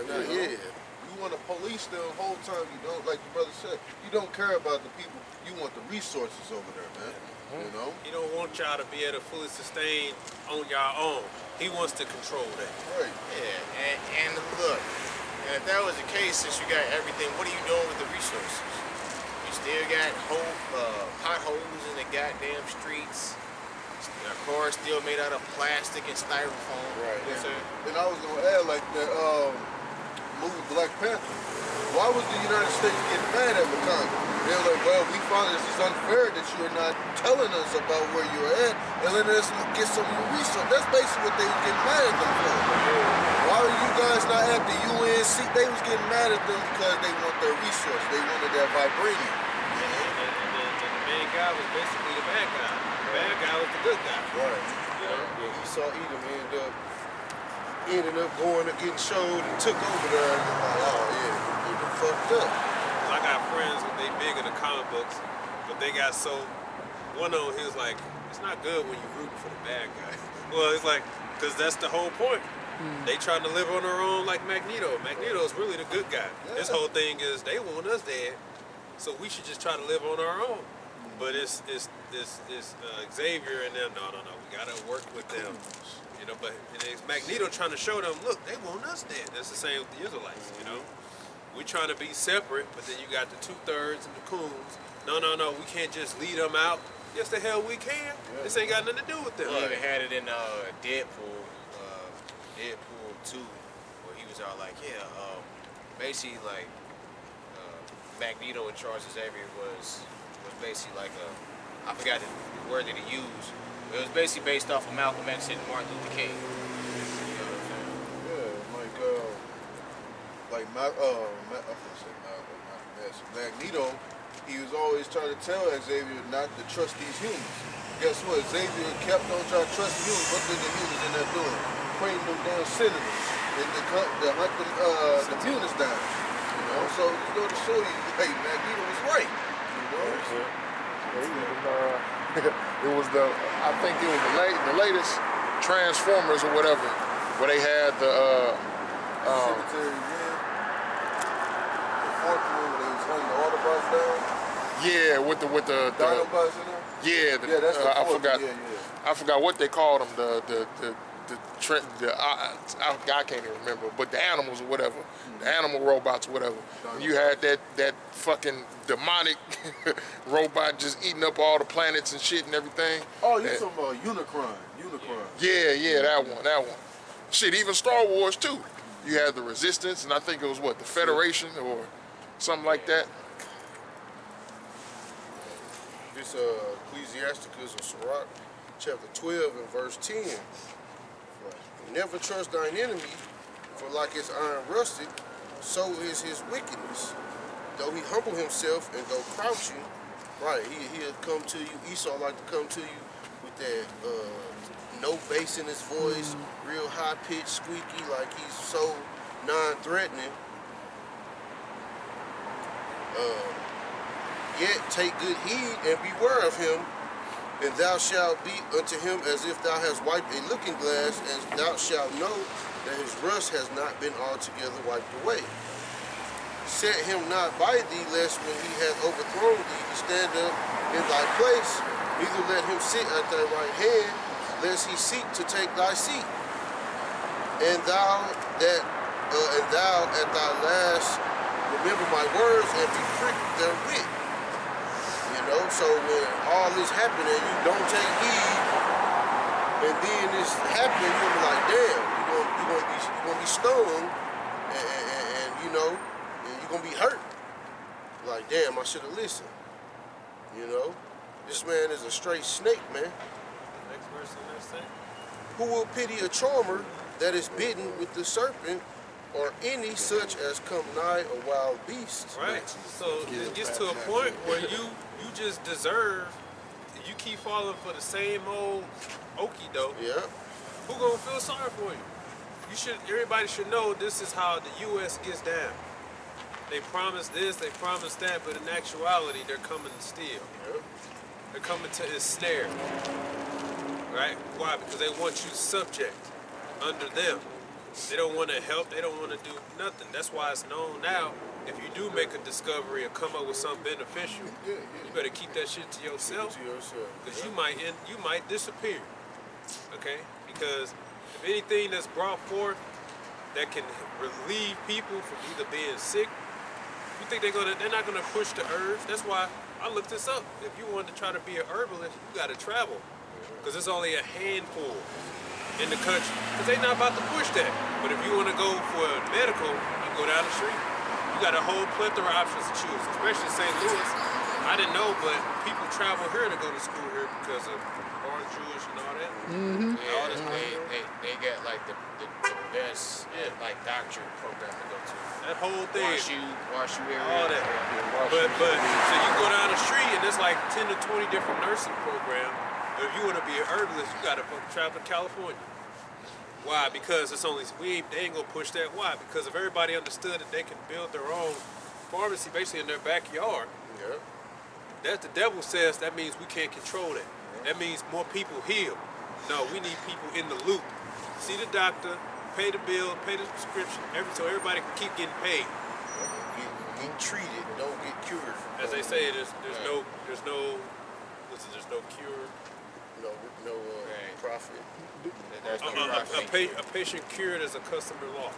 Then? You want to police them the whole time. You don't, like your brother said, you don't care about the people. You want the resources over there, man. You know. He don't want y'all to be able to fully sustain on y'all own. He wants to control that. Right. Yeah, and look, and if that was the case, since you got everything, what are you doing with the resources? You still got potholes in the goddamn streets. Our cars still made out of plastic and styrofoam. Right. You know what I'm saying? And I was gonna add, like that movie Black Panther. Why was the United States getting mad at Wakanda? They're like, well, we find this is unfair that you're not telling us about where you're at and letting us get some of your resources. That's basically what they were getting mad at them for. Why are you guys not at the UN? They was getting mad at them because they want their resources. They wanted that vibranium. And the main guy was basically the bad guy. The bad guy was the good guy. Right. You know? Yeah, he saw Edom ended up going and getting showed and took over there and like, oh yeah, he done fucked up. I got friends, they big in the comic books, but they got so, one of them, he was like, it's not good when you root for the bad guy. Well, it's like, because that's the whole point. They trying to live on their own like Magneto. Magneto is really the good guy. Yeah. This whole thing is they want us dead, so we should just try to live on our own. But it's Xavier and them. No, we gotta work with them. You know, but it's Magneto trying to show them, look, they want us dead. That's the same with the Israelites. You know, we're trying to be separate, but then you got the 2/3 and the coons. No, we can't just lead them out. Yes, the hell we can. Yeah. This ain't got nothing to do with them. Well, they had it in Deadpool 2, where he was all like, yeah, basically like Magneto in charge of Xavier was basically like I forgot the word that he used. It was basically based off of Malcolm X and Martin Luther King. You know what I'm saying? Yeah, like Magneto, he was always trying to tell Xavier not to trust these humans. Guess what? Xavier kept on trying to trust the humans. What did the humans end up doing? Praying them damn senators and to hunt the mutants down. You know, so it's going to show you, hey, Magneto was right. You know. It was I think it was the latest Transformers or whatever, where they had the Cemetery, yeah. The fourth one where they was hunting the Autobots down. yeah, with the Dinobots in there. yeah, Yeah, that's the I fourth forgot. one. Yeah. I forgot what they called them. I can't even remember, but the animals or whatever, the animal robots or whatever. And you had that fucking demonic robot just eating up all the planets and shit and everything. Oh, you talking about Unicron? Yeah, that one. Shit, even Star Wars too. You had the Resistance, and I think it was what, the Federation or something like that. This Ecclesiasticus of Sirach, chapter 12 and verse 10. Never trust thine enemy, for like his iron rusted, so is his wickedness. Though he humble himself and go crouching, right, he'll come to you. Esau like to come to you with that no bass in his voice, real high-pitched, squeaky, like he's so non-threatening. Yet take good heed and beware of him, and thou shalt be unto him as if thou hast wiped a looking glass, and thou shalt know that his rust has not been altogether wiped away. Set him not by thee, lest when he hath overthrown thee, he stand up in thy place. Neither let him sit at thy right hand, lest he seek to take thy seat. And thou at thy last remember my words and be pricked therewith. You know, so when all this happening, you don't take heed, and then it's happening, you're gonna be like, damn, you're gonna be stoned, and you know, and you're gonna be hurt. Like, damn, I should have listened. You know, this man is a straight snake, man. Next verse on that say. Who will pity a charmer that is bitten with the serpent, or any such as come nigh a wild beast? Right. So it gets to a point where you just deserve. You keep falling for the same old okie doke. Yeah. Who gonna feel sorry for you? Everybody should know this is how the U.S. gets down. They promise this, they promise that, but in actuality, they're coming to steal. Yep. They're coming to ensnare. Right? Why? Because they want you subject under them. They don't want to help. They don't want to do nothing. That's why it's known now. If you do make a discovery or come up with something beneficial, you better keep that shit to yourself. Because you might disappear. Okay? Because if anything that's brought forth that can relieve people from either being sick, you think they're not gonna push the herbs? That's why I looked this up. If you wanted to try to be an herbalist, you gotta travel. Because there's only a handful in the country. Because they're not about to push that. But if you want to go for medical, you go down the street. You got a whole plethora of options to choose, especially St. Louis. I didn't know, but people travel here to go to school here because of Orange Jewish and all that. Mm-hmm. Yeah, they got like the best like doctorate program to go to. That whole thing. Wash you area. All that. But so you go down the street and there's like 10 to 20 different nursing programs. But if you want to be an herbalist, you got to travel to California. Why? Because they ain't gonna push that. Why? Because if everybody understood that they can build their own pharmacy basically in their backyard, that the devil says that means we can't control that. That means more people heal. No, we need people in the loop. See the doctor, pay the bill, pay the prescription, so everybody can keep getting paid. Get treated, don't get cured. As they say, there's no cure. No profit. There's no profit. A patient cured is a customer lost.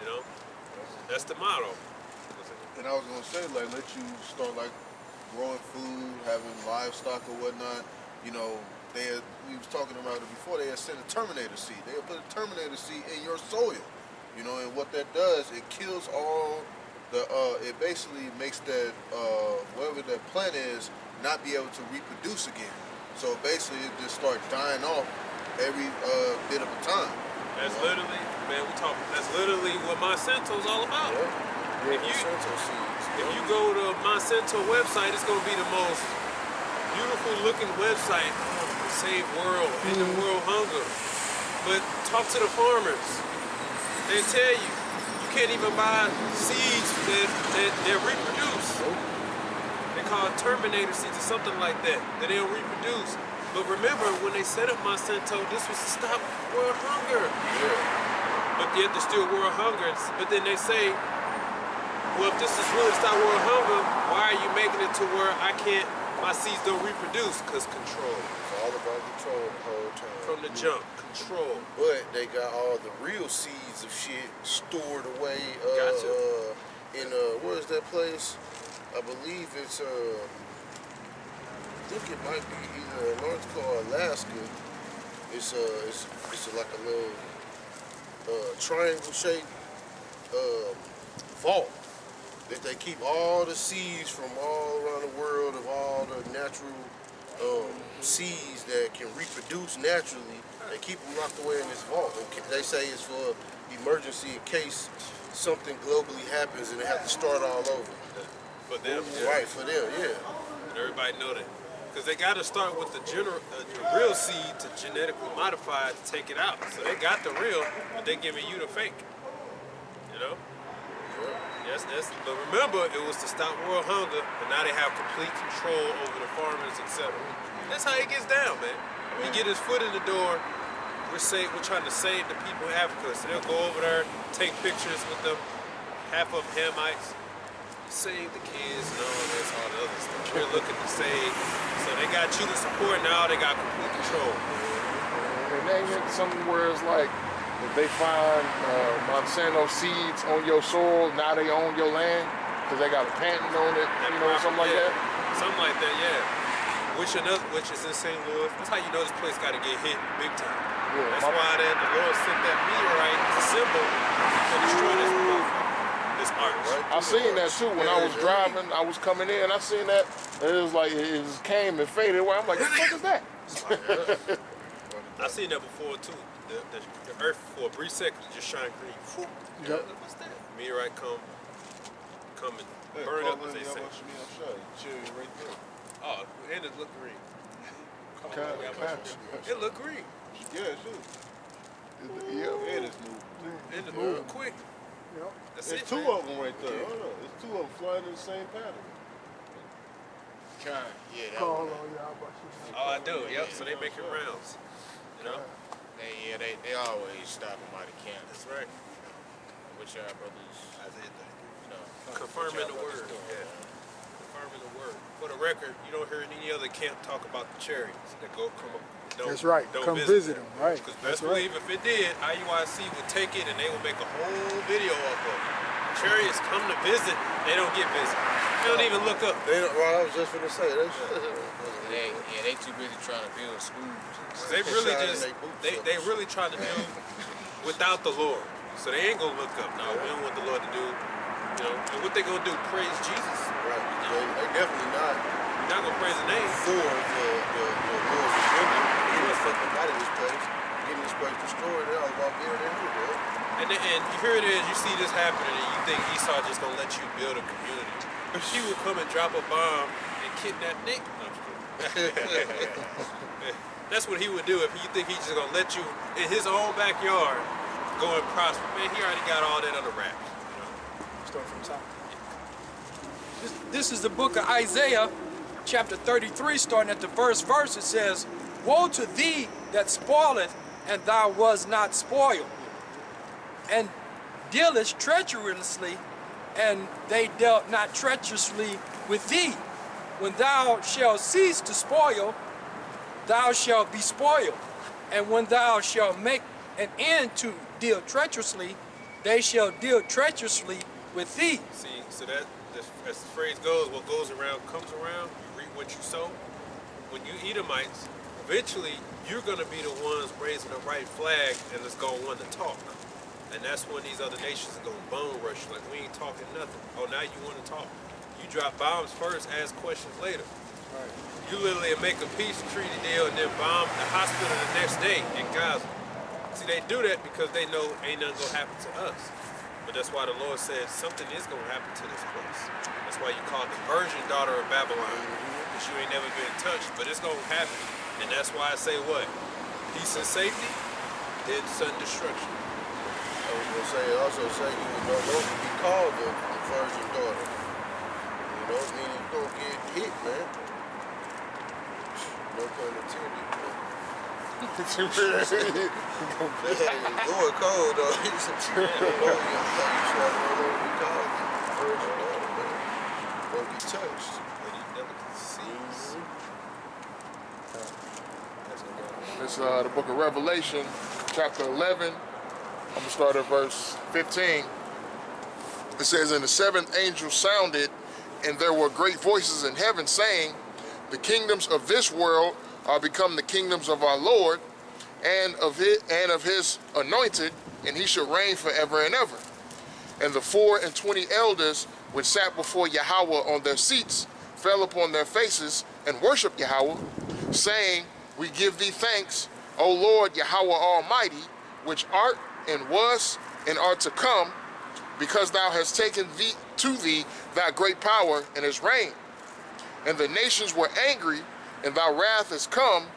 You know, that's the motto. And I was gonna say, like, let you start like growing food, having livestock or whatnot. You know, we was talking about it before. They had sent a Terminator seed. They had put a Terminator seed in your soil. You know, and what that does, it kills all the. It basically makes that whatever that plant is not be able to reproduce again. So basically, it just starts dying off every bit of a time. That's literally man. That's literally what Monsanto's all about. Yeah. If you Monsanto seeds. if you go to Monsanto website, it's gonna be the most beautiful looking website. Save world, end the world hunger. But talk to the farmers. They tell you can't even buy seeds that reproduce. They call it Terminator seeds or something like that. That they don't reproduce. But remember, when they set up Monsanto, this was to stop world hunger. Yeah. But yet there's still world hunger. But then they say, well, if this is really to stop world hunger, why are you making it to where my seeds don't reproduce? Because control. It's all about control the whole time. From the jump, control. But they got all the real seeds of shit stored away in where is that place? I believe it's I think it might be either North Dakota or Alaska. It's like a little triangle shaped vault that they keep all the seeds from all around the world of all the natural seeds that can reproduce naturally. They keep them locked away in this vault. They say it's for emergency in case something globally happens and they have to start all over. For them, Right, for them, yeah. And everybody know that. Because they got to start with the real seed to genetically modify it to take it out. So they got the real, but they giving you the fake. You know? Yes, but remember, it was to stop world hunger, but now they have complete control over the farmers, etc. That's how he gets down, man. He get his foot in the door. We're trying to save the people in Africa. So they'll go over there, take pictures with them. Half of them Hamites. Save the kids and all this, all the other stuff. They're looking to save. So they got you to support now. They got complete control. And they hit something where it's like, if they find Monsanto seeds on your soil, now they own your land because they got a patent on it, something like that. Something like that, yeah. Which is in St. Louis. That's how you know this place got to get hit big time. Yeah, that's why the Lord sent that meteorite as a symbol to destroy this arch. I seen that too when I was driving. I was coming in. I seen that. It was like it just came and faded away. I'm like, what the fuck is that? I seen that before too. The earth for a brief second just shine green. Yep. What's that? Meteorite come and burn up, as they say. Cherry right there. Oh, and it look green. Okay. It look green. Yeah, it should. Yeah. And it's moving. And it's moving quick. Yep. That's There's it, two man. of them right there. Hold on. There's two of them flying in the same pattern. Yeah, Call on y'all about you. Oh, I do. Yep. So they making rounds. You know. they always stop them out of camp. That's right. Which our brothers, Confirming the word. Yeah. Confirming the word. For the record, you don't hear any other camp talk about the chariots that come up. That's right. Come visit them, right? Because best believe if it did, IUIC would take it and they would make a whole video up of it. Chariots come to visit, they don't get visit. They don't even look up. They don't, well, I was just gonna say that. they too busy trying to build schools. They really they really trying to do without the Lord. So they ain't gonna look up. No, we don't want the Lord to do. You know, and what they gonna do? Praise Jesus? Right. They definitely not. You're not gonna praise the name. For the Lord's agenda. He was fucking out of this place, getting this place destroyed. They're all about being in here, bro. And here it is. You see this happening, and you think Esau just gonna let you build a community? He would come and drop a bomb and kidnap Nick. No, I'm just kidding. That's what he would do if you think he's just gonna let you in his own backyard go and prosper. Man, he already got all that under wraps. You know? Start from top. This is the book of Isaiah, chapter 33, starting at the first verse. It says, "Woe to thee that spoileth, and thou was not spoiled, and dealest treacherously, and they dealt not treacherously with thee. When thou shalt cease to spoil, thou shalt be spoiled. And when thou shalt make an end to deal treacherously, they shall deal treacherously with thee." See, so as the phrase goes, what goes around comes around. You reap what you sow. When you Edomites, eventually you're going to be the ones raising the right flag and it's going to want to talk. And that's when these other nations are going to bone rush you. Like, we ain't talking nothing. Oh, now you want to talk. You drop bombs first, ask questions later. Right. You literally make a peace treaty deal and then bomb the hospital the next day in Gaza. See, they do that because they know ain't nothing gonna happen to us. But that's why the Lord said something is gonna happen to this place. That's why you call it the virgin daughter of Babylon, because you ain't never been touched. But it's gonna happen, and that's why I say what? Peace and safety, then sudden destruction. I was gonna say, also say you would no longer be called the virgin daughter. You know, meaning you don't get hit, man. No pun intended. Going cold though. You should no longer be called the virgin daughter, man. Won't be touched. But he never sees. It's the book of Revelation, chapter 11. I'm going to start at verse 15. It says, "And the seventh angel sounded, and there were great voices in heaven saying, the kingdoms of this world are become the kingdoms of our Lord and of his anointed, and he shall reign forever and ever. And the 24 elders which sat before Yahweh on their seats fell upon their faces and worshiped Yahweh, saying, We give thee thanks, O Lord Yahweh Almighty, which art and was and art to come, because thou hast taken to thee thy great power and his reign. And the nations were angry, and thy wrath is come,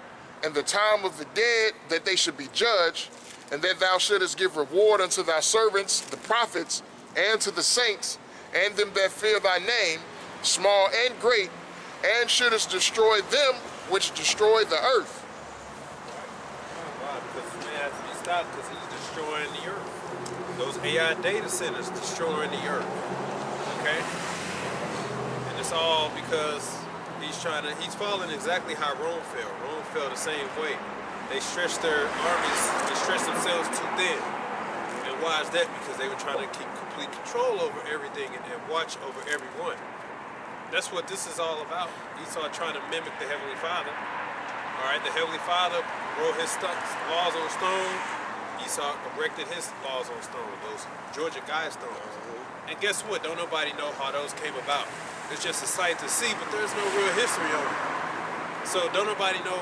and the time of the dead, that they should be judged, and that thou shouldest give reward unto thy servants, the prophets, and to the saints, and them that fear thy name, small and great, and shouldest destroy them which destroy the earth." Why? Because he has to be stopped because he's destroying the earth. Those AI data centers destroying the earth. Okay? And it's all because he's following exactly how Rome fell. Rome fell the same way. They stretched their armies, they stretched themselves too thin. And why is that? Because they were trying to keep complete control over everything and watch over everyone. That's what this is all about. Esau trying to mimic the Heavenly Father. All right, the Heavenly Father wrote his laws on stone. Esau erected his laws on stone, those Georgia Guidestones. And guess what? Don't nobody know how those came about. It's just a sight to see, but there's no real history on it. So don't nobody know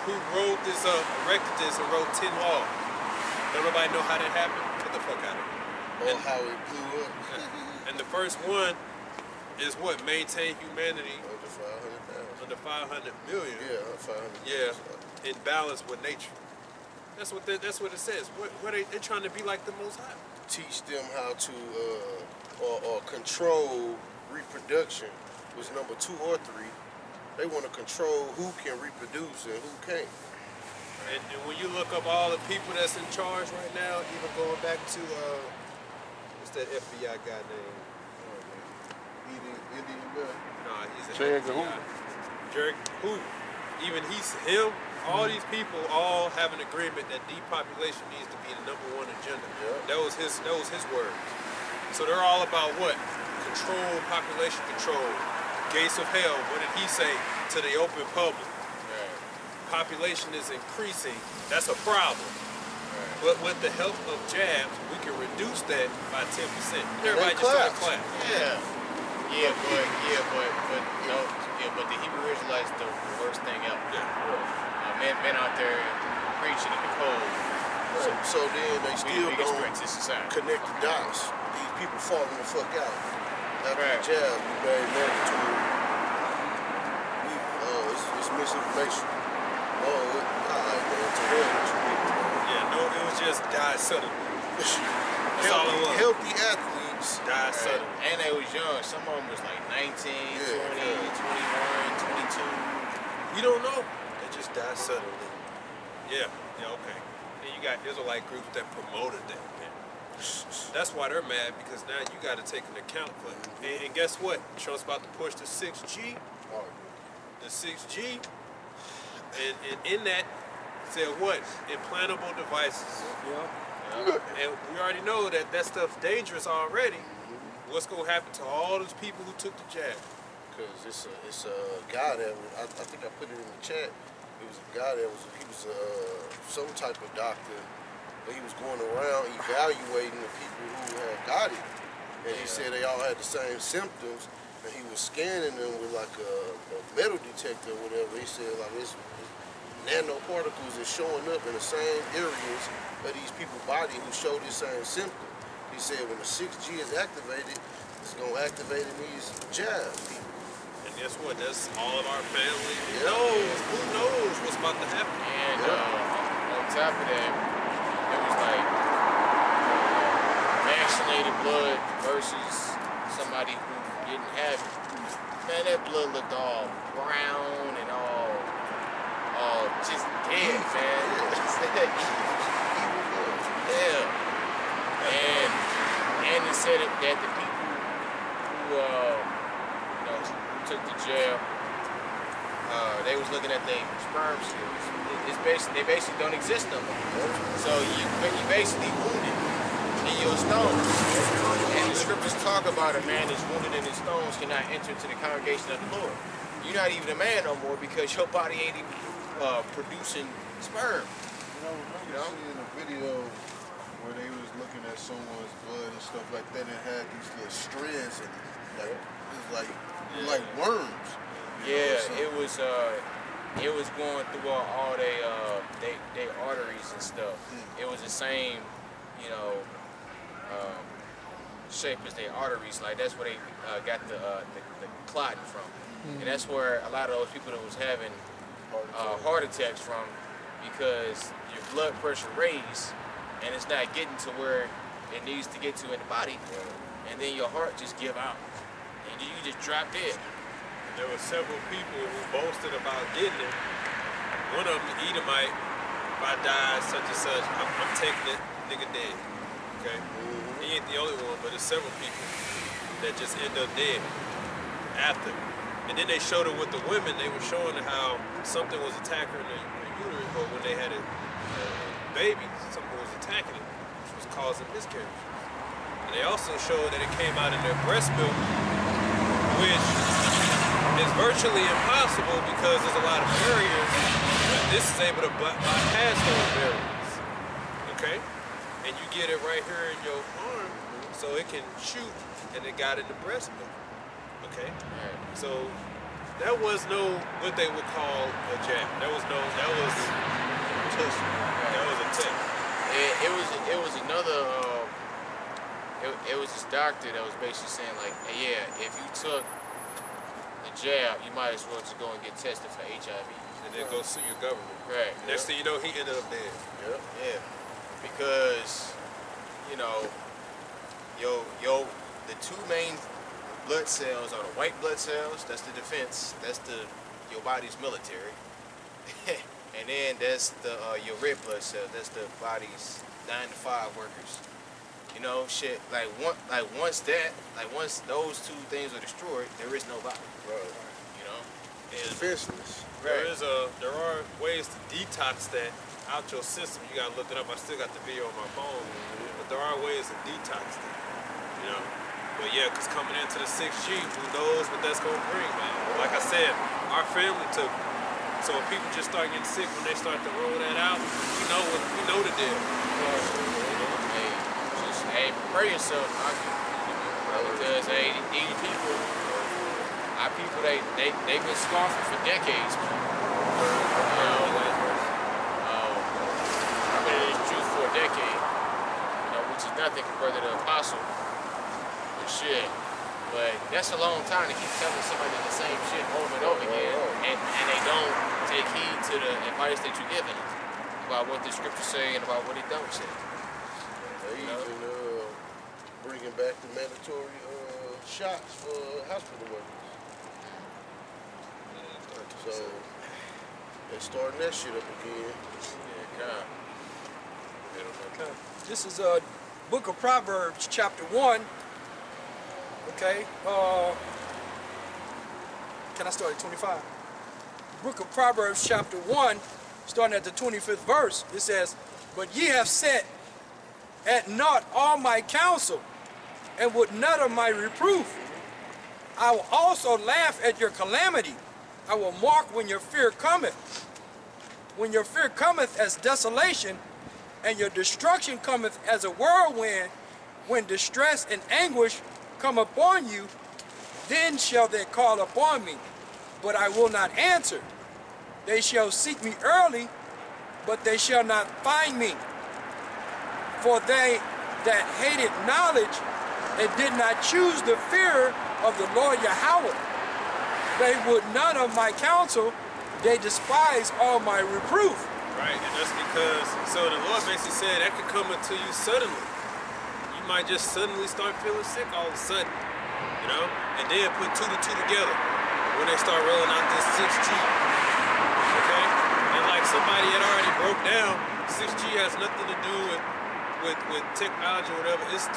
who wrote this up, erected this, and wrote 10 laws. Don't nobody know how that happened? Get the fuck out of it. Or how it blew up. And the first one is what? Maintain humanity Under 500,000. under 500 million. Yeah, 500. Yeah, in balance with nature. That's what it says. What they're trying to be like the Most High. Teach them how to or control reproduction was number 2 or 3. They want to control who can reproduce and who can't. And when you look up all the people that's in charge right now, even going back to what's that FBI guy name? Indian man. Nah, he's an J. FBI. Who? Jerry who? Even him. All these people all have an agreement that depopulation needs to be the #1 agenda. Yeah. That was his words. So they're all about what? Control, population control. Gates of hell. What did he say to the open public? Right. Population is increasing. That's a problem. But with the help of jabs, we can reduce that by 10%. Everybody just start clap. Yeah. But the Hebrew Israelites the worst thing ever. Men out there preaching in the cold. So then they still don't society. connect the dots. These people falling the fuck out. After Right. the jab, we made mandatory. It's misinformation. Alright, man, to hell with you. Yeah, no, it was just die suddenly. That's all it was. Healthy athletes. Die suddenly. And they was young. Some of them was like 19, 20, 21, 22. You don't know. They just die suddenly. Yeah, okay. Then you got Israelite groups that promoted that, man. That's why they're mad, because now you got to take an account for it. And guess what? Trump's about to push the 6G. The 6G. And in that, said what? Implantable devices. Yeah. And we already know that stuff's dangerous already. What's going to happen to all those people who took the jab? Because it's a guy that I think I put it in the chat. It was a guy that was some type of doctor, but he was going around evaluating the people who had got it, and he said they all had the same symptoms, and he was scanning them with like a metal detector or whatever. He said like it's nanoparticles is showing up in the same areas of these people's body who show this same symptom. He said when the 6G is activated, it's gonna activate in these jab people. And guess what? That's all of our family. Yeah. Who knows what's about to happen? And on top of that, it was like vaccinated blood versus somebody who didn't have it. Man, that blood looked all brown and all just dead, man. Yeah. And it said that the people who who took the jab, they was looking at their sperm cells. They basically don't exist no more. So you basically wounded in your stones. And the scriptures talk about a man that's wounded in his stones cannot enter into the congregation of the Lord. You're not even a man no more because your body ain't even producing sperm. You know, seeing a video where they was looking at someone's blood and stuff like that and had these little strands in it. Like, it was like worms. Yeah, it was going through all they arteries and stuff. It was the same, shape as their arteries. Like that's where they got the clotting from, and that's where a lot of those people that was having heart attacks from, because your blood pressure raised and it's not getting to where it needs to get to in the body, and then your heart just give out and you just drop dead. There were several people who boasted about getting it. One of them, Edomite, if I die such and such, I'm taking it, nigga dead. Okay? He ain't the only one, but there's several people that just end up dead after. And then they showed it with the women. They were showing how something was attacking the uterus, or when they had a baby, something was attacking it, which was causing miscarriages. And they also showed that it came out in their breast milk, which is virtually impossible because there's a lot of barriers, but this is able to bypass those barriers, okay? And you get it right here in your arm, so it can shoot, and it got in the breast milk, okay? So that was no, what they would call a jab. That was a test. That was a test. It was another, it was this doctor that was basically saying like, hey, yeah, if you took the jab, you might as well just go and get tested for HIV. And then go sue your government. Right. Next thing you know, he ended up dead. Yep. Yeah. Because, the two main blood cells are the white blood cells, that's the defense, that's your body's military. And then that's your red blood cells, that's the body's 9-to-5 workers. Once those two things are destroyed, there is no body. Right. And Defenseless. there are ways to detox that out your system. You gotta look it up. I still got the video on my phone, but there are ways to detox that. But yeah, because coming into the 6G, who knows what that's gonna bring, man. Like I said, our family took it. So if people just start getting sick when they start to roll that out, we know the deal. Hey, prepare yourself, because these people, our people, they've been scoffing for decades, man. But it is true for a decade, which is nothing compared to the apostle. But shit, but that's a long time to keep telling somebody the same shit over and over again, and they don't take heed to the advice that you're giving about what the scriptures say and about what it don't say. They even bringing back the mandatory shots for hospital workers. So they're starting that shit up again. Okay. This is book of Proverbs, chapter 1. Okay. Can I start at 25? Book of Proverbs, chapter 1, starting at the 25th verse. It says, "But ye have set at naught all my counsel, and would none of my reproof. I will also laugh at your calamity. I will mark when your fear cometh. When your fear cometh as desolation, and your destruction cometh as a whirlwind, when distress and anguish come upon you, then shall they call upon me, but I will not answer. They shall seek me early, but they shall not find me. For they that hated knowledge and did not choose the fear of the Lord Yahweh, they would none of my counsel, they despise all my reproof. Right, and that's because, so the Lord basically said that could come into you suddenly. You might just suddenly start feeling sick all of a sudden, you know? And then put 2 to 2 together when they start rolling out this 6G, okay? And like somebody had already broke down, 6G has nothing to do with technology or whatever. It's to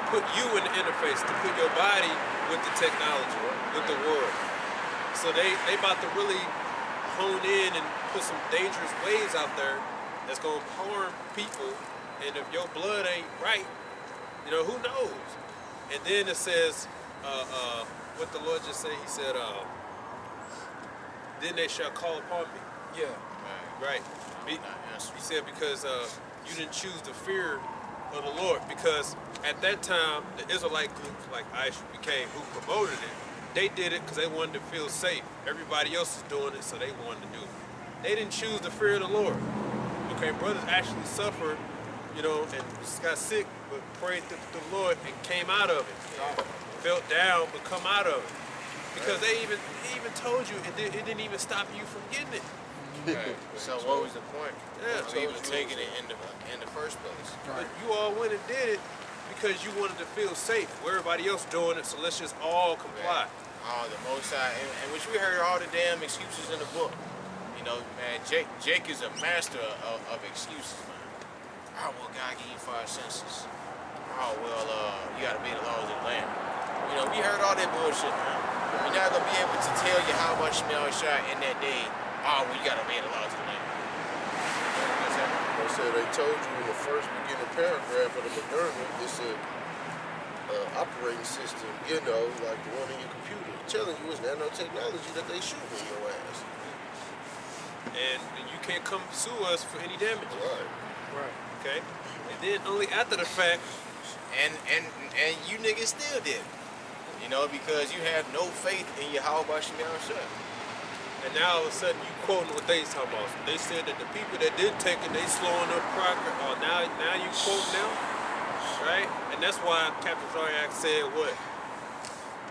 put you in the interface, to put your body with the technology, with the world. So they about to really hone in and put some dangerous waves out there that's gonna harm people. And if your blood ain't right, you know, who knows? And then it says, what the Lord just said, he said, then they shall call upon me. Yeah. Right. He said because you didn't choose the fear of the Lord. Because at that time, the Israelite groups like ISUPK who promoted it, they did it because they wanted to feel safe. Everybody else is doing it, so they wanted to do it. They didn't choose the fear of the Lord. Okay, brothers actually suffered, you know, and got sick, but prayed to the Lord and came out of it. Felt down, but come out of it. Because they even told you it didn't even stop you from getting it. Right. So what was the point? Yeah, Of even taking it in the first place? But you all went and did it because you wanted to feel safe. Where everybody else doing it, so let's just all comply. Oh, the Most High, and which we heard all the damn excuses in the book. You know, man, Jake is a master of excuses, man. Oh, well, God gave you 5 senses. Oh, well, you gotta obey the laws of the land. You know, we heard all that bullshit, man. We're not gonna be able to tell you how much smell shot in that day. Oh, well, you gotta obey the laws of the land. They said they told you in the first beginning paragraph of the Moderna, it's a operating system, you know, like the one in your computer, telling you it's nanotechnology that they shooting in your ass. And you can't come sue us for any damage. Right. Okay? And then only after the fact, And you niggas still did. You know, because you have no faith in your how about Shemal Shah. and now all of a sudden you quoting what they talking about. They said that the people that did take it, they slowing up progress. Oh, now you quoting them, right? And that's why Captain Zaryak said what?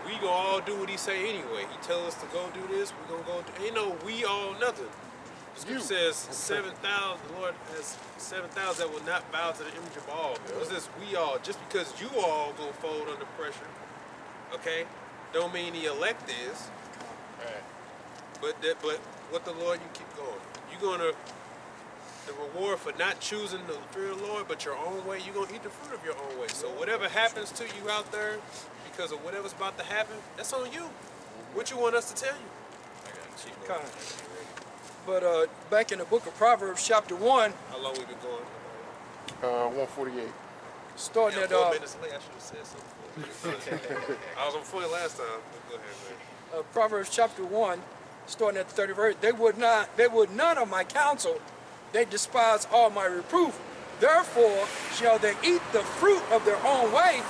We gonna all do what he say anyway. He tell us to go do this, we gonna go do. Ain't no we all nothing. The scripture says 7,000. The Lord has 7,000 that will not bow to the image of all. What's this? We all. Just because you all gonna fold under pressure, okay? Don't mean the elect is. Right. But what the Lord, you keep going. You gonna the reward for not choosing the fear of the Lord, but your own way. You are gonna eat the fruit of your own way. So whatever happens to you out there, because of whatever's about to happen, that's on you. What you want us to tell you? Kind. But back in the book of Proverbs, chapter 1, How long we been going? 148. starting Yeah, at 4 minutes late. I should have said something. I was on point last time. Go ahead, man. Proverbs chapter 1, starting at the 30th verse, they would none of my counsel, they despise all my reproof. Therefore shall they eat the fruit of their own way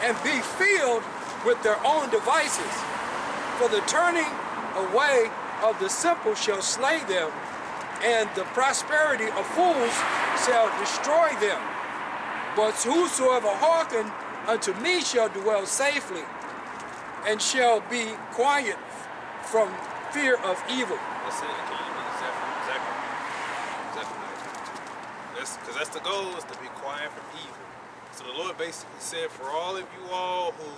and be filled with their own devices. For the turning away of the simple shall slay them, and the prosperity of fools shall destroy them. But whosoever hearken unto me shall dwell safely, and shall be quiet from fear of evil. That's it. Can you be exactly. Because that's the goal, is to be quiet from evil. So the Lord basically said, for all of you all who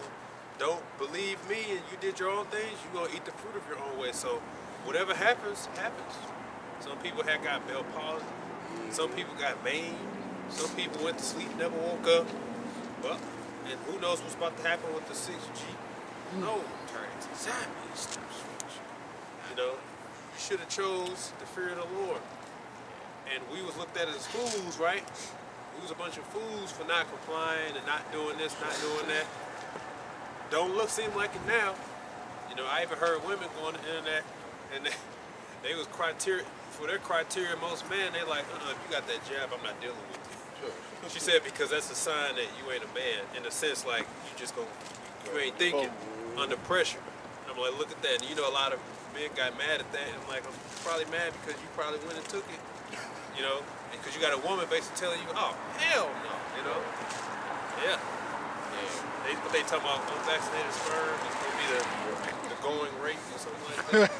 don't believe me and you did your own things, you're going to eat the fruit of your own way. So whatever happens, happens. Some people had got Bell palsy. Some people got maimed. Some people went to sleep, never woke up. Well, and who knows what's about to happen with the 6G? No, turn into zombies. You know, you should have chose the fear of the Lord. And we was looked at as fools, right? We was a bunch of fools for not complying and not doing this, not doing that. Don't seem like it now. You know, I even heard women go on the internet and they was criteria, for their criteria, most men, they like, if you got that jab, I'm not dealing with you. She said, because that's a sign that you ain't a man. In a sense, like, you just go, you ain't thinking under pressure. And I'm like, look at that. And you know, a lot of men got mad at that. And I'm like, I'm probably mad because you probably went and took it, you know, because you got a woman basically telling you, oh, hell no, you know? Yeah. What they talking about, unvaccinated sperm is going to be the going rate or something like that.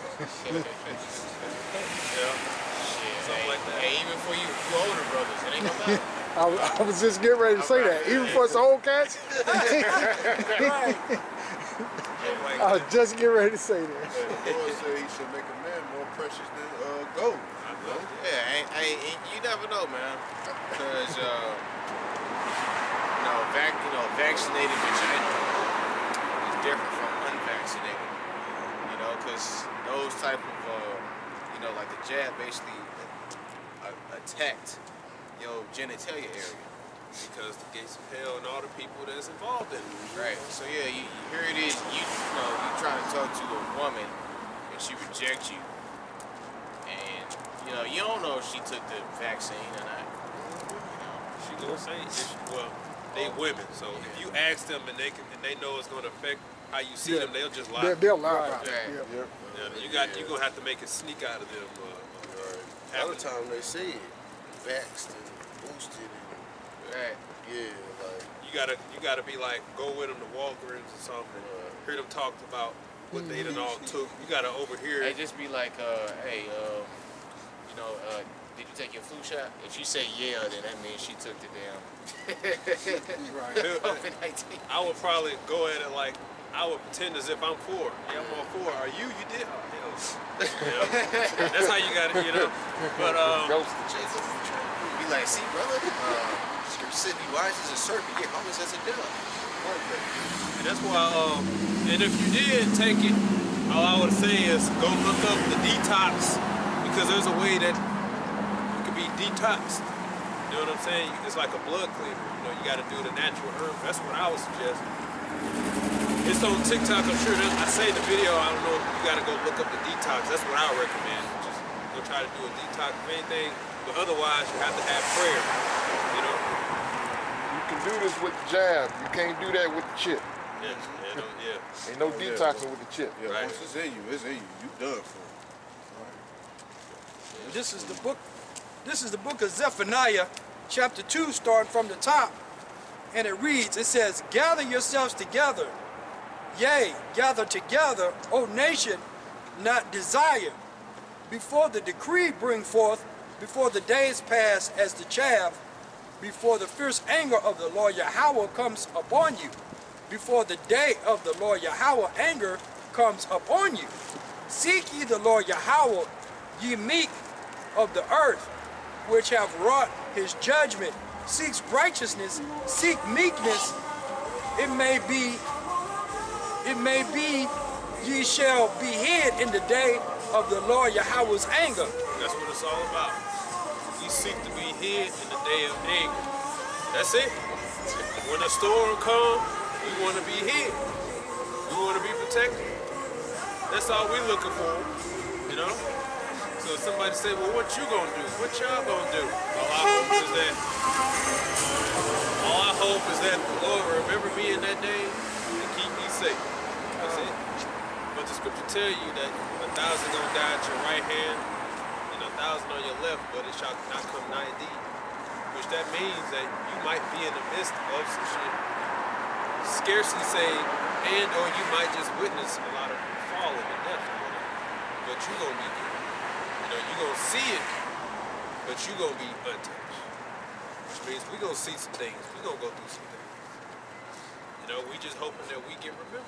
Yeah. Something like that. Hey, even for you older brothers, it ain't gonna matter. I was just getting ready to say that. Even for us old cats. Right. I was just getting ready to say that. The Lord said he should make a man more precious than gold. Yeah, you never know, man. Because vaccinated vagina is different from unvaccinated. You know, because those type of like the jab basically attacked your genitalia area. Because the gates of hell and all the people that's involved in it. Right. So yeah, here it is. You trying to talk to a woman and she rejects you, and you don't know if she took the vaccine or not. She gonna say, well, they women. So if you ask them and they know it's gonna affect how you see them, they'll just lie. They'll lie about it. Right. Yeah. You gonna have to make it sneak out of them. A lot of times they say it, vaxxed and boosted and Right. yeah, like You gotta be like, go with them to Walgreens or something. Hear them talk about what they done all took. You gotta overhear Hey, it. just be like, hey, did you take your flu shot? If she say yeah, then that means she took the damn COVID-19. I would probably go at it like, I would pretend as if I'm poor. Yeah, I'm all poor. Are you? You did? Oh, hell. That's how you got it, you know. But Be like, see, brother, Scripture said be wise as a serpent, yet harmless as a dove. and that's why. And if you did take it, all I would say is go look up the detox, because there's a way that you can be detoxed. You know what I'm saying? It's like a blood cleaner. You know, you got to do the natural herb. That's what I would suggest. It's on TikTok, I'm sure. I say the video, I don't know, you gotta go look up the detox. That's what I would recommend. Just go try to do a detox of anything. But otherwise, you have to have prayer, you know? You can do this with the jab. You can't do that with the chip. Yeah. Ain't no detoxing with the chip. Yeah, Right. once it's in you, it's in you. You done for. This is the book of Zephaniah, chapter 2, starting from the top. And it reads, it says, gather yourselves together. Yea, gather together, O nation, not desire. Before the decree bring forth, before the days pass as the chaff, before the fierce anger of the Lord Yahweh comes upon you, before the day of the Lord Yahweh anger comes upon you. Seek ye the Lord Yahweh, ye meek of the earth, which have wrought his judgment. Seek righteousness, seek meekness. It may be ye shall be hid in the day of the Lord Yahweh's anger. That's what it's all about. We seek to be hid in the day of anger. That's it. When the storm comes, we want to be hid. We want to be protected. That's all we're looking for, you know? So if somebody say, well, what you gonna do? What y'all gonna do? All I hope is that the Lord remember me in that day and keep me safe. That's it. But the scripture tell you that 1,000 gonna die at your right hand and 1,000 on your left, but it shall not come nigh thee. Which that means that you might be in the midst of some shit. Scarcely say, and or you might just witness a lot of falling and death or whatever. But you gonna be good. You know, you gonna see it, but you gonna be untouched. Which means we gonna see some things. We gonna go through some things. You know, we just hoping that we get remembered.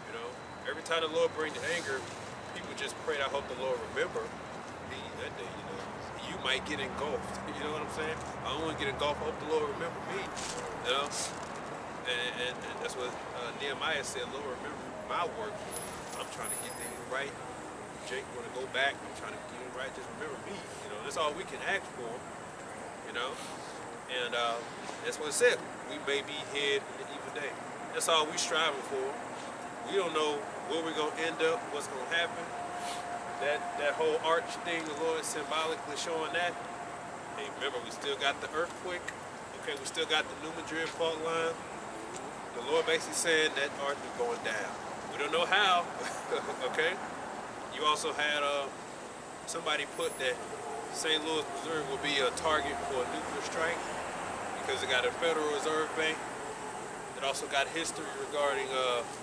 You know, every time the Lord brings the anger, people just pray, I hope the Lord remember me that day, you know. You might get engulfed, you know what I'm saying? I don't want to get engulfed, I hope the Lord remember me, you know. And that's what Nehemiah said, Lord, remember my work. I'm trying to get things right. Jake want to go back, I'm trying to get it right, just remember me. You know, that's all we can ask for, you know. And that's what it said. We may be hid in the evil day. That's all we striving for. We don't know where we're gonna end up, what's gonna happen. That whole arch thing, the Lord is symbolically showing that. Hey, remember, we still got the earthquake. Okay, we still got the New Madrid fault line. The Lord basically said that arch is going down. We don't know how, okay? You also had somebody put that St. Louis, Missouri will be a target for a nuclear strike because it got a Federal Reserve Bank. It also got history regarding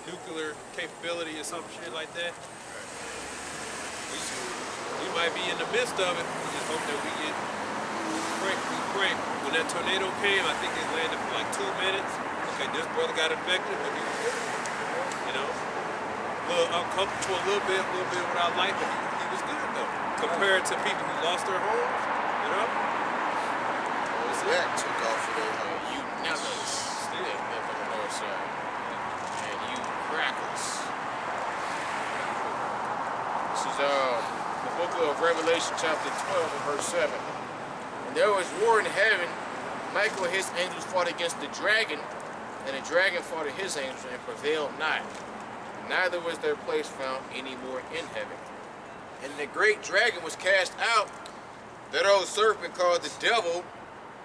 nuclear capability or some shit like that. We might be in the midst of it. We just hope that we get quick. When that tornado came, I think it landed for like 2 minutes. Okay, this brother got affected, but he was good. You know, a little uncomfortable, a little bit without life, but he was good though. Compared to people who lost their homes, you know. His back took off of their home. You never still live on the north side. And you crackers. This is the book of Revelation chapter 12 and verse 7. And there was war in heaven. Michael and his angels fought against the dragon, and the dragon fought his angels and prevailed not. Neither was their place found any more in heaven. And the great dragon was cast out, that old serpent called the devil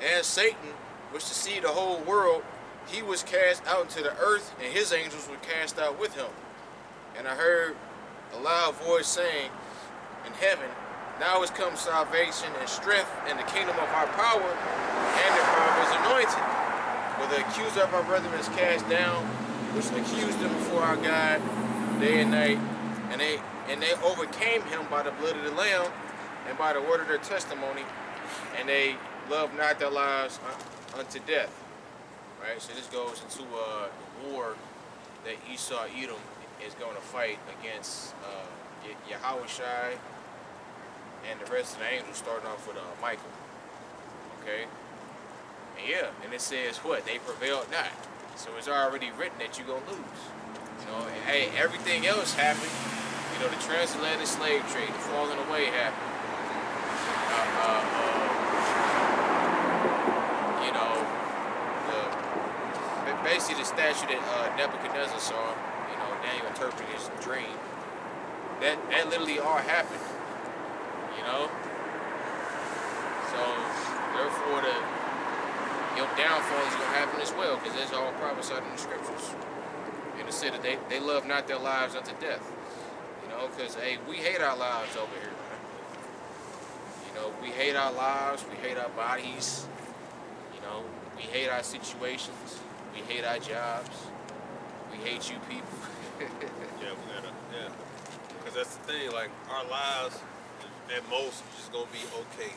and Satan, which deceived the whole world. He was cast out into the earth, and his angels were cast out with him. And I heard a loud voice saying in heaven, now has come salvation and strength and the kingdom of our power and the power of his anointed. For the accuser of our brethren is cast down, which accused them before our God day and night. And they overcame him by the blood of the Lamb and by the word of their testimony, and they loved not their lives unto death. Right? So this goes into the war that Esau Edom is going to fight against Yahushai and the rest of the angels, starting off with Michael. Okay? And yeah, and it says what? They prevailed not. So it's already written that you're going to lose. You know, and, hey, everything else happened. You know, the transatlantic slave trade, the falling away happened. You know, basically the statue that Nebuchadnezzar saw, you know, Daniel interpreted his dream. That literally all happened. You know? So, therefore, your downfall is going to happen as well, because that's all prophesied in the scriptures. And it said that they love not their lives unto death. You know, because, hey, we hate our lives over here, man. You know, we hate our lives, we hate our bodies, you know, we hate our situations, we hate our jobs, we hate you people. Yeah. Because that's the thing, like, our lives, at most, are just going to be okay.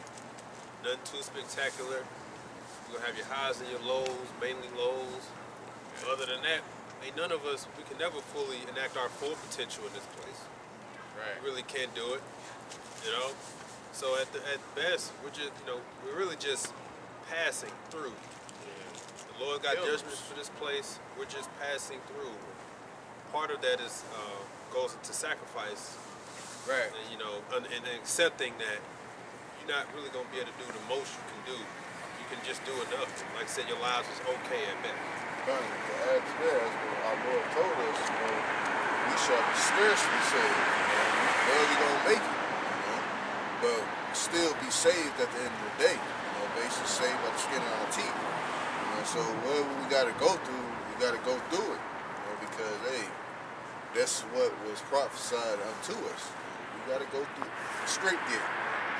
Nothing too spectacular. You're going to have your highs and your lows, mainly lows. Other than that, ain't none of us, we can never fully enact our full potential in this place. Right. We really can't do it, you know? So at best, we're just, you know, we're really just passing through. The Lord got judgments for this place. We're just passing through. Part of that is goes into sacrifice. Right. And, you know, and accepting that you're not really going to be able to do the most you can do. You can just do enough. Like I said, your lives is okay at best. To add to that, as our Lord told us, you know, we shall be scarcely saved. We barely gonna make it, you know, but still be saved at the end of the day. You know, basically saved by the skin of our teeth. You know, so whatever we gotta go through, we gotta go through it. You know, because hey, that's what was prophesied unto us. We gotta go through the straight gate.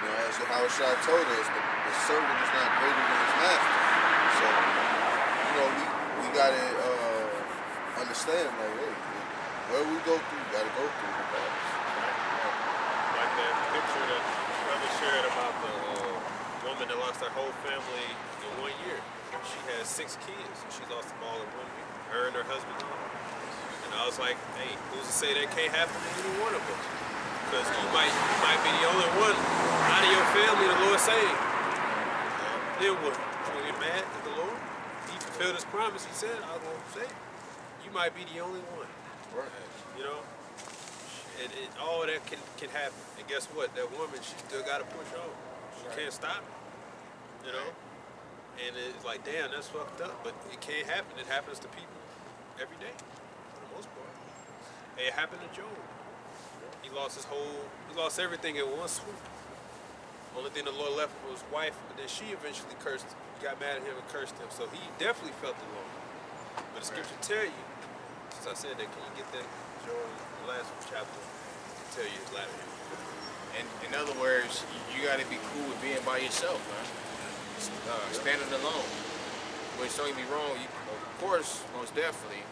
You know, as Yahushua told us, the servant is not greater than his master. So, you know, we gotta understand, like, hey, where we go through, we gotta go through the battles. Like that picture that brother shared about the woman that lost her whole family in 1 year. She has 6 kids, and she lost them all in 1 week. Her and her husband. And I was like, hey, who's to say that can't happen to any one of us? Because you might be the only one out of your family the Lord saved. Then what? You get mad at the Lord? He fulfilled his promise. He said, I was going to save you. You might be the only one. Right. You know? And all that can happen. And guess what? That woman, she still got to push on. She can't stop it. You know? And it's like, damn, that's fucked up. But it can't happen. It happens to people every day, for the most part. And it happened to Job. He lost everything in one swoop. Only thing the Lord left was his wife, but then she eventually got mad at him and cursed him. So he definitely felt alone. But the scripture tell you, since I said that, can you get that, Job, the last chapter? tell you his latter end. And in other words, you got to be cool with being by yourself, man. Standing alone. Which, don't get me wrong, of course, most definitely,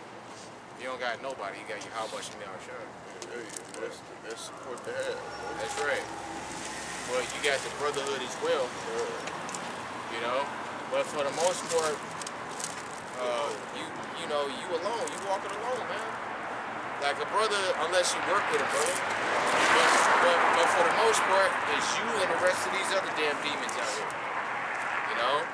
you don't got nobody. You got your how much in there, sure. That's support to have. That's right. But you got the brotherhood as well, you know. But for the most part, you know, you alone. You walking alone, man. Like a brother, unless you work with a brother. But for the most part, it's you and the rest of these other damn demons out here. You know.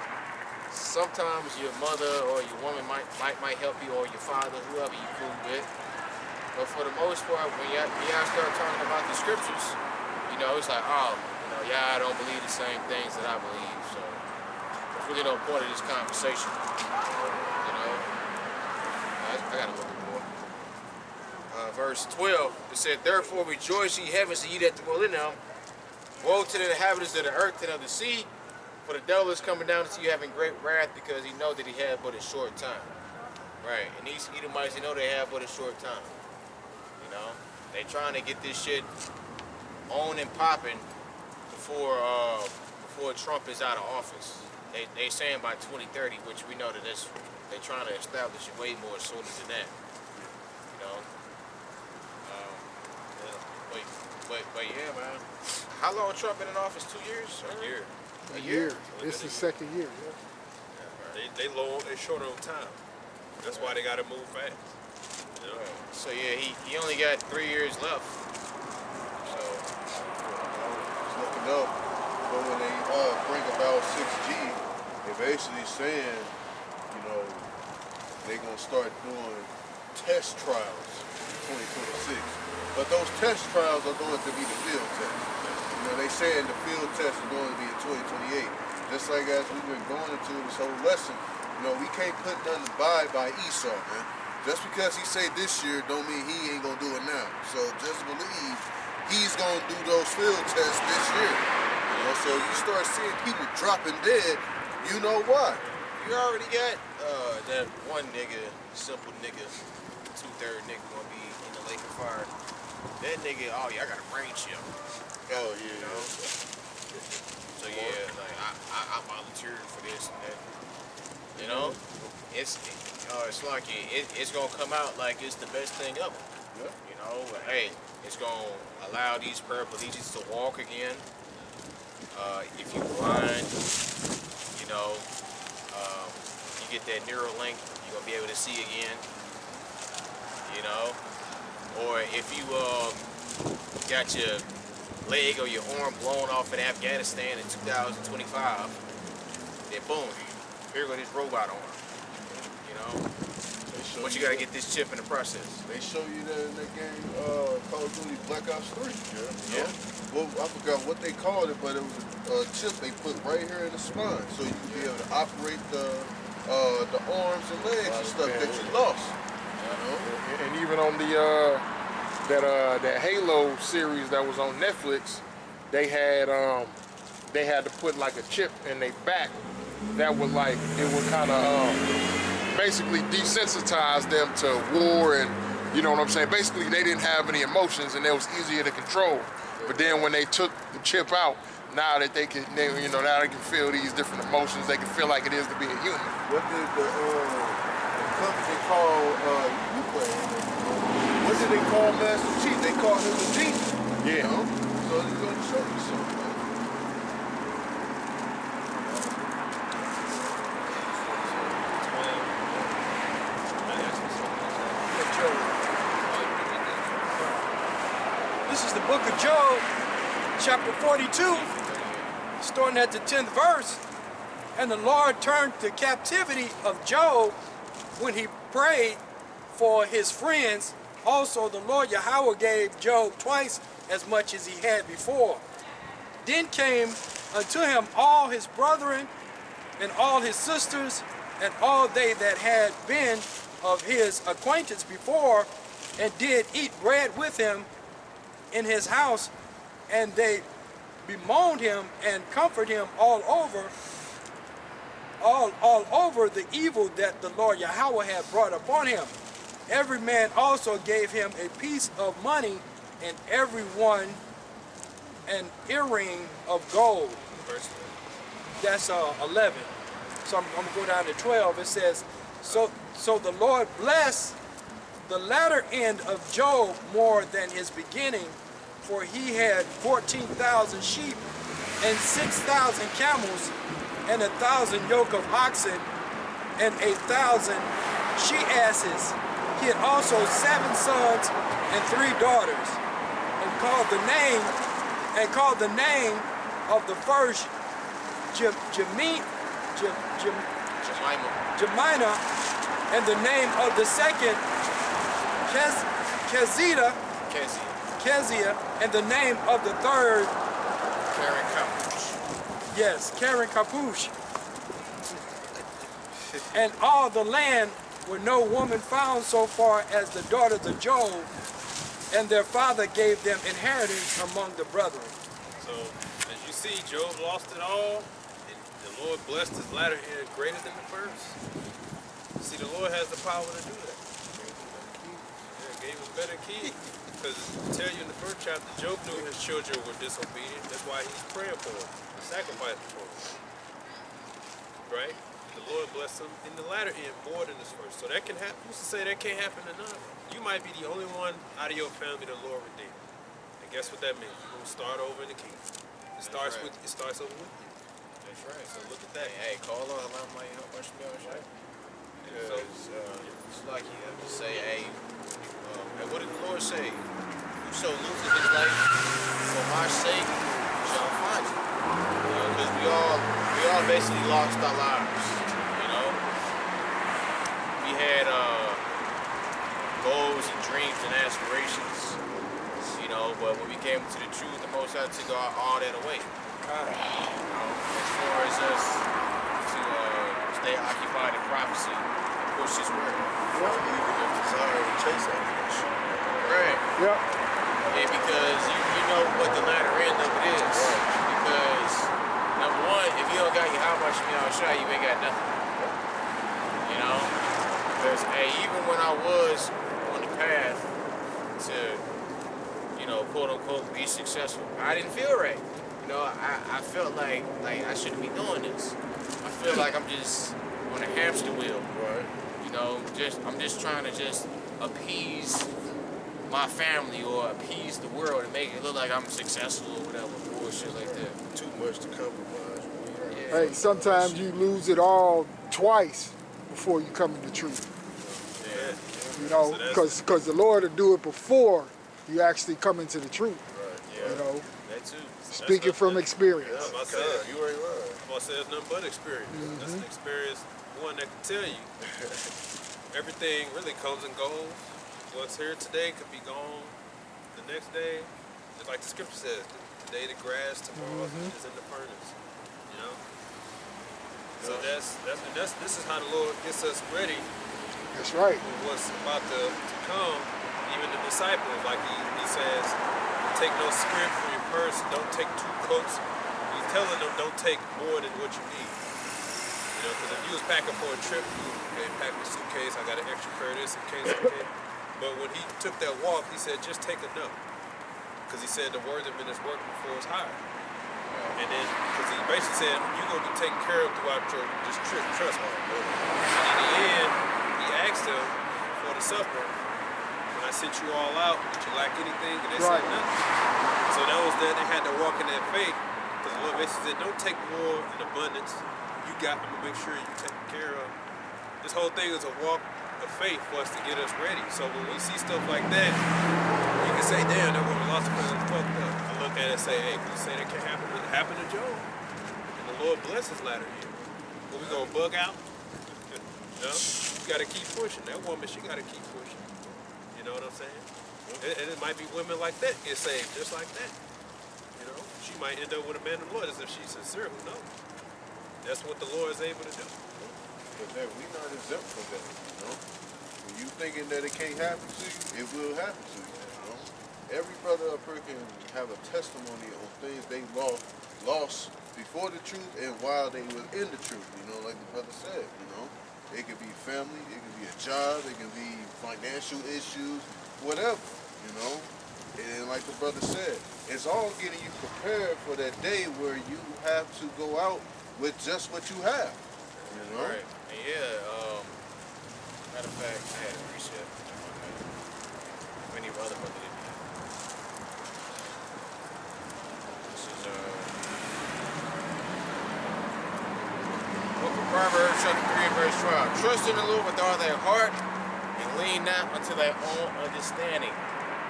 Sometimes your mother or your woman might help you, or your father, whoever you cool with. But for the most part, when y'all start talking about the scriptures, you know, it's like, oh, you know, y'all don't believe the same things that I believe, so there's really no point of this conversation. You know, I gotta look at more. Verse 12, it said, "Therefore rejoice, ye heavens, and ye that dwell in them. Woe to the inhabitants of the earth and of the sea, for the devil is coming down to you having great wrath, because he know that he had but a short time." Right, and these Edomites, they know they have but a short time. You know, they trying to get this shit on and popping before Trump is out of office. They saying by 2030, which we know that they trying to establish it way more sooner than that. You know. But yeah, man. How long Trump been in office? 2 years? A year. A year. This is second year. Yeah. They short on time. That's why they got to move fast. You know? So yeah, he only got 3 years left. So I was looking up, but when they bring about 6G, they're basically saying, you know, they're gonna start doing test trials in 2026. But those test trials are going to be the field test. You know, they saying the field test is going to be in 2028. Just like as we've been going into this whole lesson, you know, we can't put nothing by Esau, man. Just because he say this year don't mean he ain't gonna do it now. So just believe he's gonna do those field tests this year. You know, so you start seeing people dropping dead, you know why. you already got that one nigga, simple nigga, 2/3 nigga gonna be in the lake of fire. That nigga, oh yeah, I got a brain chip. Oh yeah. You know? So yeah, like I volunteered for this and that. You know? It's like it's gonna come out like it's the best thing ever. Yeah. You know, but hey, it's gonna allow these paraplegics to walk again. If you blind, you know, you get that Neuralink, you're gonna be able to see again. You know, or if you got your leg or your arm blown off in Afghanistan in 2025, then boom, here go this robot arm. You know, but you gotta get this chip in the process. They show you that in that game, Call of Duty Black Ops 3. Yeah. Well, I forgot what they called it, but it was a chip they put right here in the spine, so you can be able to operate the arms and legs and stuff that you lost. You know? And even on the that Halo series that was on Netflix, they had to put like a chip in their back that would like it would kind of basically desensitize them to war, and you know what I'm saying. Basically, they didn't have any emotions, and it was easier to control. But then when they took the chip out, now that now they can feel these different emotions. They can feel like it is to be a human. What did the company call you play? What did they call Master Chief? They called him the genius. Yeah. You know? So he's going to show you something. This is the book of Job, chapter 42, starting at the 10th verse. And the Lord turned the captivity of Job when he prayed for his friends. Also, the Lord Yahweh gave Job twice as much as he had before. Then came unto him all his brethren and all his sisters and all they that had been of his acquaintance before, and did eat bread with him in his house, and they bemoaned him and comforted him all over the evil that the Lord Yahweh had brought upon him. Every man also gave him a piece of money and every one an earring of gold. Verse That's 11. So I'm gonna go down to 12. It says, so the Lord blessed the latter end of Job more than his beginning, for he had 14,000 sheep and 6,000 camels and 1,000 yoke of oxen and 1,000 she-asses. He had also 7 sons and 3 daughters, and called the name of the first Jemima, and the name of the second Kezia, and the name of the third Karen Kapush. And all the land where no woman found so far as the daughters of Job, and their father gave them inheritance among the brethren. So, as you see, Job lost it all, and the Lord blessed his latter end greater than the first. See, the Lord has the power to do that. Yeah, gave him better key. Because I tell you in the first chapter, Job knew his children were disobedient. That's why he's praying for them, sacrificing for them. Right? The Lord blessed him in the latter end more than this first. So that can happen. Who's to say that can't happen to none of them? You might be the only one out of your family the Lord redeemed. And guess what that means? You're gonna start over in the kingdom. It starts over with you. That's right. So look at that. Hey, call on Allah, might help us be on shit. Because it's like you have to say, hey, what did the Lord say? Whoso loses his life for my sake shall find it. Because we all basically lost our lives. You know, we had goals and dreams and aspirations. You know, but when we came to the truth, the Most High took all that away. You know, as far as us to stay occupied in prophecy and push His word. Even the desire to chase after that shit. Right. Yep. And because you know what the latter end of it is. Because number one, if you don't got your how much shot, you ain't got nothing. You know? Because hey, even when I was on the path to, you know, quote unquote be successful, I didn't feel right. You know, I felt like I shouldn't be doing this. I feel like I'm just on a hamster wheel. Right. You know, I'm just trying to just appease my family or appease the world and make it look like I'm successful or whatever, bullshit like that. Too much to compromise. Yeah. Hey, sometimes you lose it all twice before you come to the truth. Yeah. You know, because the Lord will do it before you actually come into the truth. Right. Yeah. You know, That too. speaking from experience. I'm about to say, You ain't lying. I'm about to say it's nothing but experience. That's an experience, one that can tell you everything really comes and goes. What's here today could be gone the next day. Just like the scripture says, today the grass, tomorrow is in the furnace. You know? So this is how the Lord gets us ready That's right. for what's about to come. Even the disciples, like he says, take no script from your purse, don't take 2 coats. He's telling them don't take more than what you need. You know, because if you was packing for a trip, you pack a suitcase, I got an extra pair of this in case. But when he took that walk, he said, just take enough. Because he said the worthyman is working before it's hired. And then, because he basically said, you're going to be taken care of throughout this trip, trust me. And in the end, he asked them for the supper, when I sent you all out, did you lack anything? And they said nothing. So that was that, they had to walk in that faith. Because the Lord basically said, don't take more in abundance. You got, I'm going to make sure you're taken care of. This whole thing is a walk of faith for us to get us ready. So when we see stuff like that, you can say, damn, that woman lost her man, fucked up. I look at it and say, hey, you say that can happen? It happened to Job. And the Lord bless his latter year. But we gonna bug out? No? You gotta keep pushing. That woman, she gotta keep pushing. You know what I'm saying? And it might be women like that get saved just like that. You know? She might end up with a man of the Lord as if she's sincere. Who knows? That's what the Lord is able to do. But then we not exempt from that, you know? When you thinking that it can't happen to you, it will happen to you, you know? Every brother up here can have a testimony on things they lost before the truth and while they were in the truth, you know, like the brother said, you know? It could be family, it could be a job, it could be financial issues, whatever, you know? And like the brother said, it's all getting you prepared for that day where you have to go out with just what you have. You know? Right. And yeah, matter of fact, I had a precept. Many other brothers did that. This is Book of Proverbs chapter 3 and verse 12. Trust in the Lord with all thy heart and lean not unto thy own understanding.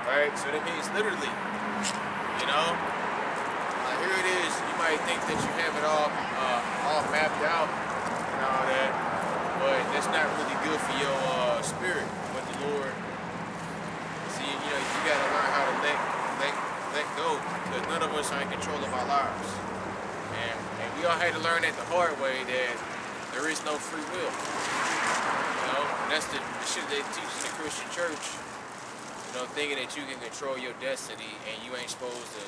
Right? So that means literally, you know, here it is. You might think that you have it all mapped out and all that, but that's not really good for your spirit. But the Lord, see, you know, you gotta learn how to let go, because none of us are in control of our lives, and we all had to learn that the hard way, that there is no free will. You know, and that's the shit they teach in the Christian church. You know, thinking that you can control your destiny and you ain't supposed to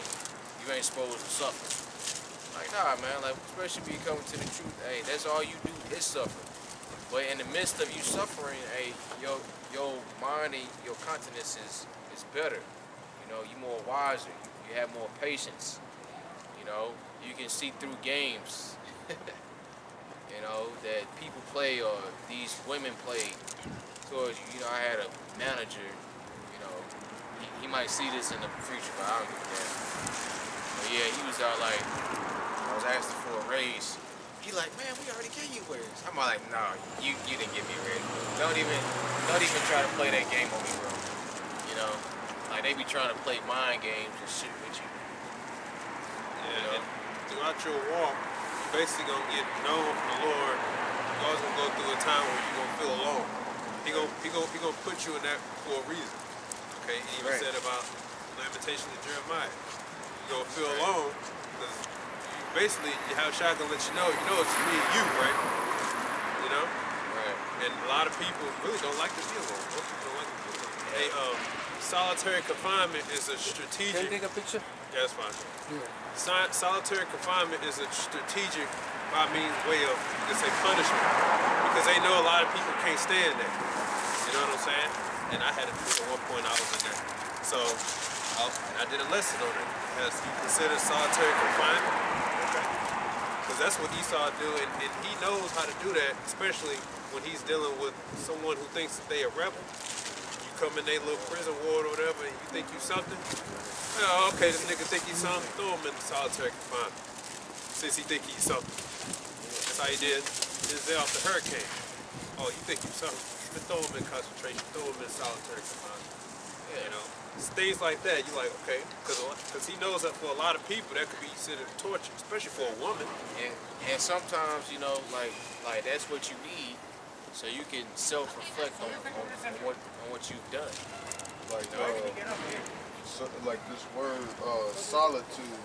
suffer. Like, nah, man. Like, especially when you come to the truth. Hey, that's all you do is suffer. But in the midst of you suffering, hey, your mind and your countenance is better. You know, you're more wiser. You have more patience. You know, you can see through games. You know, that people play or these women play. So, you know, I had a manager. He might see this in the future, but I don't give a damn. But yeah, he was out like, I was asking for a raise. He like, man, we already gave you a raise. I'm like, no, you didn't give me a raise. Don't even try to play that game on me, bro. You know, like they be trying to play mind games and shit with you. Yeah, You know? and throughout your walk, you're basically gonna get known from the Lord. You're always gonna go through a time where you're gonna feel alone. He gonna put you in that for a reason. Okay, he even said about Lamentations of Jeremiah. You're gonna feel alone because basically Yahushua gonna let you know it's me and you, right? You know? Right. And a lot of people really don't like to be alone. Most people don't like to be alone. Hey, solitary confinement is a strategic. Can you take a picture? Yeah, that's fine. Yeah. Solitary confinement is a strategic, by means way of, you could say, punishment, because they know a lot of people can't stand that. You know what I'm saying? And I had to do it at one point. I was in there, so I did a lesson on it. Has he considered solitary confinement? Okay. Because that's what Esau do, and he knows how to do that, especially when he's dealing with someone who thinks that they a rebel. You come in their little prison ward or whatever, and you think you something. Oh, okay, this nigga think he's something. Throw him in solitary confinement. Since he think he's something. That's how he did Denzel off the hurricane. Oh, you think you something? Throw him in concentration, throw him in solitary confinement. Yeah. You know, it's things like that. You're like, okay, because he knows that for a lot of people that could be considered torture, especially for a woman. And sometimes, you know, like that's what you need, so you can self-reflect on what you've done. Like, like this word, solitude.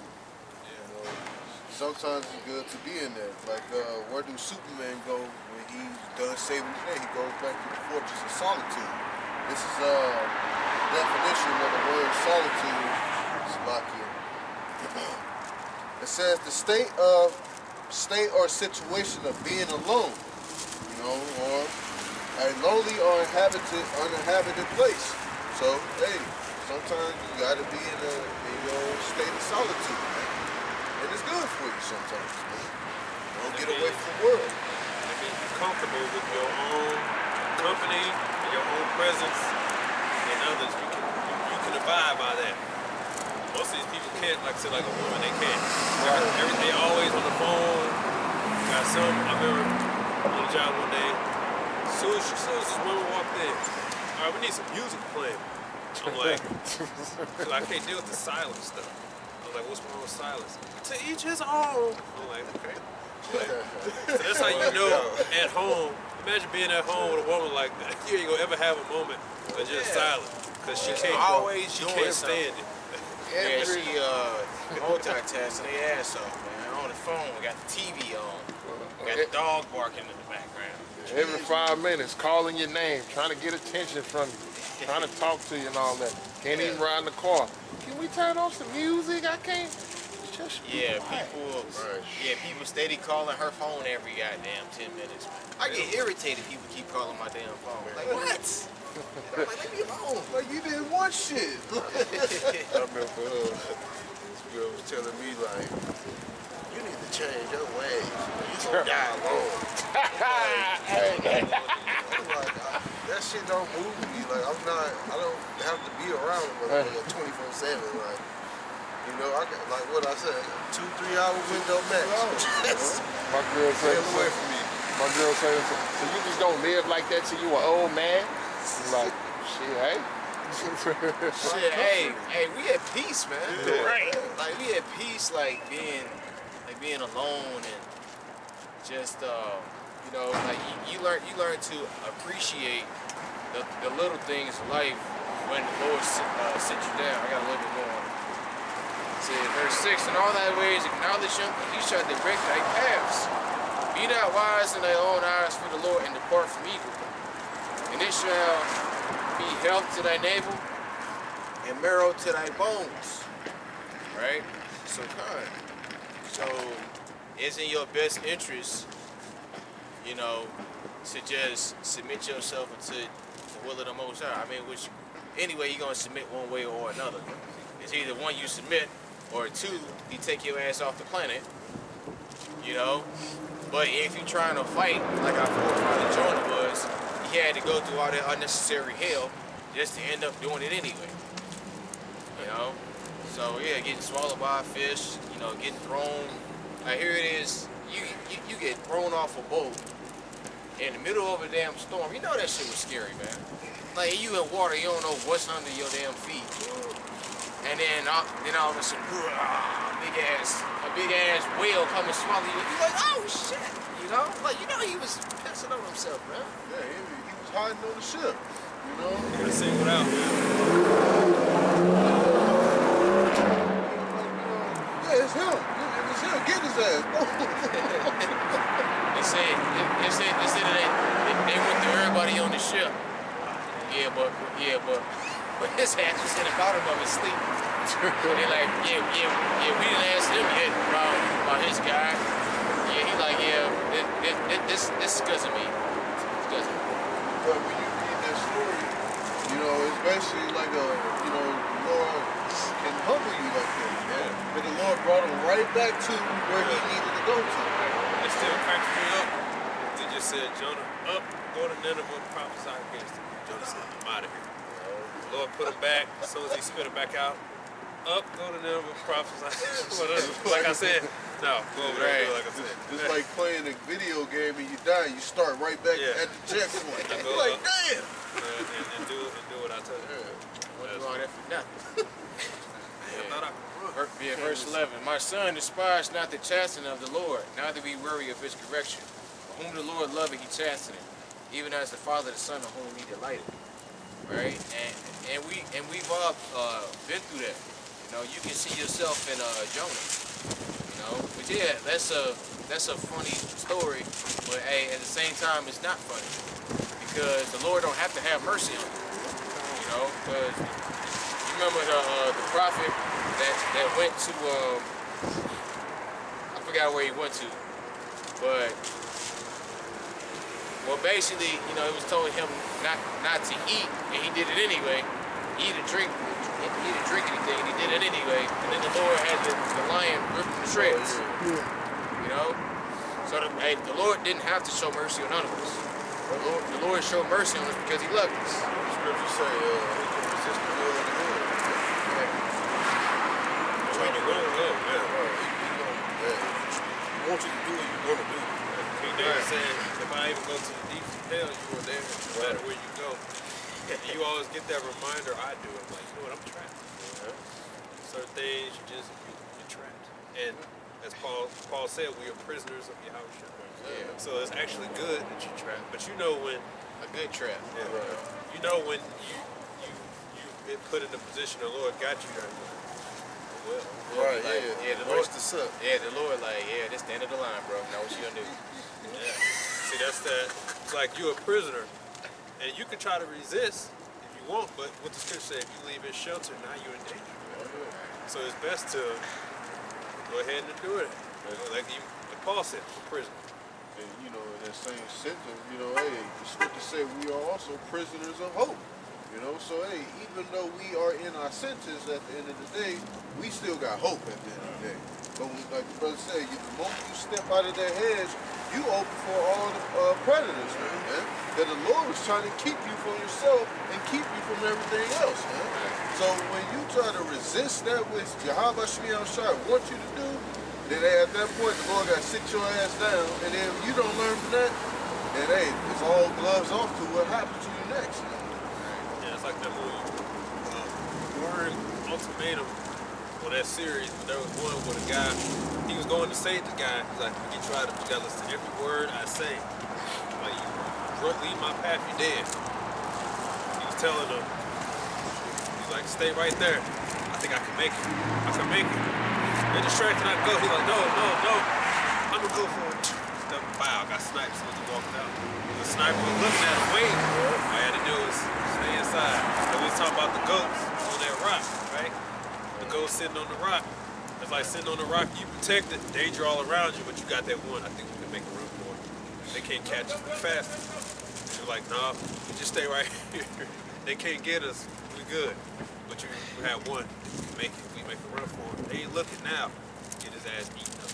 You know, sometimes it's good to be in there. Like, where do Superman go when he's done saving the day? He goes back to the fortress of solitude. This is a definition of the word solitude. Slovakia. It says the state or situation of being alone, you know, or a lonely or uninhabited place. So, hey, sometimes you gotta be in your state of solitude, man. And it's good for you sometimes, man. Don't get away from the world. It means you're comfortable with your own company, your own presence, and others. You can abide by that. Most of these people can't, like I said, like a woman, they can't. They always on the phone. Got some, I remember on the job one day, as soon as this woman walked in, all right, we need some music playing. I'm like, I can't deal with the silence stuff. I was like, what's wrong with silence? To each his own. I'm like, okay. So that's how you know at home. Imagine being at home with a woman like that. You ain't gonna ever have a moment of just silence. Because she can't stand it. Yeah, she multitasking their ass off, man. On the phone, we got the TV on. We got the dog barking in the background. Every 5 minutes, calling your name, trying to get attention from you, trying to talk to you and all that. Can't even ride in the car. Can we turn on some music? I can't. Just people steady calling her phone every goddamn 10 minutes, man. I get irritated people keep calling my damn phone. Like, what? I'm like, leave me alone. Like, you didn't want shit. I remember this girl was telling me, like, you need to change your ways. You gonna die alone. I'm like, that shit don't move me. Like, I don't have to be around them 24/7. Like, you know, I got, like what I said, 2-3 hour window max. My girl said, away from me. my girl said, so you just don't live like that till you an old man? I'm like, shit, hey. Shit, hey, we at peace, man. Yeah. Right. Like we at peace, like being alone and just you know, like you learn to appreciate the little things of life when the Lord sits you down. I got a little bit more. It says, verse 6, in all thy ways acknowledge him, and he shall direct thy paths. Be not wise in thy own eyes for the Lord, and depart from evil. And it shall be health to thy navel, and marrow to thy bones. Right? So it's in your best interest, you know, to just submit yourself into the will of the Most High. I mean, which anyway, you're gonna submit one way or another. It's either one, you submit, or two, he take your ass off the planet. You know? But if you're trying to fight, like our forefather Jonah was, he had to go through all that unnecessary hell just to end up doing it anyway. You know? So yeah, getting swallowed by a fish, you know, getting thrown. Like here it is, you get thrown off a boat in the middle of a damn storm. You know that shit was scary, man. Like you in water, you don't know what's under your damn feet. And then all of a sudden, a big ass whale come and swallow you. You're like, oh shit, you know? Like you know he was pissing on himself, man. Yeah, he was hiding on the ship, you know? Gotta sing it out, man. Yeah, it's him. It's him. Get his ass. They said that they went through everybody on the ship. Yeah, but his ass was in the bottom of his sleep. And they like, yeah, we didn't ask him yet about his guy. Yeah, he like, yeah, this is because of me. It's because of me. But when you read that story, you know, it's basically like the Lord can humble you like that. Yeah. But the Lord brought him right back to where he needed to go to. It still cracks me up. They just said, Jonah, up, go to Nineveh, prophesy against him. Jonah said, I'm out of here. The Lord put him back. As soon as he spit him back out, up, go to Nineveh, prophesy. Like I said, no, go over there, like I said. It's like playing a video game and you die, you start right back at the checkpoint. You're like, damn! And do what I tell you. What's wrong there for nothing? Yeah, verse 11. My son, despise not the chastening of the Lord, neither be weary of his correction. For whom the Lord loveth, he chasteneth, even as the father the son of whom he delighteth. Right? And we've all been through that. You know, you can see yourself in Jonah. You know, but yeah, that's a funny story. But hey, at the same time, it's not funny because the Lord don't have to have mercy on you. You know, because you remember the prophet that went to I forgot where he went to, but well, basically, you know, it was told him not to eat, and he did it anyway. Eat or drink anything, and he did it anyway. And then the Lord had the lion rip him to shreds. You know, so the Lord didn't have to show mercy on none of us. The Lord showed mercy on us because He loved us. The scriptures say, "Who can resist the will of the Lord?" When you're going to go, He wants you to do what you're going to do. King David said, if I even go to the deep hell, you are there, no matter where you go. And you always get that reminder, I do. I'm like, you know what, I'm trapped. Certain things, you're trapped. And as Paul said, we are prisoners of Yahushua. Yeah. So it's actually good that you're trapped. But you know when A good trap. Yeah. Right. You know when you've been put in the position the Lord got you there. Well, Right, Like, yeah. the Lord, This up. yeah, the Lord, like, yeah, this the end of the line, bro. Now what you gonna do? yeah. See, that's that. It's like you're a prisoner, and you can try to resist if you want, but what the scripture says, if you leave his shelter, now you're in danger. So it's best to go ahead and do it. You know, like Paul said, a prisoner. And you know, in that same sentence, you know, hey, the scripture said we are also prisoners of hope. You know, so hey, even though we are in our sentence at the end of the day, we still got hope at the end of the day. But like the brother said, the moment you step out of that hedge, you open for all the predators, man. That the Lord was trying to keep you from yourself and keep you from everything else, man. So when you try to resist that which Yahweh Shemiah Shai wants you to do, then at that point the Lord got to sit your ass down, and then if you don't learn from that, then hey, it's all gloves off to what happens to you next. Yeah, it's like that movie, Word Ultimatum, or that series, but there was one with a guy, he was going to save the guy. He's like, you try to, you gotta listen to every word I say. Like, you leave my path, you're dead. He was telling him, he's like, stay right there. I think I can make it. I can make it. They're distracted, I go. He's like, no. I'm gonna go for it. Step wow, got sniped as soon as he walked out. The sniper was looking at him, waiting. All I had to do was stay inside. So we was talking about the goats on that rock, right? The goats sitting on the rock. It's like sitting on the rock, you protected, danger all around you, but you got that one. I think we can make a run for it. They can't catch us fast. You're like, nah, you just stay right here. They can't get us, we good. But you have one, we make a run for it. They ain't looking now, get his ass eaten up.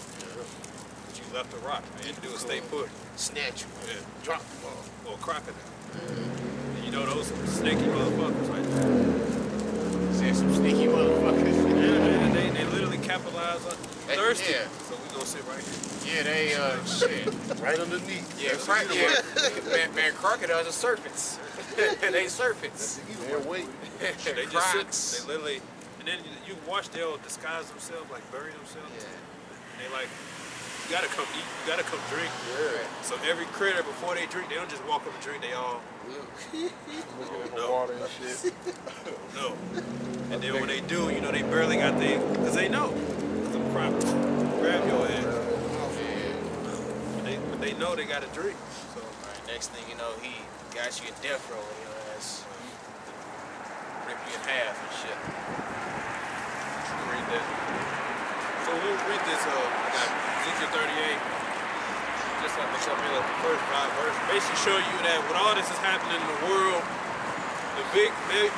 But you left the rock, man. Do a stay put. Snatch you. Yeah. Drop the ball. Or a crocodile. And you know those snaky motherfuckers right there. Say some sneaky motherfuckers. Yeah, they literally capitalize on thirsty. Yeah. So we gonna sit right here. Yeah, they shit. Right underneath. Yeah, man, crocodiles are serpents. They serpents. Man, wait. They just sit, they literally, and then you watch they'll disguise themselves, like bury themselves. Yeah. And they like, you gotta come eat, you gotta come drink. Yeah. So every critter, before they drink, they don't just walk up and drink, they all, Looking at the no. water and shit. no. And then when they do, you know, they barely got because they know. Because I'm crying, grab your ass. But they know they gotta drink. So, Right, next thing you know, he got you in death row and your ass rip you in half and shit. read that. So we'll read this, I got Ezekiel 38. Just like to come in like the first 5 verses. Basically show you that when all this is happening in the world, the big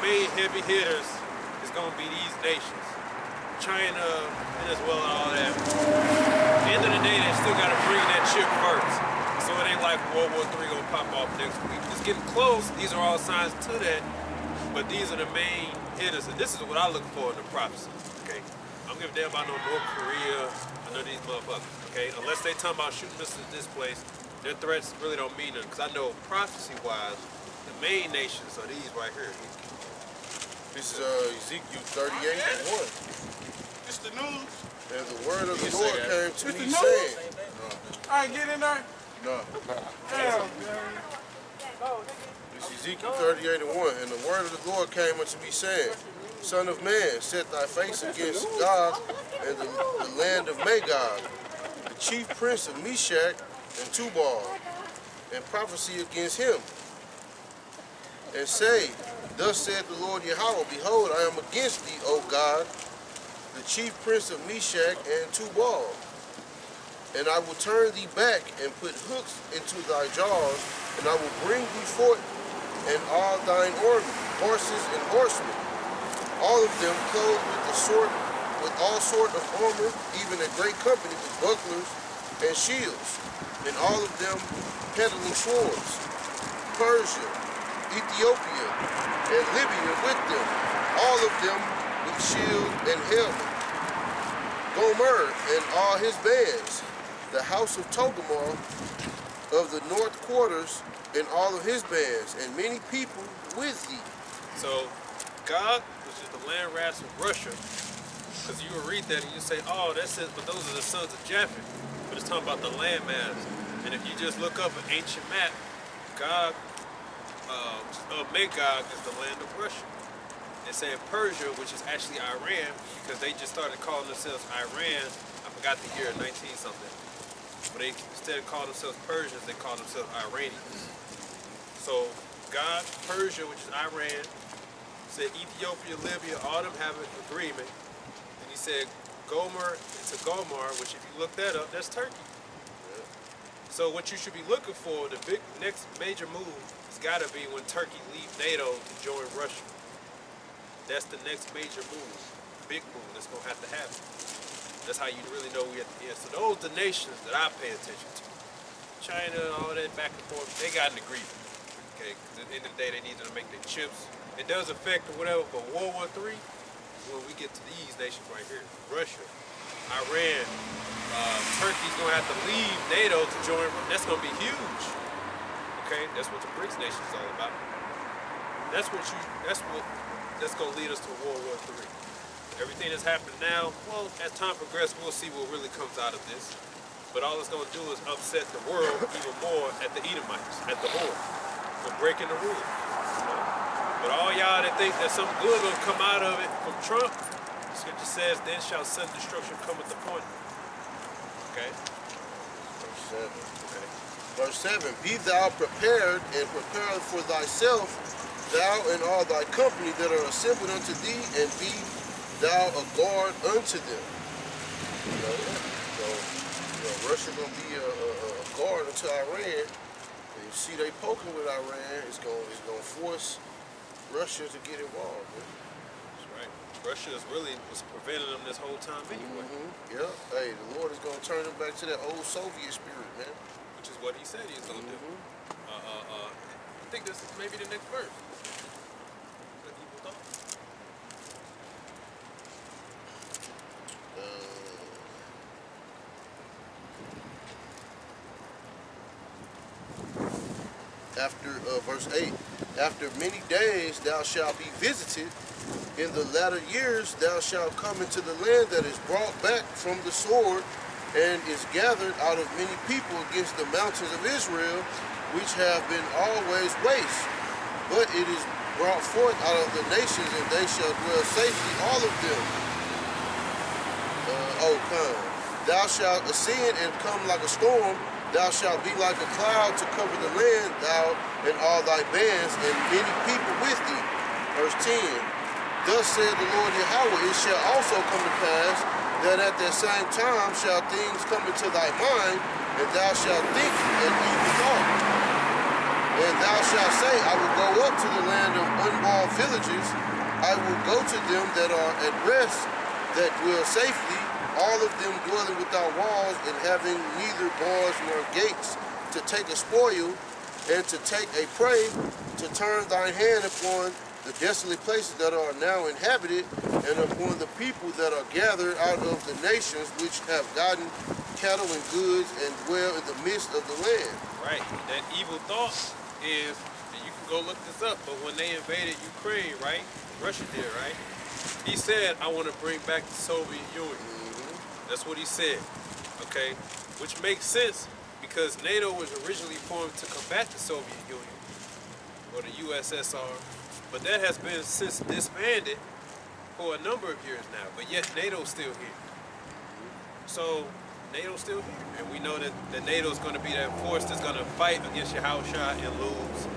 main heavy hitters is gonna be these nations. China, Venezuela, all that. At the end of the day, they still gotta bring that shit first. So it ain't like World War III gonna pop off next week. It's getting close. These are all signs to that. But these are the main hitters. And this is what I look for in the prophecy. Okay? I don't give a damn about no North Korea, none of these motherfuckers. Okay? Unless they talking about shooting missiles at this place, their threats really don't mean nothing. Because I know prophecy-wise, the main nations are these right here. This is Ezekiel 38 and 1. It's the news. And the word of the You Lord say came that. to It's me the saying, I ain't get in there. no. Damn. This is Ezekiel 38 and 1. And the word of the Lord came unto me saying, Son of man, set thy face against Gog and the land of Magog, the chief prince of Meshach and Tubal, and prophesy against him. And say, Thus saith the Lord Yahweh, Behold, I am against thee, O God, the chief prince of Meshach and Tubal. And I will turn thee back and put hooks into thy jaws, and I will bring thee forth and all thine horses and horsemen, all of them clothed with all sort of armor, even a great company with bucklers and shields, and all of them peddling swords. Persia, Ethiopia, and Libya with them, all of them with shield and helmet. Gomer and all his bands, the house of Togarmah of the north quarters and all of his bands, and many people with thee. So, Gog, which is the land rats of Russia, because you will read that and you say, oh, that's it, but those are the sons of Japheth. But it's talking about the land mass. And if you just look up an ancient map, Gog, Magog is the land of Russia. They say Persia, which is actually Iran, because they just started calling themselves Iran. I forgot the year, 19-something. But they, instead of calling themselves Persians, they call themselves Iranians. So God, Persia, which is Iran, said Ethiopia, Libya, all them have an agreement. And he said Gomer, it's a Gomar, which if you look that up, that's Turkey. So what you should be looking for, the big next major move, has got to be when Turkey leaves NATO to join Russia. That's the next major move, big move that's gonna have to happen. That's how you really know we're at the end. So those are the nations that I pay attention to. China, all that back and forth, they got an agreement. Okay, because at the end of the day, they need to make their chips. It does affect or whatever, but World War III, when we get to these nations right here, Russia, Iran, Turkey's gonna have to leave NATO to join. That's gonna be huge. Okay, that's what the BRICS nation is all about. That's gonna lead us to World War III. Everything that's happening now, well, as time progresses, we'll see what really comes out of this. But all it's gonna do is upset the world even more at the Edomites, at the war, for breaking the rules. You know? But all y'all that think that something good gonna come out of it from Trump, the scripture says, then shall sudden destruction come at the point. Okay? Verse 7. Okay. Verse 7, be thou prepared and prepare for thyself, thou and all thy company that are assembled unto thee, and be thou a guard unto them. You know, so, Russia gonna be a guard unto Iran. And you see they poking with Iran, it's gonna force Russia to get involved. Man. That's right. Russia was preventing them this whole time anyway. Yeah. Hey, the Lord is gonna turn them back to that old Soviet spirit, man. Which is what he said he was gonna do. I think this is maybe the next verse. The evil thought. After verse 8, after many days thou shalt be visited, in the latter years thou shalt come into the land that is brought back from the sword, and is gathered out of many people against the mountains of Israel, which have been always waste. But it is brought forth out of the nations, and they shall dwell safely, all of them. Thou shalt ascend and come like a storm, thou shalt be like a cloud to cover the land, thou and all thy bands, and many people with thee. Verse 10, thus said the Lord Yahweh, it shall also come to pass, that at the same time shall things come into thy mind, and thou shalt think an evil thought. And thou shalt say, I will go up to the land of unwalled villages, I will go to them that are at rest, that dwell safely, all of them dwelling without walls, and having neither bars nor gates, to take a spoil, and to take a prey, to turn thine hand upon the desolate places that are now inhabited, and upon the people that are gathered out of the nations which have gotten cattle and goods, and dwell in the midst of the land. Right. That evil thought is, and you can go look this up, but when they invaded Ukraine, right? Russia did, right? He said, I want to bring back the Soviet Union. That's what he said, okay? Which makes sense because NATO was originally formed to combat the Soviet Union, or the USSR, but that has been since disbanded for a number of years now, but yet NATO's still here. So NATO's still here, and we know that NATO is going to be that force that's going to fight against Yahushua and lose.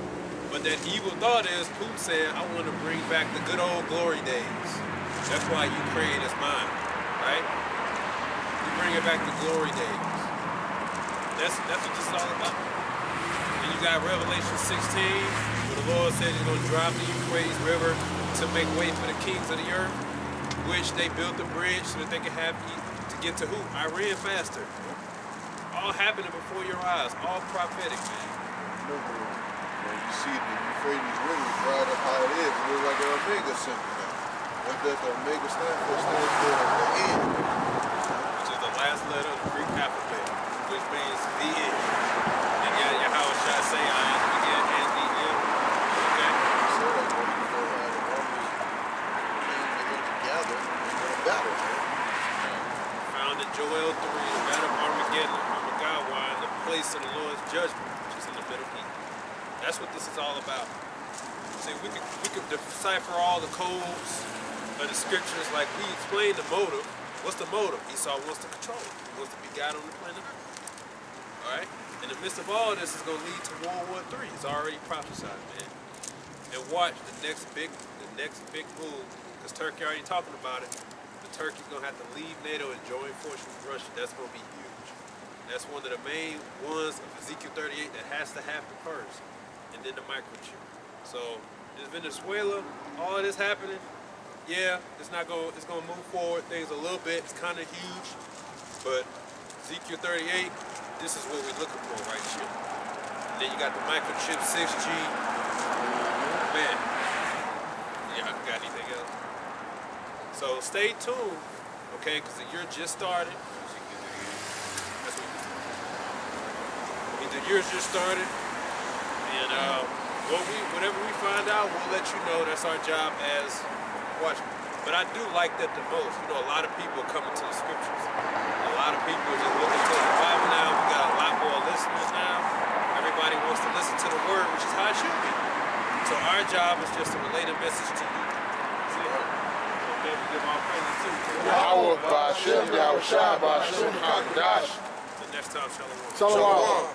But that evil thought is, Putin saying, I want to bring back the good old glory days. That's why Ukraine is mine, right? Bringing back the glory days. That's what this is all about. And you got Revelation 16, where the Lord said he's going to drop the Euphrates River to make way for the kings of the earth, which they built the bridge so that they could have to get to who? Iran faster. All happening before your eyes. All prophetic, man. When you see the Euphrates River dried up how it is, it looks like an Omega symbol now. What does the Omega stand for? Stands for the end. Last letter of the Greek alphabet, which means the end. And Yahushua say, I am the beginning and the end. Okay? So like when you go out of armies, things that together, it's going to battle, man. Found in Joel 3, the battle of Armageddon, Armageddon, the place of the Lord's judgment, which is in the Middle East. That's what this is all about. See, we could decipher all the codes of the scriptures, like we explained the motive. What's the motive? Esau wants to control. He wants to be God on the planet Earth. All right? In the midst of all this is going to lead to World War III. It's already prophesied, man. And watch the next big move, because Turkey already talking about it. The Turkey's going to have to leave NATO and join forces with Russia. That's going to be huge. That's one of the main ones of Ezekiel 38 that has to happen first, and then the microchip. So this Venezuela, all of this happening, yeah, it's gonna move forward things a little bit. It's kind of huge, but Ezekiel 38, this is what we're looking for right here. And then you got the microchip 6G. Man, yeah, got anything else? So stay tuned, okay? Because the year just started. That's what the year's just started, and whatever we find out, we'll let you know. That's our job as watchers. But I do like that the most. You know, a lot of people are coming to the scriptures. A lot of people are just looking to the Bible now. We got a lot more listeners now. Everybody wants to listen to the word, which is how it should be. So our job is just to relay the message to you. See? Okay, we give our praises too. Yahweh Ba'Shem, Yahweh Shai Ba'Shem, Hakadash. The next time, Shalom. Shalom.